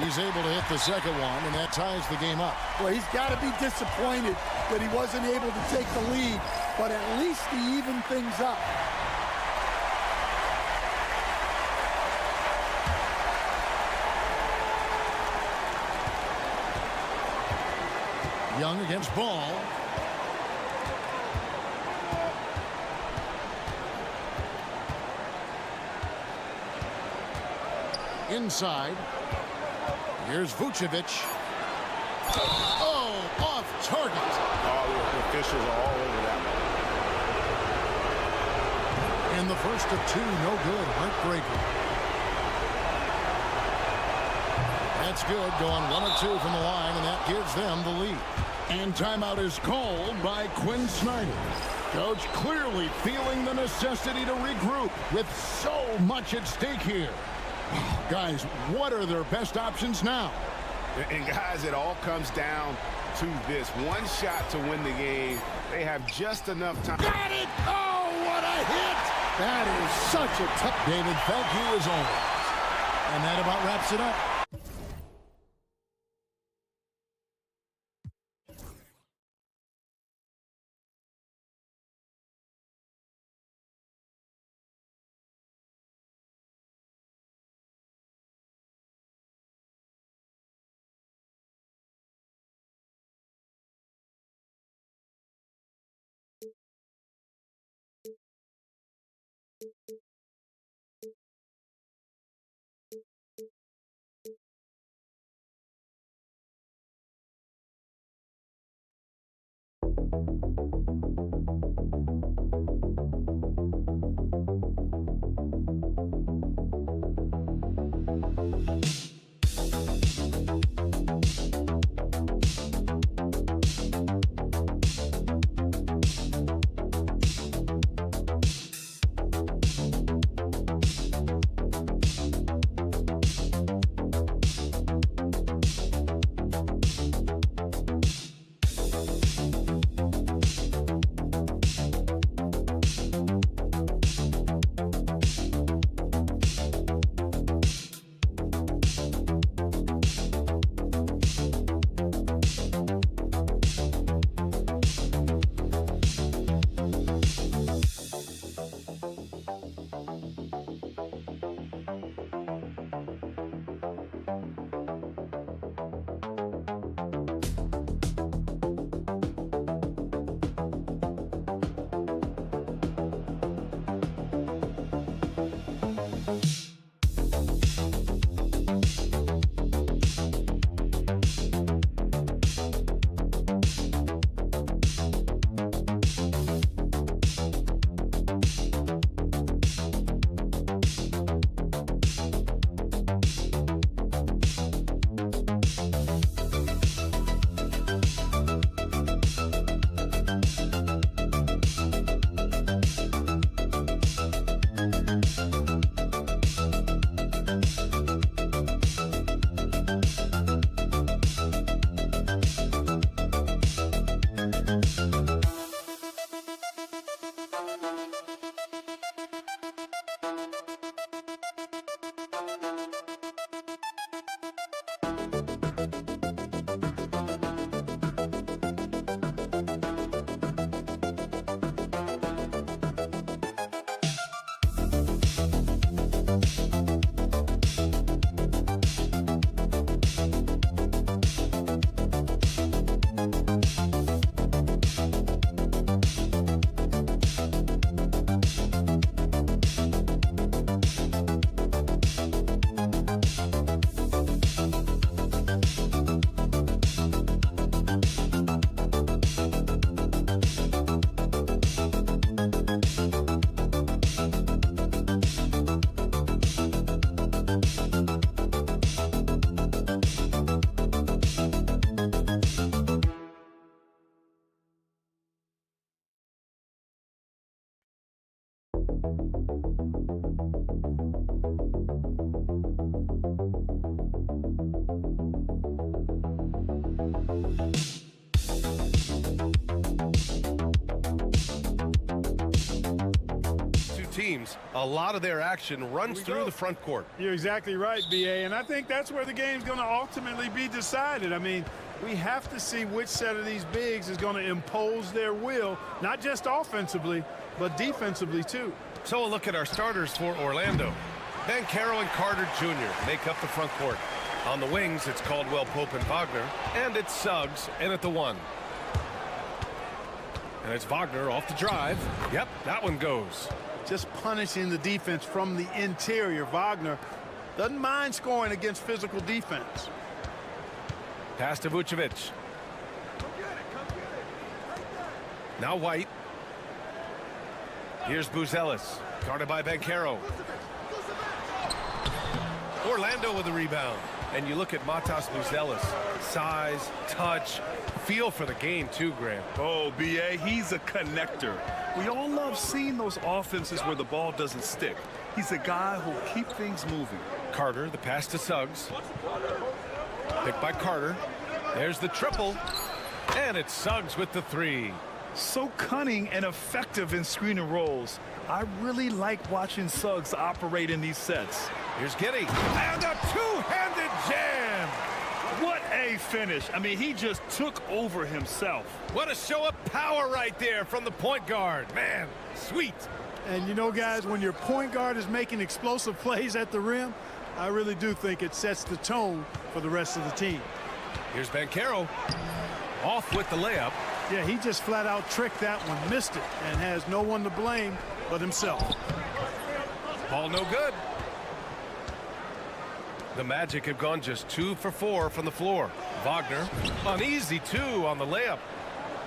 He's able to hit the second one, and that ties the game up. Well, he's got to be disappointed that he wasn't able to take the lead, but at least he evened things up. Young against Ball. Inside. Here's Vucevic. Oh, off target. Oh, the officials are all over that one. And the first of 2, no good. Heartbreaker. That's good. Going 1 of 2 from the line, and that gives them the lead. And timeout is called by Quinn Snyder. Coach clearly feeling the necessity to regroup with so much at stake here. Guys, what are their best options now? And guys, it all comes down to this. One shot to win the game. They have just enough time. Got it! Oh, what a hit! That is such a tough. David, thank you as always. And that about wraps it up. Cavaliers, a lot of their action runs through the front court. You're exactly right, B.A., and I think that's where the game's going to ultimately be decided. I mean, we have to see which set of these bigs is going to impose their will, not just offensively, but defensively, too. So a look at our starters for Orlando. Banchero and Carter Jr. make up the front court. On the wings, it's Caldwell Pope and Wagner, and it's Suggs in at the 1. And it's Wagner off the drive. Yep, that one goes. Just punishing the defense from the interior. Wagner doesn't mind scoring against physical defense. Pass to Vucevic. Now White. Here's Buzelis, guarded by Banchero. Orlando with the rebound. And you look at Matas Buzelis. Size, touch, feel for the game too, Graham. Oh, B.A., he's a connector. We all love seeing those offenses where the ball doesn't stick. He's a guy who'll keep things moving. Carter, the pass to Suggs. Picked by Carter. There's the triple. And it's Suggs with the 3. So cunning and effective in screen and rolls. I really like watching Suggs operate in these sets. Here's Giddey. And a two-handed jam. What a finish. I mean, he just took over himself. What a show of power right there from the point guard. Man, sweet. And you know, guys, when your point guard is making explosive plays at the rim, I really do think it sets the tone for the rest of the team. Here's Banchero. Off with the layup. Yeah, he just flat out tricked that one, missed it, and has no one to blame but himself. Ball no good. The Magic have gone just 2 for 4 from the floor. Wagner, an easy 2 on the layup.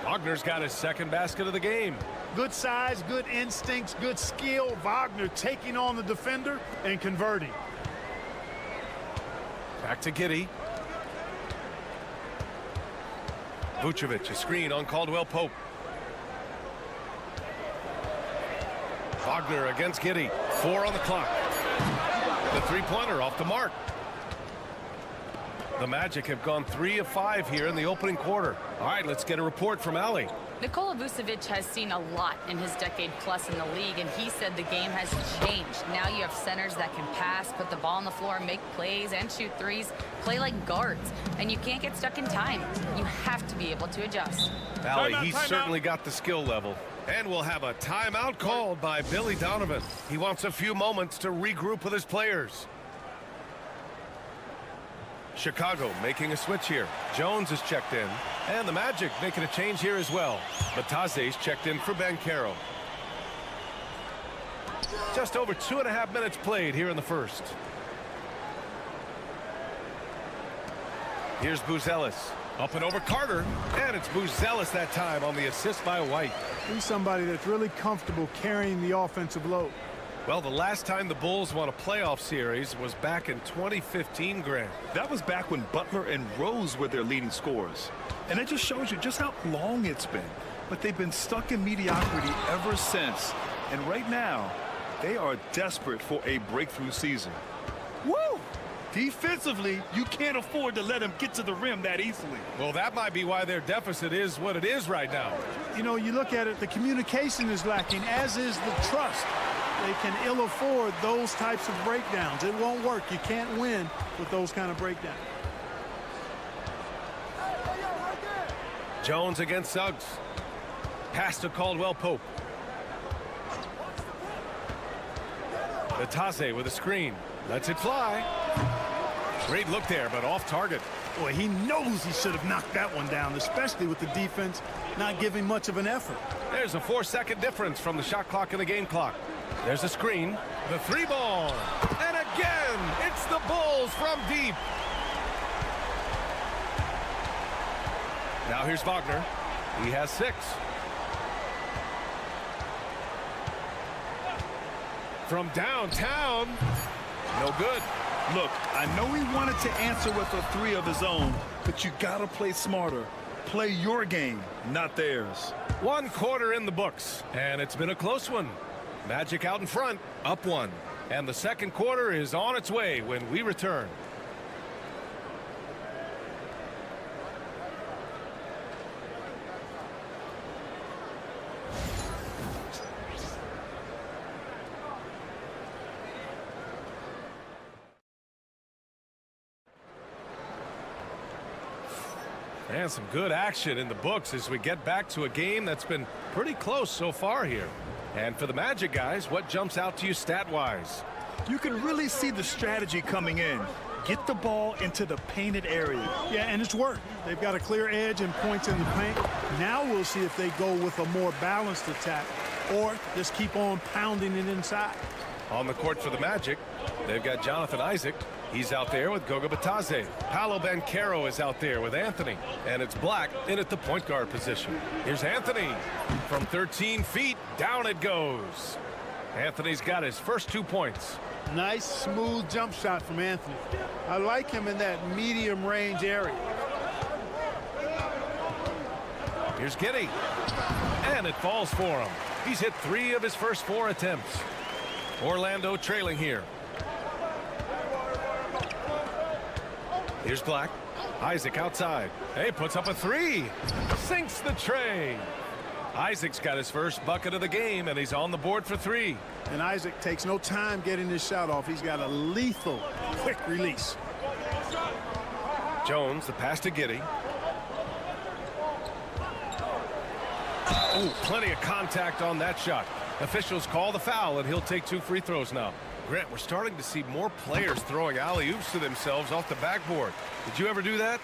Wagner's got his second basket of the game. Good size, good instincts, good skill. Wagner taking on the defender and converting. Back to Giddey. Vucevic, a screen on Caldwell Pope. Wagner against Giddey. 4 on the clock. The three-pointer off the mark. The Magic have gone 3 of 5 here in the opening quarter. All right, let's get a report from Allie. Nikola Vucevic has seen a lot in his decade plus in the league, and he said the game has changed. Now you have centers that can pass, put the ball on the floor, make plays, and shoot threes, play like guards, and you can't get stuck in time. You have to be able to adjust. Allie, he's certainly got the skill level. And we'll have a timeout called by Billy Donovan. He wants a few moments to regroup with his players. Chicago making a switch here. Jones is checked in. And the Magic making a change here as well. Batase's checked in for Banchero. Just over 2.5 minutes played here in the first. Here's Buzelis. Up and over Carter. And it's Buzelis that time on the assist by White. He's somebody that's really comfortable carrying the offensive load. Well, the last time the Bulls won a playoff series was back in 2015, Grant. That was back when Butler and Rose were their leading scorers. And it just shows you just how long it's been. But they've been stuck in mediocrity ever since. And right now, they are desperate for a breakthrough season. Woo! Defensively, you can't afford to let them get to the rim that easily. Well, that might be why their deficit is what it is right now. You know, you look at it, the communication is lacking, as is the trust. They can ill afford those types of breakdowns. It won't work. You can't win with those kind of breakdowns. Jones against Suggs. Pass to Caldwell Pope. Batase with a screen. Lets it fly. Great look there, but off target. Boy, he knows he should have knocked that one down, especially with the defense not giving much of an effort. There's a 4-second difference from the shot clock and the game clock. There's a screen. The 3-ball. And again, it's the Bulls from deep. Now here's Wagner. He has 6. From downtown. No good. Look, I know he wanted to answer with a 3 of his own, but you gotta play smarter. Play your game, not theirs. 1 quarter in the books, and it's been a close one. Magic out in front, up 1. And the second quarter is on its way when we return. And some good action in the books as we get back to a game that's been pretty close so far here. And for the Magic guys, what jumps out to you stat-wise? You can really see the strategy coming in. Get the ball into the painted area. Yeah, and it's worked. They've got a clear edge and points in the paint. Now we'll see if they go with a more balanced attack or just keep on pounding it inside. On the court for the Magic, they've got Jonathan Isaac. He's out there with Goga Batadze. Paolo Banchero is out there with Anthony. And it's Black in at the point guard position. Here's Anthony. From 13 feet, down it goes. Anthony's got his first 2 points. Nice, smooth jump shot from Anthony. I like him in that medium range area. Here's Giddey. And it falls for him. He's hit 3 of his first 4 attempts. Orlando trailing here. Here's Black. Isaac outside. Hey, puts up a 3. Sinks the tray. Isaac's got his first bucket of the game, and he's on the board for 3. And Isaac takes no time getting this shot off. He's got a lethal, quick release. Jones, the pass to Giddey. Oh, plenty of contact on that shot. Officials call the foul, and he'll take 2 free throws now. Grant, we're starting to see more players throwing alley-oops to themselves off the backboard. Did you ever do that?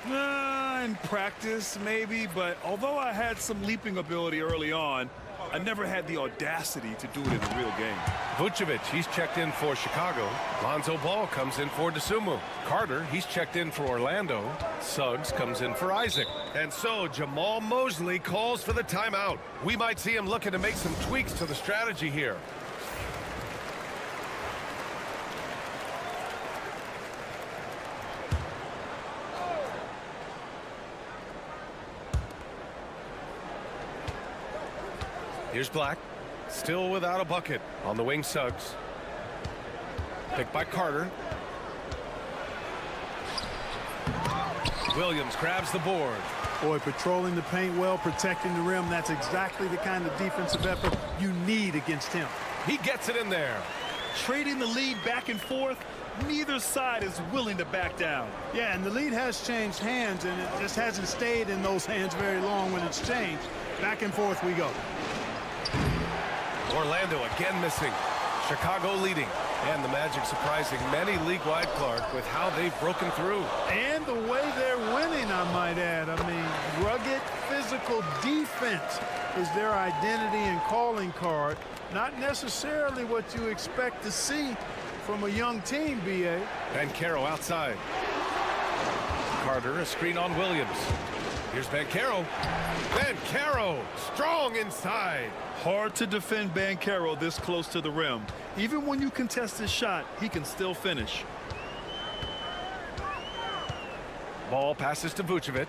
In practice, maybe, but although I had some leaping ability early on, I never had the audacity to do it in a real game. Vucevic, he's checked in for Chicago. Lonzo Ball comes in for DeSumo. Carter, he's checked in for Orlando. Suggs comes in for Isaac. And so Jamal Mosley calls for the timeout. We might see him looking to make some tweaks to the strategy here. Here's Black, still without a bucket. On the wing, Suggs. Picked by Carter. Williams grabs the board. Boy, patrolling the paint well, protecting the rim. That's exactly the kind of defensive effort you need against him. He gets it in there. Trading the lead back and forth, neither side is willing to back down. Yeah, and the lead has changed hands, and it just hasn't stayed in those hands very long when it's changed. Back and forth we go. Orlando again missing. Chicago leading. And the Magic surprising many league-wide, Clark, with how they've broken through. And the way they're winning, I might add. I mean, rugged physical defense is their identity and calling card. Not necessarily what you expect to see from a young team, B.A. Banchero outside. Carter, a screen on Williams. Here's Banchero. Banchero, strong inside. Hard to defend Banchero this close to the rim. Even when you contest his shot, he can still finish. Ball passes to Vucevic.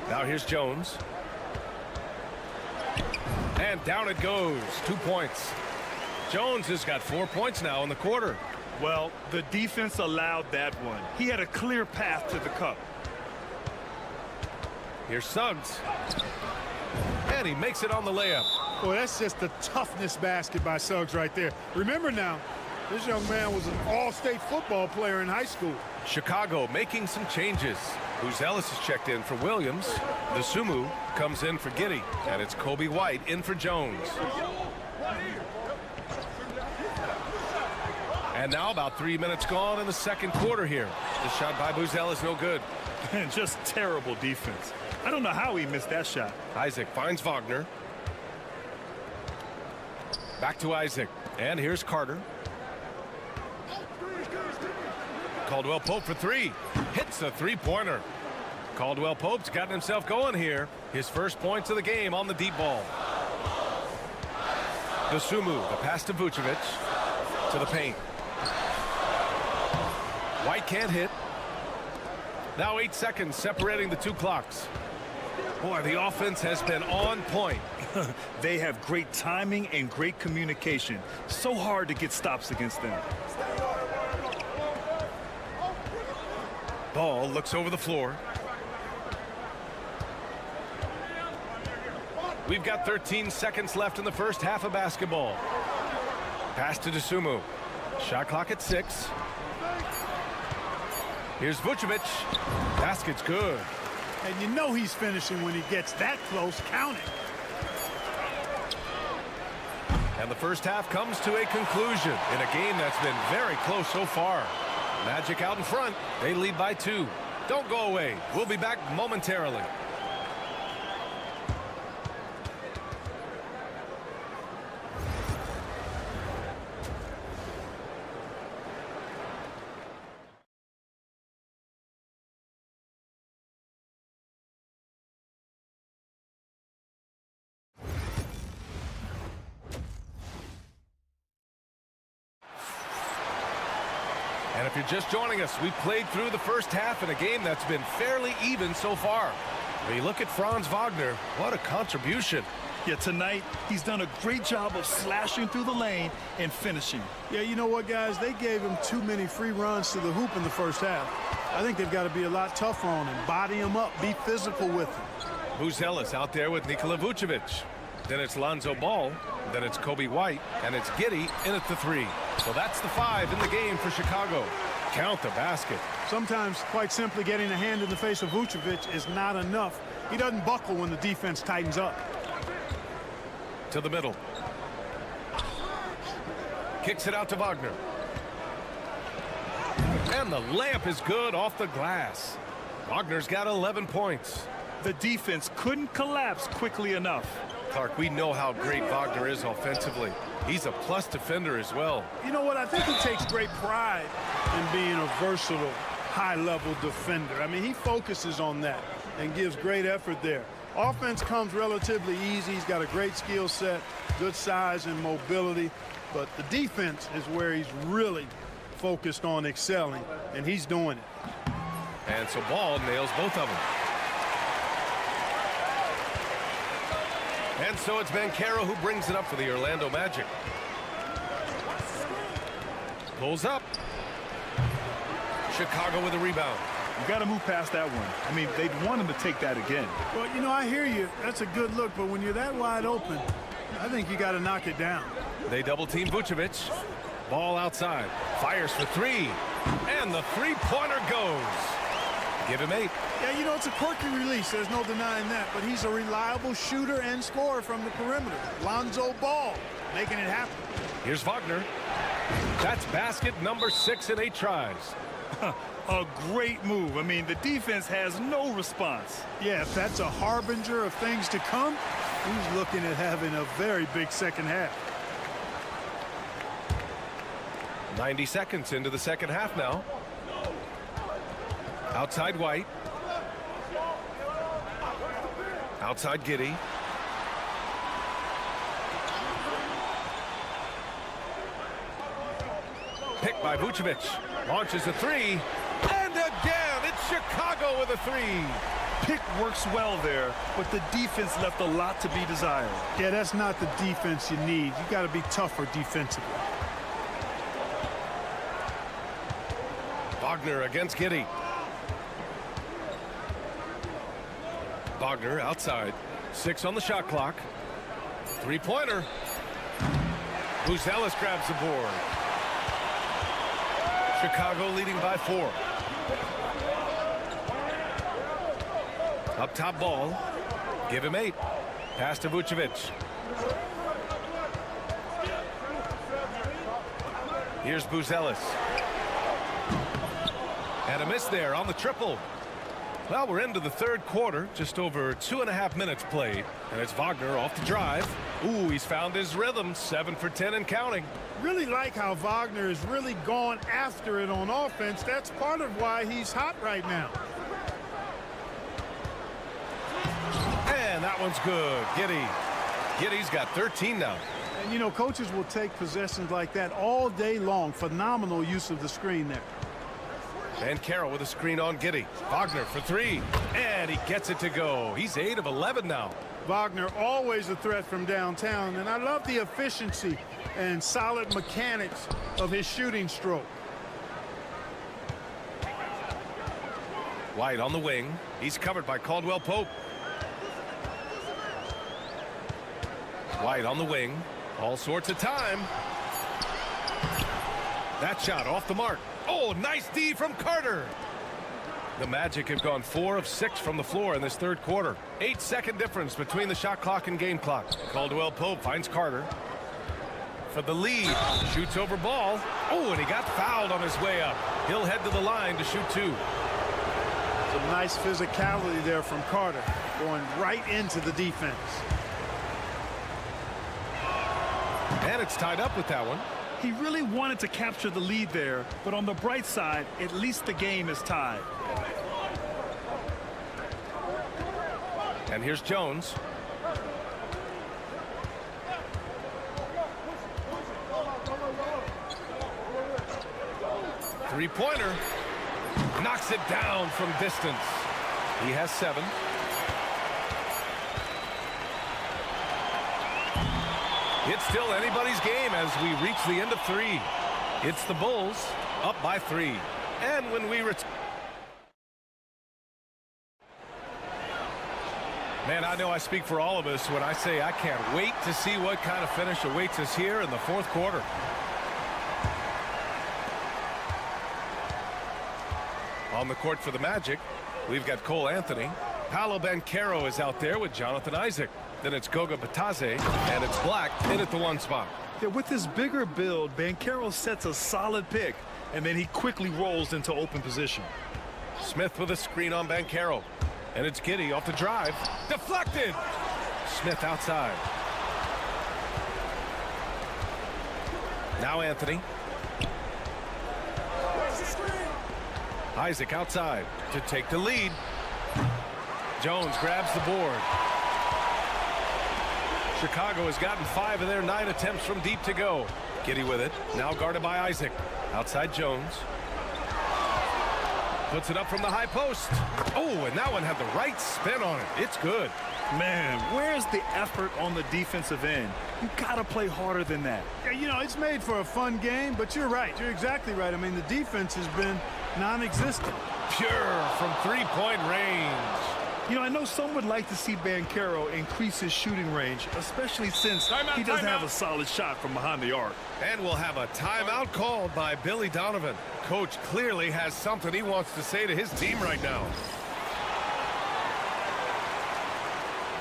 Now here's Jones. And down it goes. 2 points. Jones has got 4 points now in the quarter. Well, the defense allowed that one. He had a clear path to the cup. Here's Suggs. And he makes it on the layup. Boy, that's just the toughness basket by Suggs right there. Remember now, this young man was an all-state football player in high school. Chicago making some changes. Ellis is checked in for Williams. DeSumo comes in for Giddey. And it's Kobe White in for Jones. And now about 3 minutes gone in the second quarter here. The shot by Buzel is no good. Just terrible defense. I don't know how he missed that shot. Isaac finds Wagner. Back to Isaac. And here's Carter. Caldwell Pope for 3. Hits a 3-pointer. Caldwell Pope's gotten himself going here. His first points of the game on the deep ball. DeSumo, the pass to Vucevic. To the paint. White can't hit. Now 8 seconds separating the 2 clocks. Boy, the offense has been on point. They have great timing and great communication. So hard to get stops against them. Ball looks over the floor. We've got 13 seconds left in the first half of basketball. Pass to DeSumo. Shot clock at 6. Here's Vucevic. Basket's good. And you know he's finishing when he gets that close. Count it. And the first half comes to a conclusion in a game that's been very close so far. Magic out in front. They lead by 2. Don't go away. We'll be back momentarily. And if you're just joining us, we played through the first half in a game that's been fairly even so far. When you look at Franz Wagner, what a contribution. Yeah, tonight he's done a great job of slashing through the lane and finishing. Yeah, you know what, guys? They gave him too many free runs to the hoop in the first half. I think they've got to be a lot tougher on him. Body him up. Be physical with him. Buzelis out there with Nikola Vucevic. Then it's Lonzo Ball. Then it's Kobe White. And it's Giddey in at the 3. So that's the 5 in the game for Chicago. Count the basket. Sometimes, quite simply, getting a hand in the face of Vucevic is not enough. He doesn't buckle when the defense tightens up. To the middle. Kicks it out to Wagner. And the layup is good off the glass. Wagner's got 11 points. The defense couldn't collapse quickly enough. Clark, we know how great Wagner is offensively. He's a plus defender as well. You know what? I think he takes great pride in being a versatile, high-level defender. I mean, he focuses on that and gives great effort there. Offense comes relatively easy. He's got a great skill set, good size and mobility. But the defense is where he's really focused on excelling, and he's doing it. And so Ball nails both of them. And so it's Banchero who brings it up for the Orlando Magic. Pulls up. Chicago with a rebound. You got to move past that one. I mean, they'd want him to take that again. Well, you know, I hear you. That's a good look, but when you're that wide open, I think you got to knock it down. They double team Vucevic. Ball outside. Fires for 3. And the three-pointer goes. Give him 8. Yeah, you know, it's a quirky release. There's no denying that. But he's a reliable shooter and scorer from the perimeter. Lonzo Ball making it happen. Here's Wagner. That's basket number 6 in 8 tries. A great move. I mean, the defense has no response. Yeah, if that's a harbinger of things to come, he's looking at having a very big second half. 90 seconds into the second half now. Outside White. Outside Giddey. Picked by Vucevic. Launches a 3. And again, it's Chicago with a 3. Pick works well there, but the defense left a lot to be desired. Yeah, that's not the defense you need. You got to be tougher defensively. Wagner against Giddey. Wagner outside. 6 on the shot clock. Three-pointer. Buzelis grabs the board. Chicago leading by 4. Up top Ball. Give him 8. Pass to Vucevic. Here's Buzelis. And a miss there on the triple. Well, we're into the third quarter, just over 2.5 minutes played. And it's Wagner off the drive. Ooh, he's found his rhythm. 7 for 10 and counting. Really like how Wagner is really going after it on offense. That's part of why he's hot right now. And that one's good. Giddey's got 13 now. And, you know, coaches will take possessions like that all day long. Phenomenal use of the screen there. And Carroll with a screen on Giddey. Wagner for 3. And he gets it to go. He's 8 of 11 now. Wagner always a threat from downtown. And I love the efficiency and solid mechanics of his shooting stroke. White on the wing. He's covered by Caldwell Pope. White on the wing. All sorts of time. That shot off the mark. Oh, nice D from Carter. The Magic have gone 4 of 6 from the floor in this third quarter. 8-second difference between the shot clock and game clock. Caldwell Pope finds Carter for the lead. Shoots over ball. Oh, and he got fouled on his way up. He'll head to the line to shoot 2. Some nice physicality there from Carter, going right into the defense. And it's tied up with that one. He really wanted to capture the lead there, but on the bright side, at least the game is tied. And here's Jones. Three-pointer. Knocks it down from distance. He has 7. It's still anybody's game as we reach the end of 3. It's the Bulls up by 3. And when we return... Man, I know I speak for all of us when I say I can't wait to see what kind of finish awaits us here in the fourth quarter. On the court for the Magic, we've got Cole Anthony. Paolo Banchero is out there with Jonathan Isaac. Then it's Goga Batadze, and it's Black in at the 1 spot. Yeah, with his bigger build, Banchero sets a solid pick, and then he quickly rolls into open position. Smith with a screen on Banchero. And it's Giddey off the drive. Deflected! Smith outside. Now Anthony. Isaac outside to take the lead. Jones grabs the board. Chicago has gotten 5 of their 9 attempts from deep to go. Giddey with it. Now guarded by Isaac. Outside Jones. Puts it up from the high post. Oh, and that one had the right spin on it. It's good. Man, where's the effort on the defensive end? You gotta play harder than that. Yeah, you know, it's made for a fun game, but you're right. You're exactly right. I mean, the defense has been non-existent. Pure from three-point range. You know, I know some would like to see Banchero increase his shooting range, especially since he doesn't have a solid shot from behind the arc. And we'll have a timeout called by Billy Donovan. Coach clearly has something he wants to say to his team right now.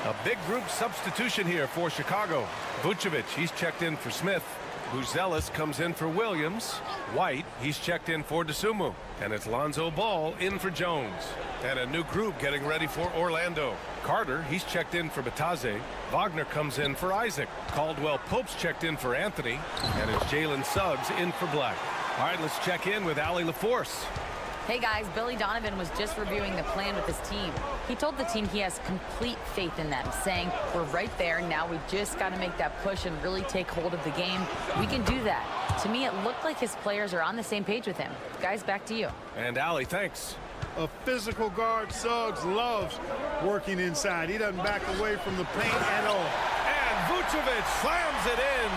A big group substitution here for Chicago. Vucevic, he's checked in for Smith. Buzelis comes in for Williams. White, he's checked in for DeSumo. And it's Lonzo Ball in for Jones. And a new group getting ready for Orlando. Carter, he's checked in for Batadze. Wagner comes in for Isaac. Caldwell Pope's checked in for Anthony. And it's Jalen Suggs in for Black. All right, let's check in with Allie LaForce. Hey guys, Billy Donovan was just reviewing the plan with his team. He told the team he has complete faith in them, saying, we're right there, now we just got to make that push and really take hold of the game. We can do that. To me, it looked like his players are on the same page with him. Guys, back to you. And Allie, thanks. A physical guard, Suggs loves working inside. He doesn't back away from the paint at all. And Vucevic slams it in.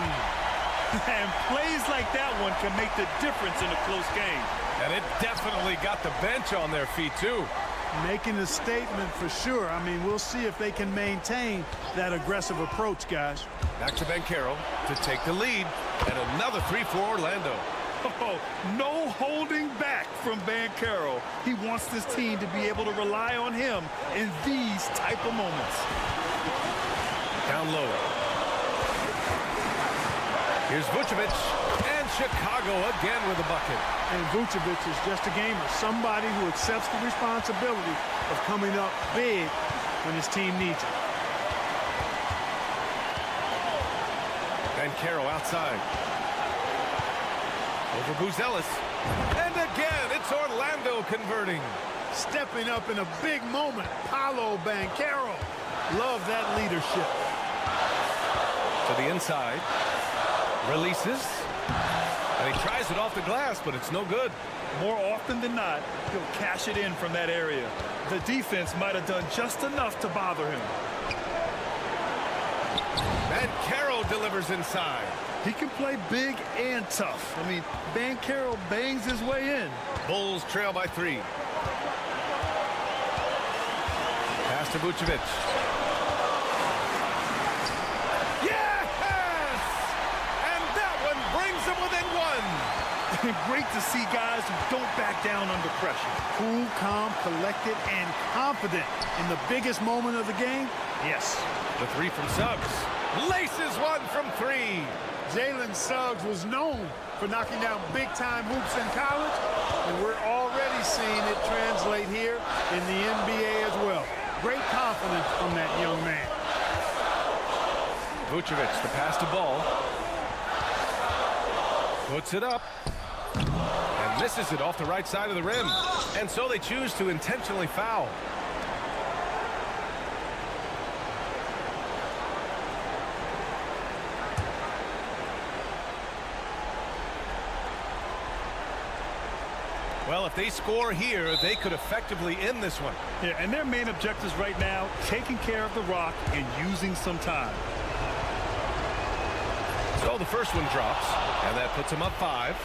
And plays like that one can make the difference in a close game. And it definitely got the bench on their feet, too. Making a statement for sure. I mean, we'll see if they can maintain that aggressive approach, guys. Back to Banchero to take the lead. And another 3 for Orlando. Oh, no holding back from Banchero. He wants this team to be able to rely on him in these type of moments. Down low. Here's Vucevic, and Chicago again with a bucket. And Vucevic is just a gamer, somebody who accepts the responsibility of coming up big when his team needs it. Banchero outside. Over Buzelis. And again, it's Orlando converting. Stepping up in a big moment, Paolo Banchero. Love that leadership. To the inside. Releases. And he tries it off the glass, but it's no good. More often than not, he'll cash it in from that area. The defense might have done just enough to bother him. Banchero delivers inside. He can play big and tough. I mean, Banchero bangs his way in. Bulls trail by 3. Pass to Vucevic. Yes! And that one brings them within 1. Great to see guys who don't back down under pressure. Cool, calm, collected, and confident in the biggest moment of the game. Yes. The three from Suggs. Laces one from three. Jalen Suggs was known for knocking down big-time hoops in college, and we're already seeing it translate here in the NBA as well. Great confidence from that young man. Vucevic, the pass to Ball. Puts it up. And misses it off the right side of the rim. And so they choose to intentionally foul. Well, if they score here, they could effectively end this one. Yeah, and their main objectives right now, taking care of the rock and using some time. So the first one drops, and that puts them up 5.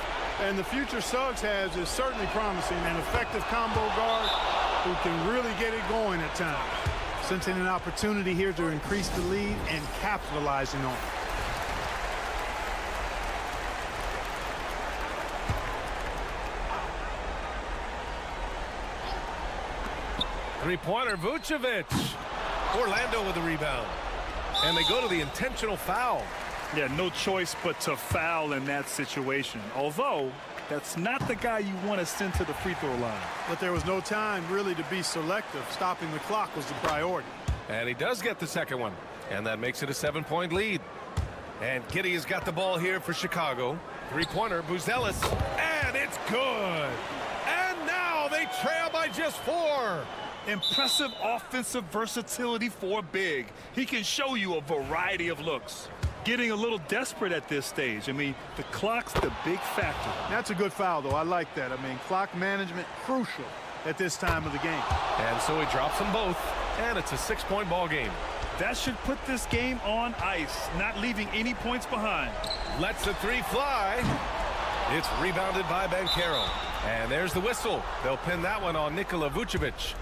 And the future Suggs has is certainly promising, an effective combo guard who can really get it going at times. Sensing an opportunity here to increase the lead and capitalizing on it. Three-pointer, Vucevic. Orlando with the rebound. And they go to the intentional foul. Yeah, no choice but to foul in that situation. Although, that's not the guy you want to send to the free throw line. But there was no time really to be selective. Stopping the clock was the priority. And he does get the second one. And that makes it a 7-point lead. And Giddey has got the ball here for Chicago. Three-pointer, Buzelis. And it's good. And now they trail by just 4. Impressive offensive versatility for big. He can show you a variety of looks. Getting a little desperate at this stage. I mean, the clock's the big factor. That's a good foul, though. I like that. I mean, clock management crucial at this time of the game. And so he drops them both, and it's a 6-point ball game. That should put this game on ice, not leaving any points behind. Lets the three fly. It's rebounded by Banchero. And there's the whistle. They'll pin that one on Nikola Vucevic.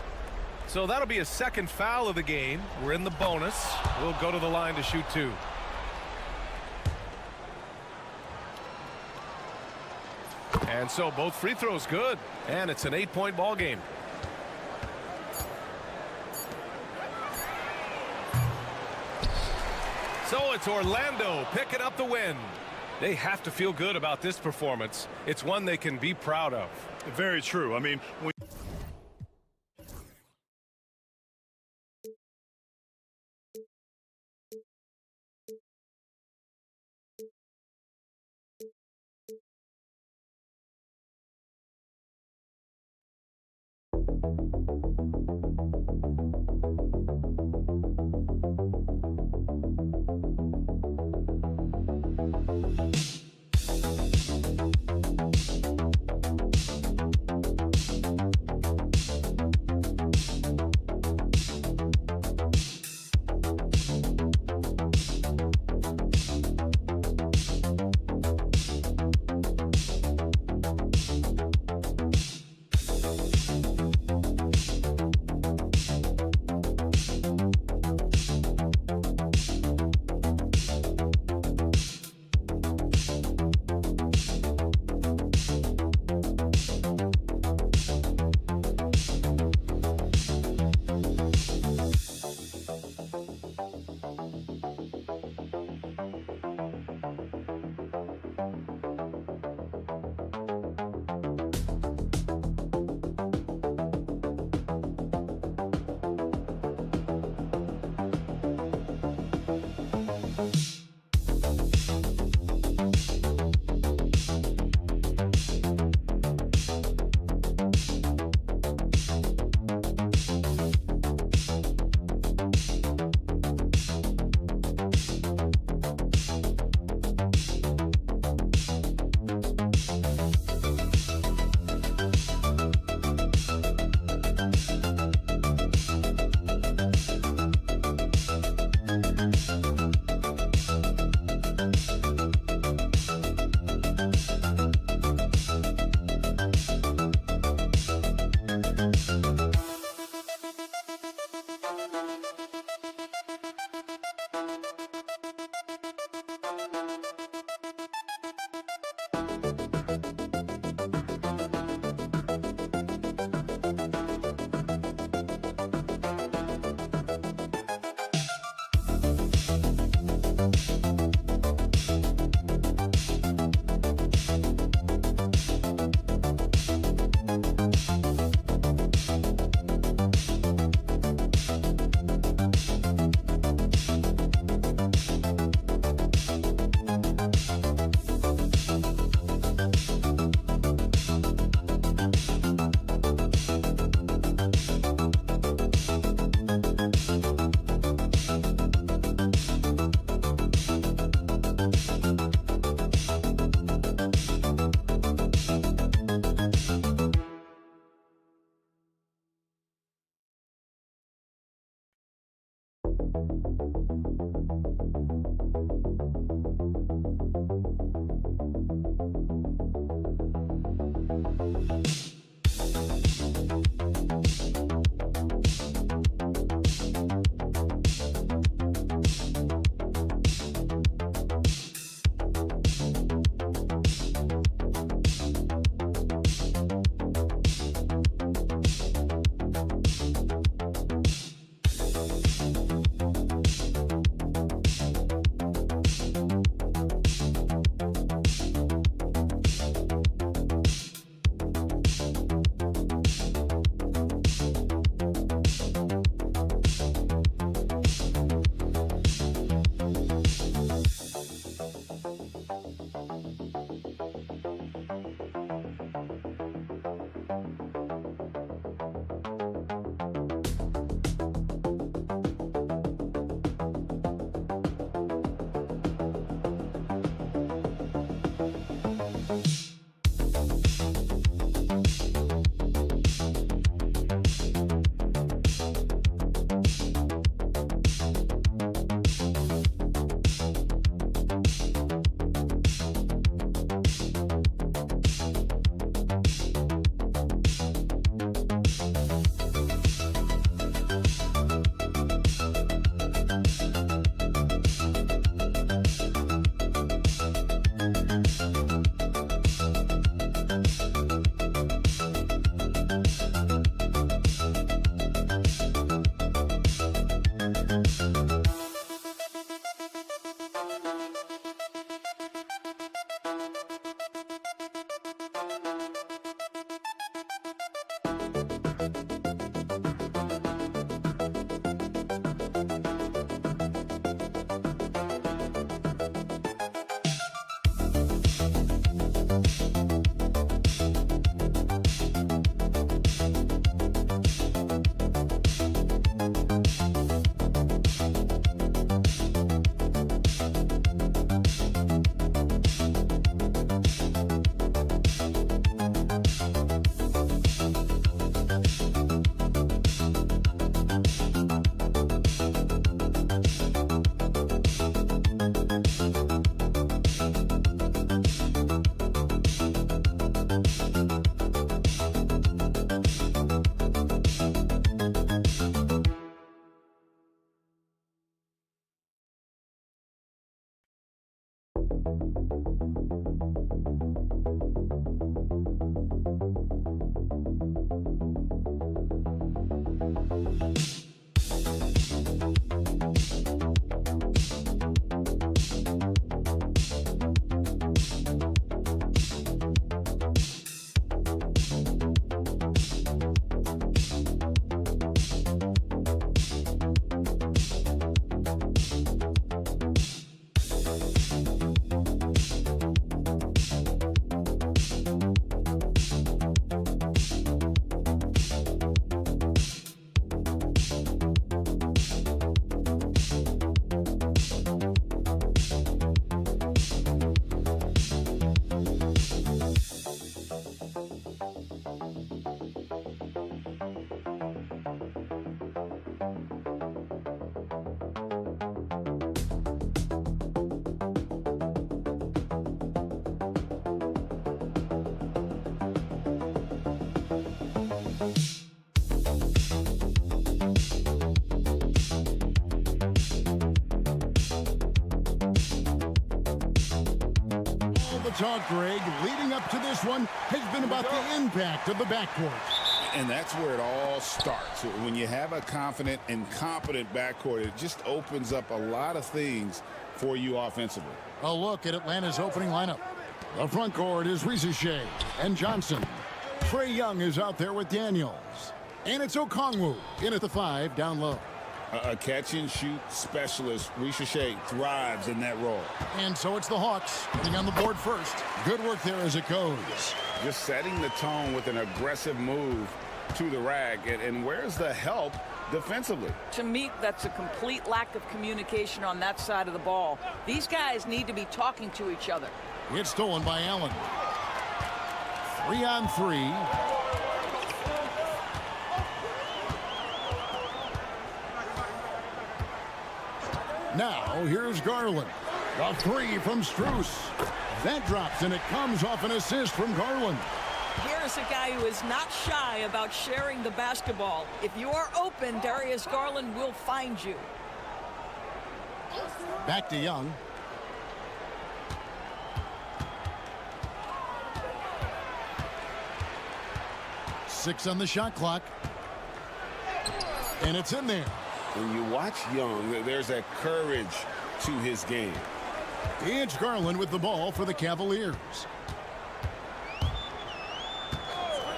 So that'll be a second foul of the game. We're in the bonus. We'll go to the line to shoot 2. And so both free throws good. And it's an 8-point ball game. So it's Orlando picking up the win. They have to feel good about this performance. It's one they can be proud of. Very true. I mean, when talk, Greg, leading up to this one has been about the impact of the backcourt. And that's where it all starts. When you have a confident and competent backcourt, it just opens up a lot of things for you offensively. A look at Atlanta's opening lineup. The front court is Shea and Johnson. Trae Young is out there with Daniels. And it's Okongwu in at the 5 down low. A catch-and-shoot specialist, Shea, thrives in that role. And so it's the Hawks getting on the board first. Good work there as it goes. Just setting the tone with an aggressive move to the rack. And where's the help defensively? To me, that's a complete lack of communication on that side of the ball. These guys need to be talking to each other. It's stolen by Allen. 3-on-3. Now, here's Garland. A 3 from Strus. That drops, and it comes off an assist from Garland. Here's a guy who is not shy about sharing the basketball. If you are open, Darius Garland will find you. Back to Young. Six on the shot clock. And it's in there. When you watch Young, there's a courage to his game. It's Garland with the ball for the Cavaliers.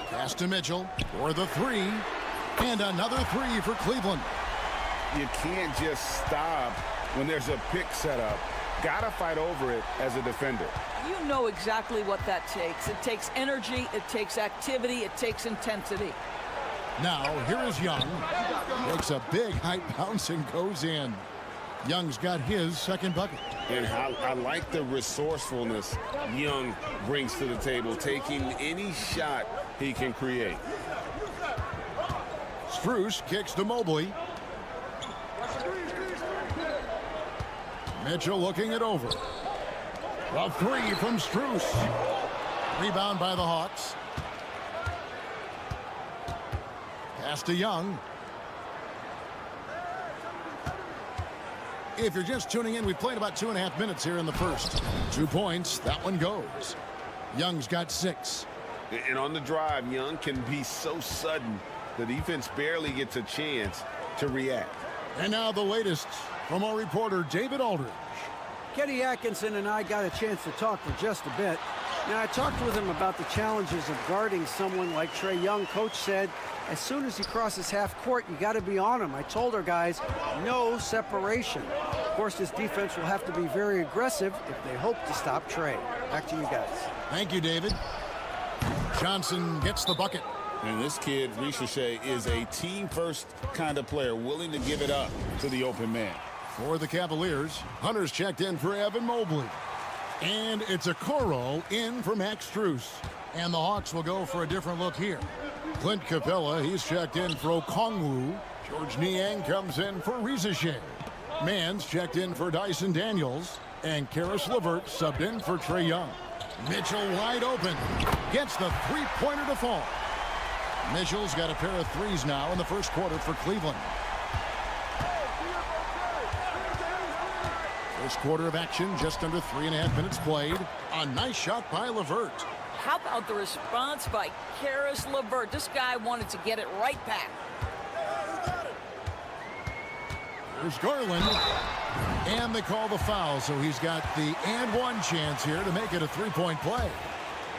Pass to Mitchell for the 3. And another 3 for Cleveland. You can't just stop when there's a pick set up. Gotta fight over it as a defender. You know exactly what that takes. It takes energy, it takes activity, it takes intensity. Now, here is Young. Makes a big high bounce and goes in. Young's got his second bucket. And I like the resourcefulness Young brings to the table, taking any shot he can create. Strus kicks to Mobley. Mitchell looking it over. A three from Strus. Rebound by the Hawks. Pass to Young. If you're just tuning in, we've played about 2.5 minutes here in the first. 2 points, that one goes. Young's got 6. And on the drive, Young can be so sudden, the defense barely gets a chance to react. And now the latest from our reporter, David Aldridge. Kenny Atkinson and I got a chance to talk for just a bit. Now, I talked with him about the challenges of guarding someone like Trae Young. Coach said, as soon as he crosses half court, you got to be on him. I told our guys, no separation. Of course, this defense will have to be very aggressive if they hope to stop Trae. Back to you guys. Thank you, David. Johnson gets the bucket. And this kid, Ricochet, is a team-first kind of player, willing to give it up to the open man. For the Cavaliers, Hunter's checked in for Evan Mobley. And it's a Okoro in for Max Strus. And the Hawks will go for a different look here. Clint Capella, he's checked in for Okongwu. George Niang comes in for Ricochet. Mans checked in for Dyson Daniels. And Karis LeVert subbed in for Trae Young. Mitchell wide open. Gets the three-pointer to fall. Mitchell's got a pair of threes now in the first quarter for Cleveland. First quarter of action, just under 3.5 minutes played. A nice shot by LeVert. How about the response by Karis LeVert? This guy wanted to get it right back. Here's Garland. And they call the foul, so he's got the and one chance here to make it a three-point play.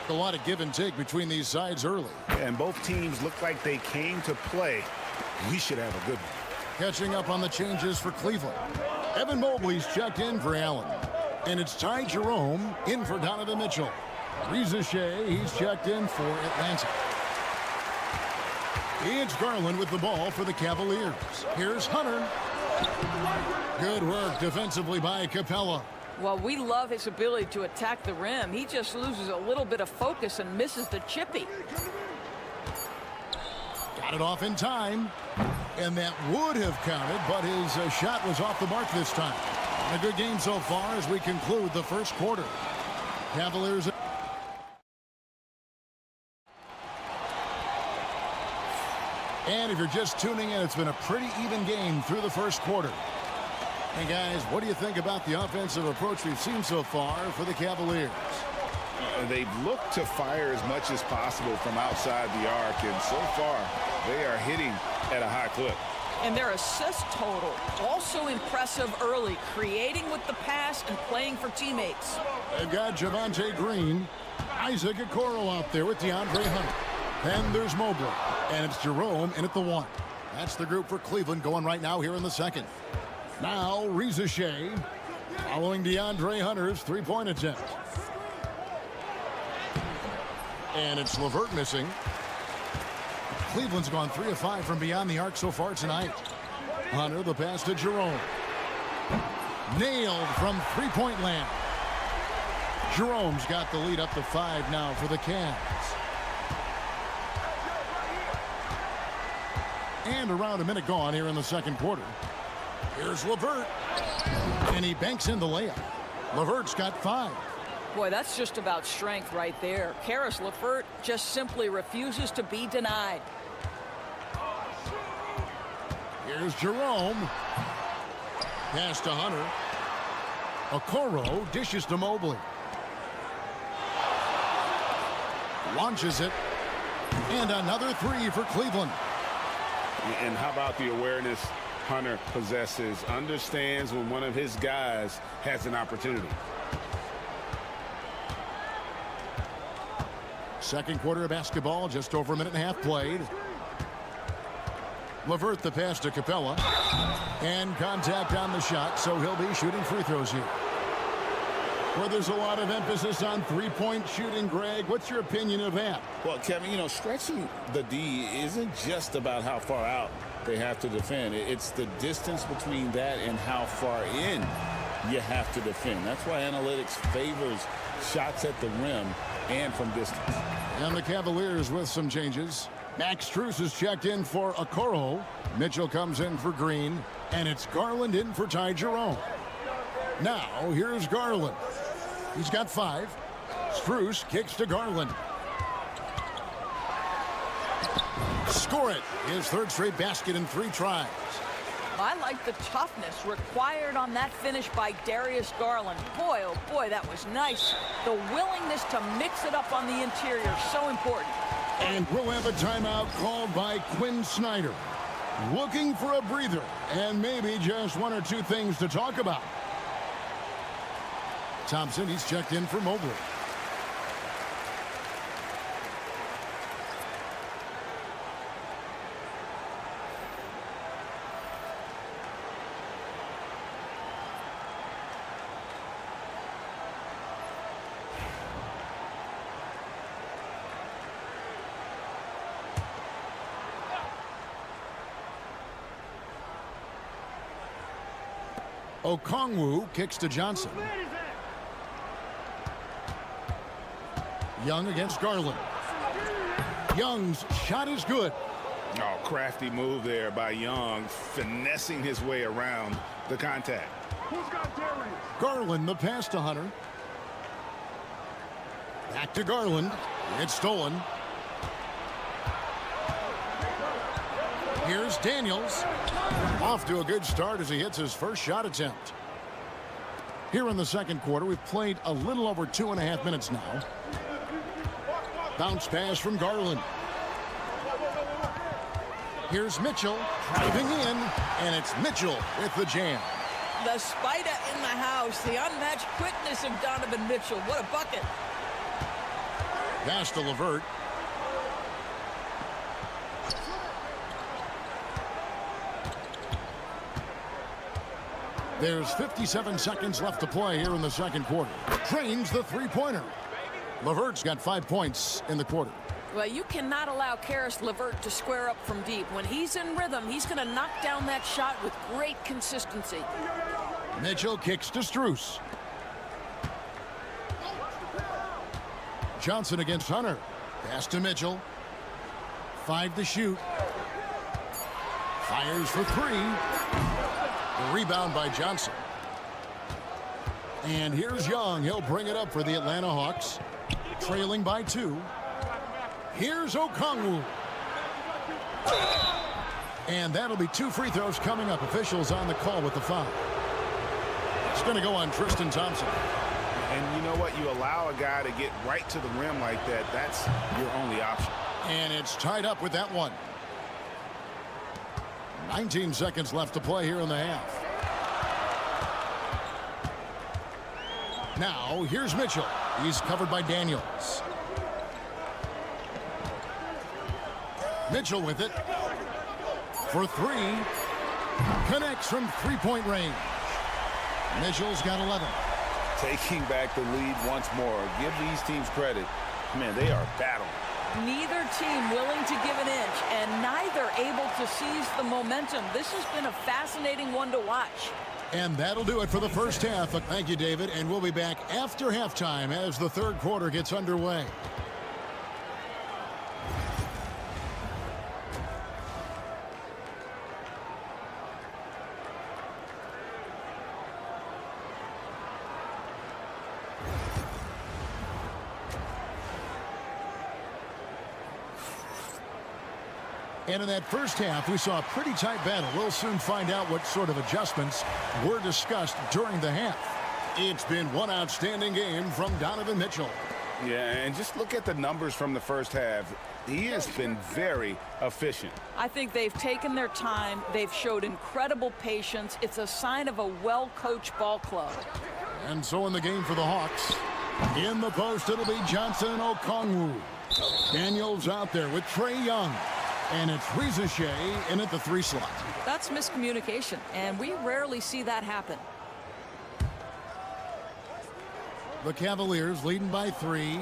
A lot of give and take between these sides early. And both teams look like they came to play. We should have a good one. Catching up on the changes for Cleveland. Evan Mobley's checked in for Allen. And it's Ty Jerome in for Donovan Mitchell. Ricochet, he's checked in for Atlanta. It's Garland with the ball for the Cavaliers. Here's Hunter. Good work defensively by Capella. Well, we love his ability to attack the rim. He just loses a little bit of focus and misses the chippy. Got it off in time. And that would have counted, but his shot was off the mark this time. A good game so far as we conclude the first quarter. Cavaliers. And if you're just tuning in, it's been a pretty even game through the first quarter. And guys, what do you think about the offensive approach we've seen so far for the Cavaliers? They've looked to fire as much as possible from outside the arc, and so far they are hitting at a high clip. And their assist total also impressive early, creating with the pass and playing for teammates. They've got Javonte Green, Isaac Okoro out there with DeAndre Hunter. Then there's Mobley, and it's Jerome in at the 1. That's the group for Cleveland going right now here in the second. Now Ricochet following DeAndre Hunter's three-point attempt. And it's LeVert missing. Cleveland's gone 3 of 5 from beyond the arc so far tonight. Hunter, the pass to Jerome. Nailed from three-point land. Jerome's got the lead up to 5 now for the Cavs. And around a minute gone here in the second quarter. Here's LeVert. And he banks in the layup. LeVert's got 5. Boy, that's just about strength right there. Karis LeVert just simply refuses to be denied. Here's Jerome. Pass to Hunter. Okoro dishes to Mobley. Launches it. And another 3 for Cleveland. And how about the awareness Hunter possesses? Understands when one of his guys has an opportunity. Second quarter of basketball, just over a minute and a half played. LeVert the pass to Capella. And contact on the shot, so he'll be shooting free throws here. Where there's a lot of emphasis on three-point shooting, Greg. What's your opinion of that? Well, Kevin, you know, stretching the D isn't just about how far out they have to defend. It's the distance between that and how far in you have to defend. That's why analytics favors shots at the rim and from distance. And the Cavaliers with some changes. Max Strus is checked in for Okoro. Mitchell comes in for Green. And it's Garland in for Ty Jerome. Now, here's Garland. He's got 5. Strus kicks to Garland. Score it. His 3rd straight basket in 3 tries. I like the toughness required on that finish by Darius Garland. Boy, oh boy, that was nice. The willingness to mix it up on the interior, so important. And we'll have a timeout called by Quinn Snyder. Looking for a breather and maybe just 1 or 2 things to talk about. Thompson, he's checked in for Mobley. Okongwu kicks to Johnson. Young against Garland. Young's shot is good. Oh, crafty move there by Young, finessing his way around the contact. Garland, the pass to Hunter. Back to Garland. It's stolen. Here's Daniels. Off to a good start as he hits his first shot attempt. Here in the second quarter, we've played a little over 2.5 minutes now. Bounce pass from Garland. Here's Mitchell driving in, and it's Mitchell with the jam. The spider in the house, the unmatched quickness of Donovan Mitchell. What a bucket. Pass to LeVert. There's 57 seconds left to play here in the second quarter. Drains the three-pointer. LeVert's got 5 points in the quarter. Well, you cannot allow Karis LeVert to square up from deep. When he's in rhythm, he's going to knock down that shot with great consistency. Mitchell kicks to Strus. Johnson against Hunter. Pass to Mitchell. 5 to shoot. Fires for 3. The rebound by Johnson. And here's Young. He'll bring it up for the Atlanta Hawks. Trailing by 2. Here's Okongwu. And that'll be 2 free throws coming up. Officials on the call with the foul. It's going to go on Tristan Thompson. And you know what? You allow a guy to get right to the rim like that. That's your only option. And it's tied up with that one. 19 seconds left to play here in the half. Now, here's Mitchell. He's covered by Daniels. Mitchell with it. For 3. Connects from three-point range. Mitchell's got 11. Taking back the lead once more. Give these teams credit. Man, they are battling. Neither team willing to give an inch and neither able to seize the momentum. This has been a fascinating one to watch. And that'll do it for the first half. Thank you, David. And we'll be back after halftime as the third quarter gets underway. And in that first half, we saw a pretty tight battle. We'll soon find out what sort of adjustments were discussed during the half. It's been one outstanding game from Donovan Mitchell. Yeah, and just look at the numbers from the first half. He has been very efficient. I think they've taken their time. They've showed incredible patience. It's a sign of a well-coached ball club. And so in the game for the Hawks, in the post, it'll be Johnson and Okongwu. Daniels out there with Trae Young. And it's Rizachet in at the 3 slot. That's miscommunication, and we rarely see that happen. The Cavaliers leading by 3.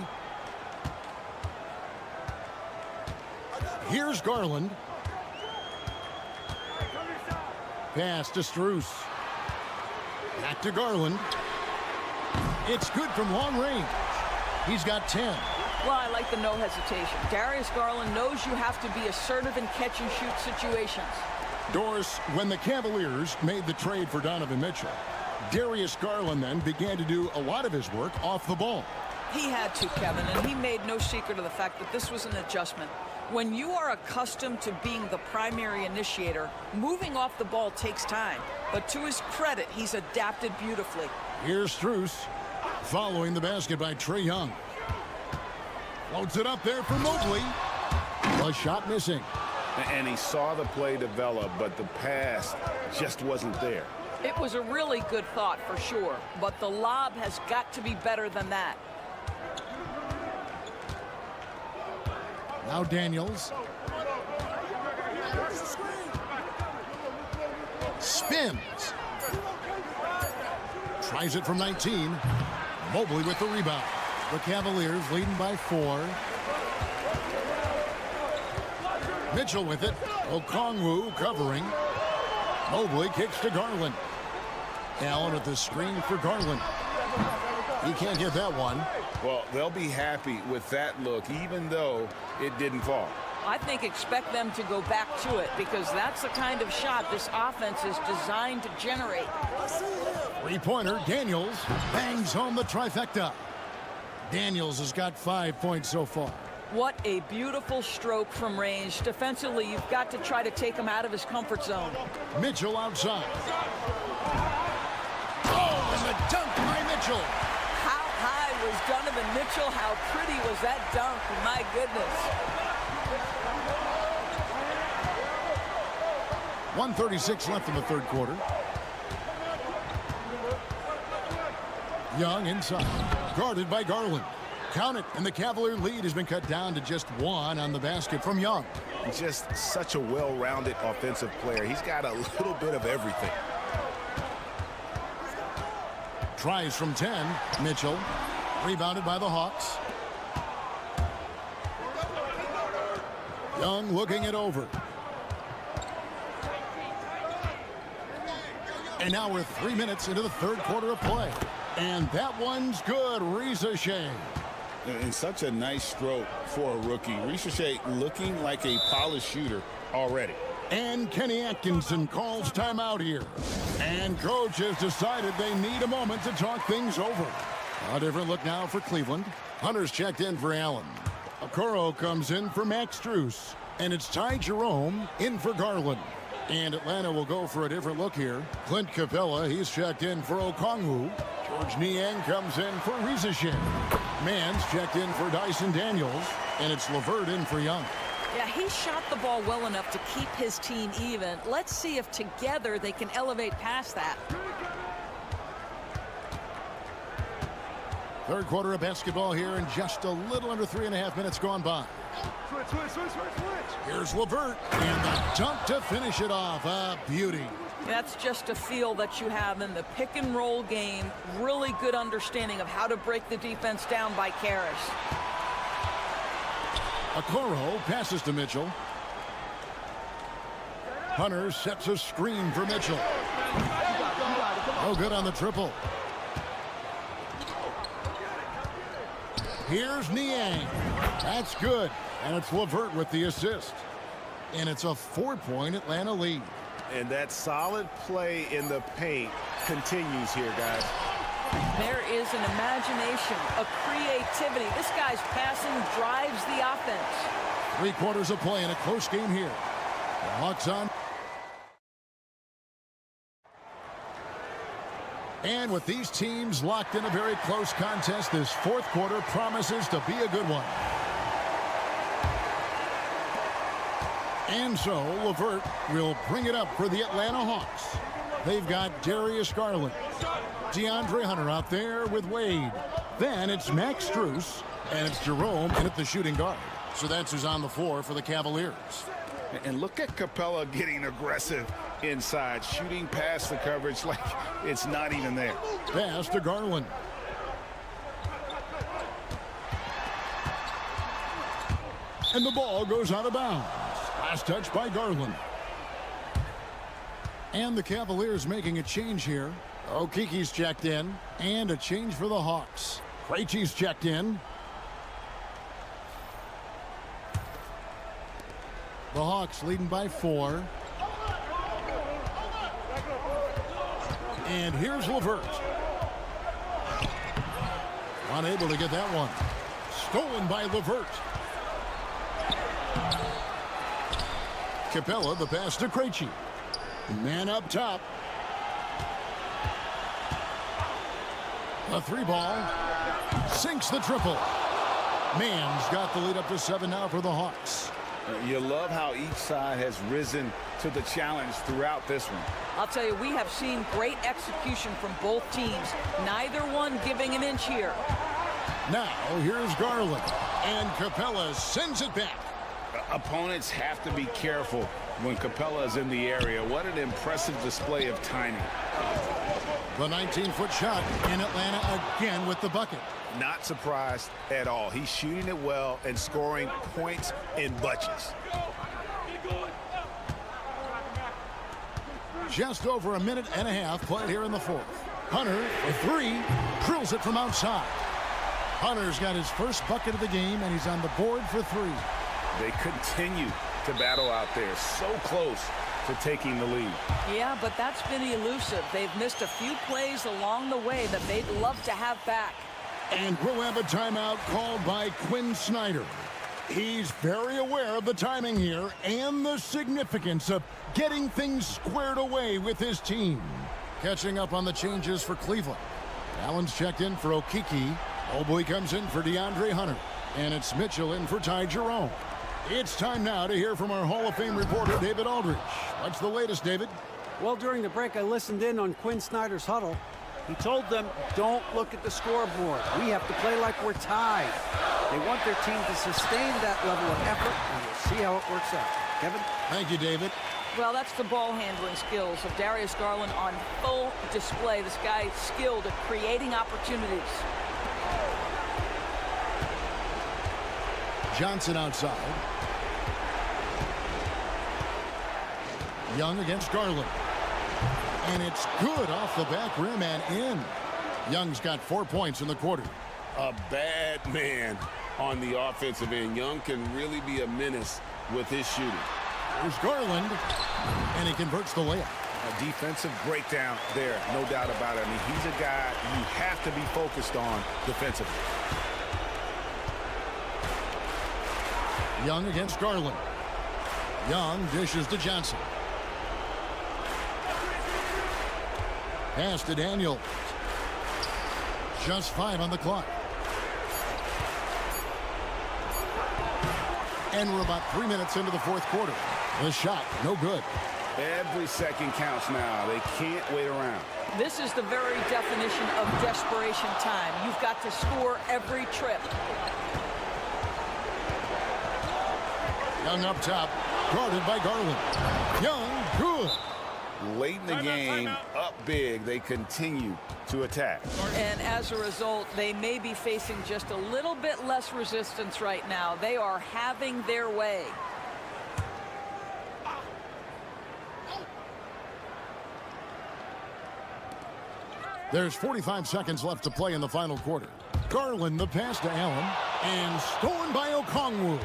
Here's Garland. Pass to Strus. Back to Garland. It's good from long range. He's got 10. Well, I like the no hesitation. Darius Garland knows you have to be assertive in catch-and-shoot situations. Doris, when the Cavaliers made the trade for Donovan Mitchell, Darius Garland then began to do a lot of his work off the ball. He had to, Kevin, and he made no secret of the fact that this was an adjustment. When you are accustomed to being the primary initiator, moving off the ball takes time. But to his credit, he's adapted beautifully. Here's Strus, following the basket by Trae Young. Floats it up there for Mobley. A shot missing. And he saw the play develop, but the pass just wasn't there. It was a really good thought for sure, but the lob has got to be better than that. Now Daniels. Spins. Tries it from 19. Mobley with the rebound. The Cavaliers leading by 4. Mitchell with it. Okongwu covering. Mobley kicks to Garland. Allen at the screen for Garland. He can't get that one. Well, they'll be happy with that look, even though it didn't fall. I think expect them to go back to it because that's the kind of shot this offense is designed to generate. Three-pointer, Daniels bangs home the trifecta. Daniels has got 5 points so far. What a beautiful stroke from range. Defensively, you've got to try to take him out of his comfort zone. Mitchell outside. Oh, and the dunk by Mitchell. How high was Donovan Mitchell? How pretty was that dunk? My goodness. 1:36 left in the third quarter. Young inside. Guarded by Garland. Count it, and the Cavalier lead has been cut down to just 1 on the basket from Young. Just such a well-rounded offensive player. He's got a little bit of everything. Tries from 10. Mitchell. Rebounded by the Hawks. Young looking it over. And now we're 3 minutes into the third quarter of play. And that one's good. Ricochet. And such a nice stroke for a rookie. Ricochet looking like a polished shooter already. And Kenny Atkinson calls timeout here. And coach has decided they need a moment to talk things over. A different look now for Cleveland. Hunter's checked in for Allen. Okoro comes in for Max Strus. And it's Ty Jerome in for Garland. And Atlanta will go for a different look here. Clint Capella, he's checked in for Okongwu. George Niang comes in for Ricochet. Mann's checked in for Dyson Daniels. And it's LeVert in for Young. Yeah, he shot the ball well enough to keep his team even. Let's see if together they can elevate past that. Third quarter of basketball here, and just a little under 3.5 minutes gone by. Here's LeVert, and the dunk to finish it off. A beauty. That's just a feel that you have in the pick and roll game. Really good understanding of how to break the defense down by Karras. Okoro passes to Mitchell. Hunter sets a screen for Mitchell. No good on the triple. Here's Niang. That's good. And it's LeVert with the assist. And it's a 4-point Atlanta lead. And that solid play in the paint continues here, guys. There is an imagination, a creativity. This guy's passing drives the offense. 3 quarters of play in a close game here. The Hawks on. And with these teams locked in a very close contest, this fourth quarter promises to be a good one. And so LeVert will bring it up for the Atlanta Hawks. They've got Darius Garland, DeAndre Hunter out there with Wade. Then it's Max Strus, and it's Jerome in at the shooting guard. So that's who's on the floor for the Cavaliers. And look at Capella getting aggressive inside, shooting past the coverage like it's not even there. Pass to Garland. And the ball goes out of bounds. Last touch by Garland. And the Cavaliers making a change here. Okiki's checked in, and a change for the Hawks. Krejci's checked in. The Hawks leading by 4. And here's LeVert. Unable to get that one. Stolen by LeVert. Capella, the pass to Krejci. Man up top. A 3-ball. Sinks the triple. Man's got the lead up to 7 now for the Hawks. You love how each side has risen to the challenge throughout this one. I'll tell you, we have seen great execution from both teams. Neither one giving an inch here. Now, here's Garland. And Capella sends it back. Opponents have to be careful when Capella is in the area. What an impressive display of timing. The 19-foot shot in Atlanta again with the bucket. Not surprised at all. He's shooting it well and scoring points in bunches. Just over a minute and a half played here in the fourth. Hunter, a 3, drills it from outside. Hunter's got his first bucket of the game, and he's on the board for 3. They continue to battle out there, so close to taking the lead. Yeah, but that's been elusive. They've missed a few plays along the way that they'd love to have back. And we'll have a timeout called by Quinn Snyder. He's very aware of the timing here and the significance of getting things squared away with his team. Catching up on the changes for Cleveland. Allen's checked in for Okiki. Oboy comes in for DeAndre Hunter. And it's Mitchell in for Ty Jerome. It's time now to hear from our Hall of Fame reporter, David Aldridge. What's the latest, David? Well, during the break, I listened in on Quinn Snyder's huddle. He told them, don't look at the scoreboard. We have to play like we're tied. They want their team to sustain that level of effort, and we'll see how it works out. Kevin? Thank you, David. Well, that's the ball handling skills of Darius Garland on full display. This guy's skilled at creating opportunities. Johnson outside. Young against Garland. And it's good off the back rim and in. Young's got 4 points in the quarter. A bad man on the offensive end. Young can really be a menace with his shooting. There's Garland, and he converts the layup. A defensive breakdown there, no doubt about it. I mean, he's a guy you have to be focused on defensively. Young against Garland. Young dishes to Johnson. Pass to Daniels. Just 5 on the clock. And we're about 3 minutes into the fourth quarter. The shot, no good. Every second counts now. They can't wait around. This is the very definition of desperation time. You've got to score every trip. Young up top, guarded by Garland. Young, good. Late in the game, up big, they continue to attack. And as a result, they may be facing just a little bit less resistance right now. They are having their way. There's 45 seconds left to play in the final quarter. Garland, the pass to Allen, and stolen by Okongwu.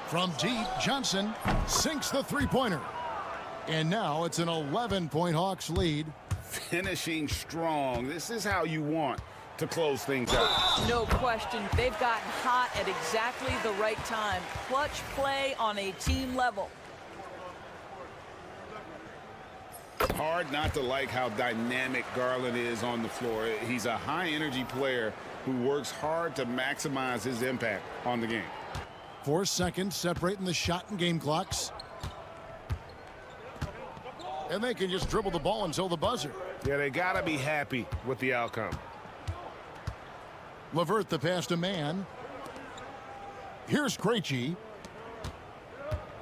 From deep, Johnson sinks the three-pointer. And now it's an 11-point Hawks lead. Finishing strong. This is how you want to close things out. No question. They've gotten hot at exactly the right time. Clutch play on a team level. Hard not to like how dynamic Garland is on the floor. He's a high-energy player who works hard to maximize his impact on the game. 4 seconds separating the shot and game clocks. And they can just dribble the ball until the buzzer. Yeah, they got to be happy with the outcome. LeVert, the pass to Mann. Here's Krejci.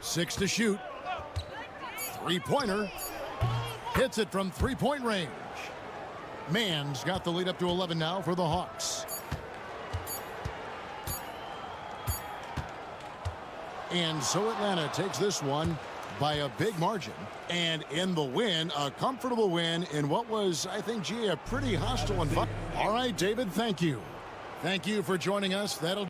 6 to shoot. Three-pointer. Hits it from three-point range. Mann's got the lead up to 11 now for the Hawks. And so Atlanta takes this one by a big margin. And in the win, a comfortable win in what was, I think, a pretty hostile environment. All right, David, thank you. Thank you for joining us. That'll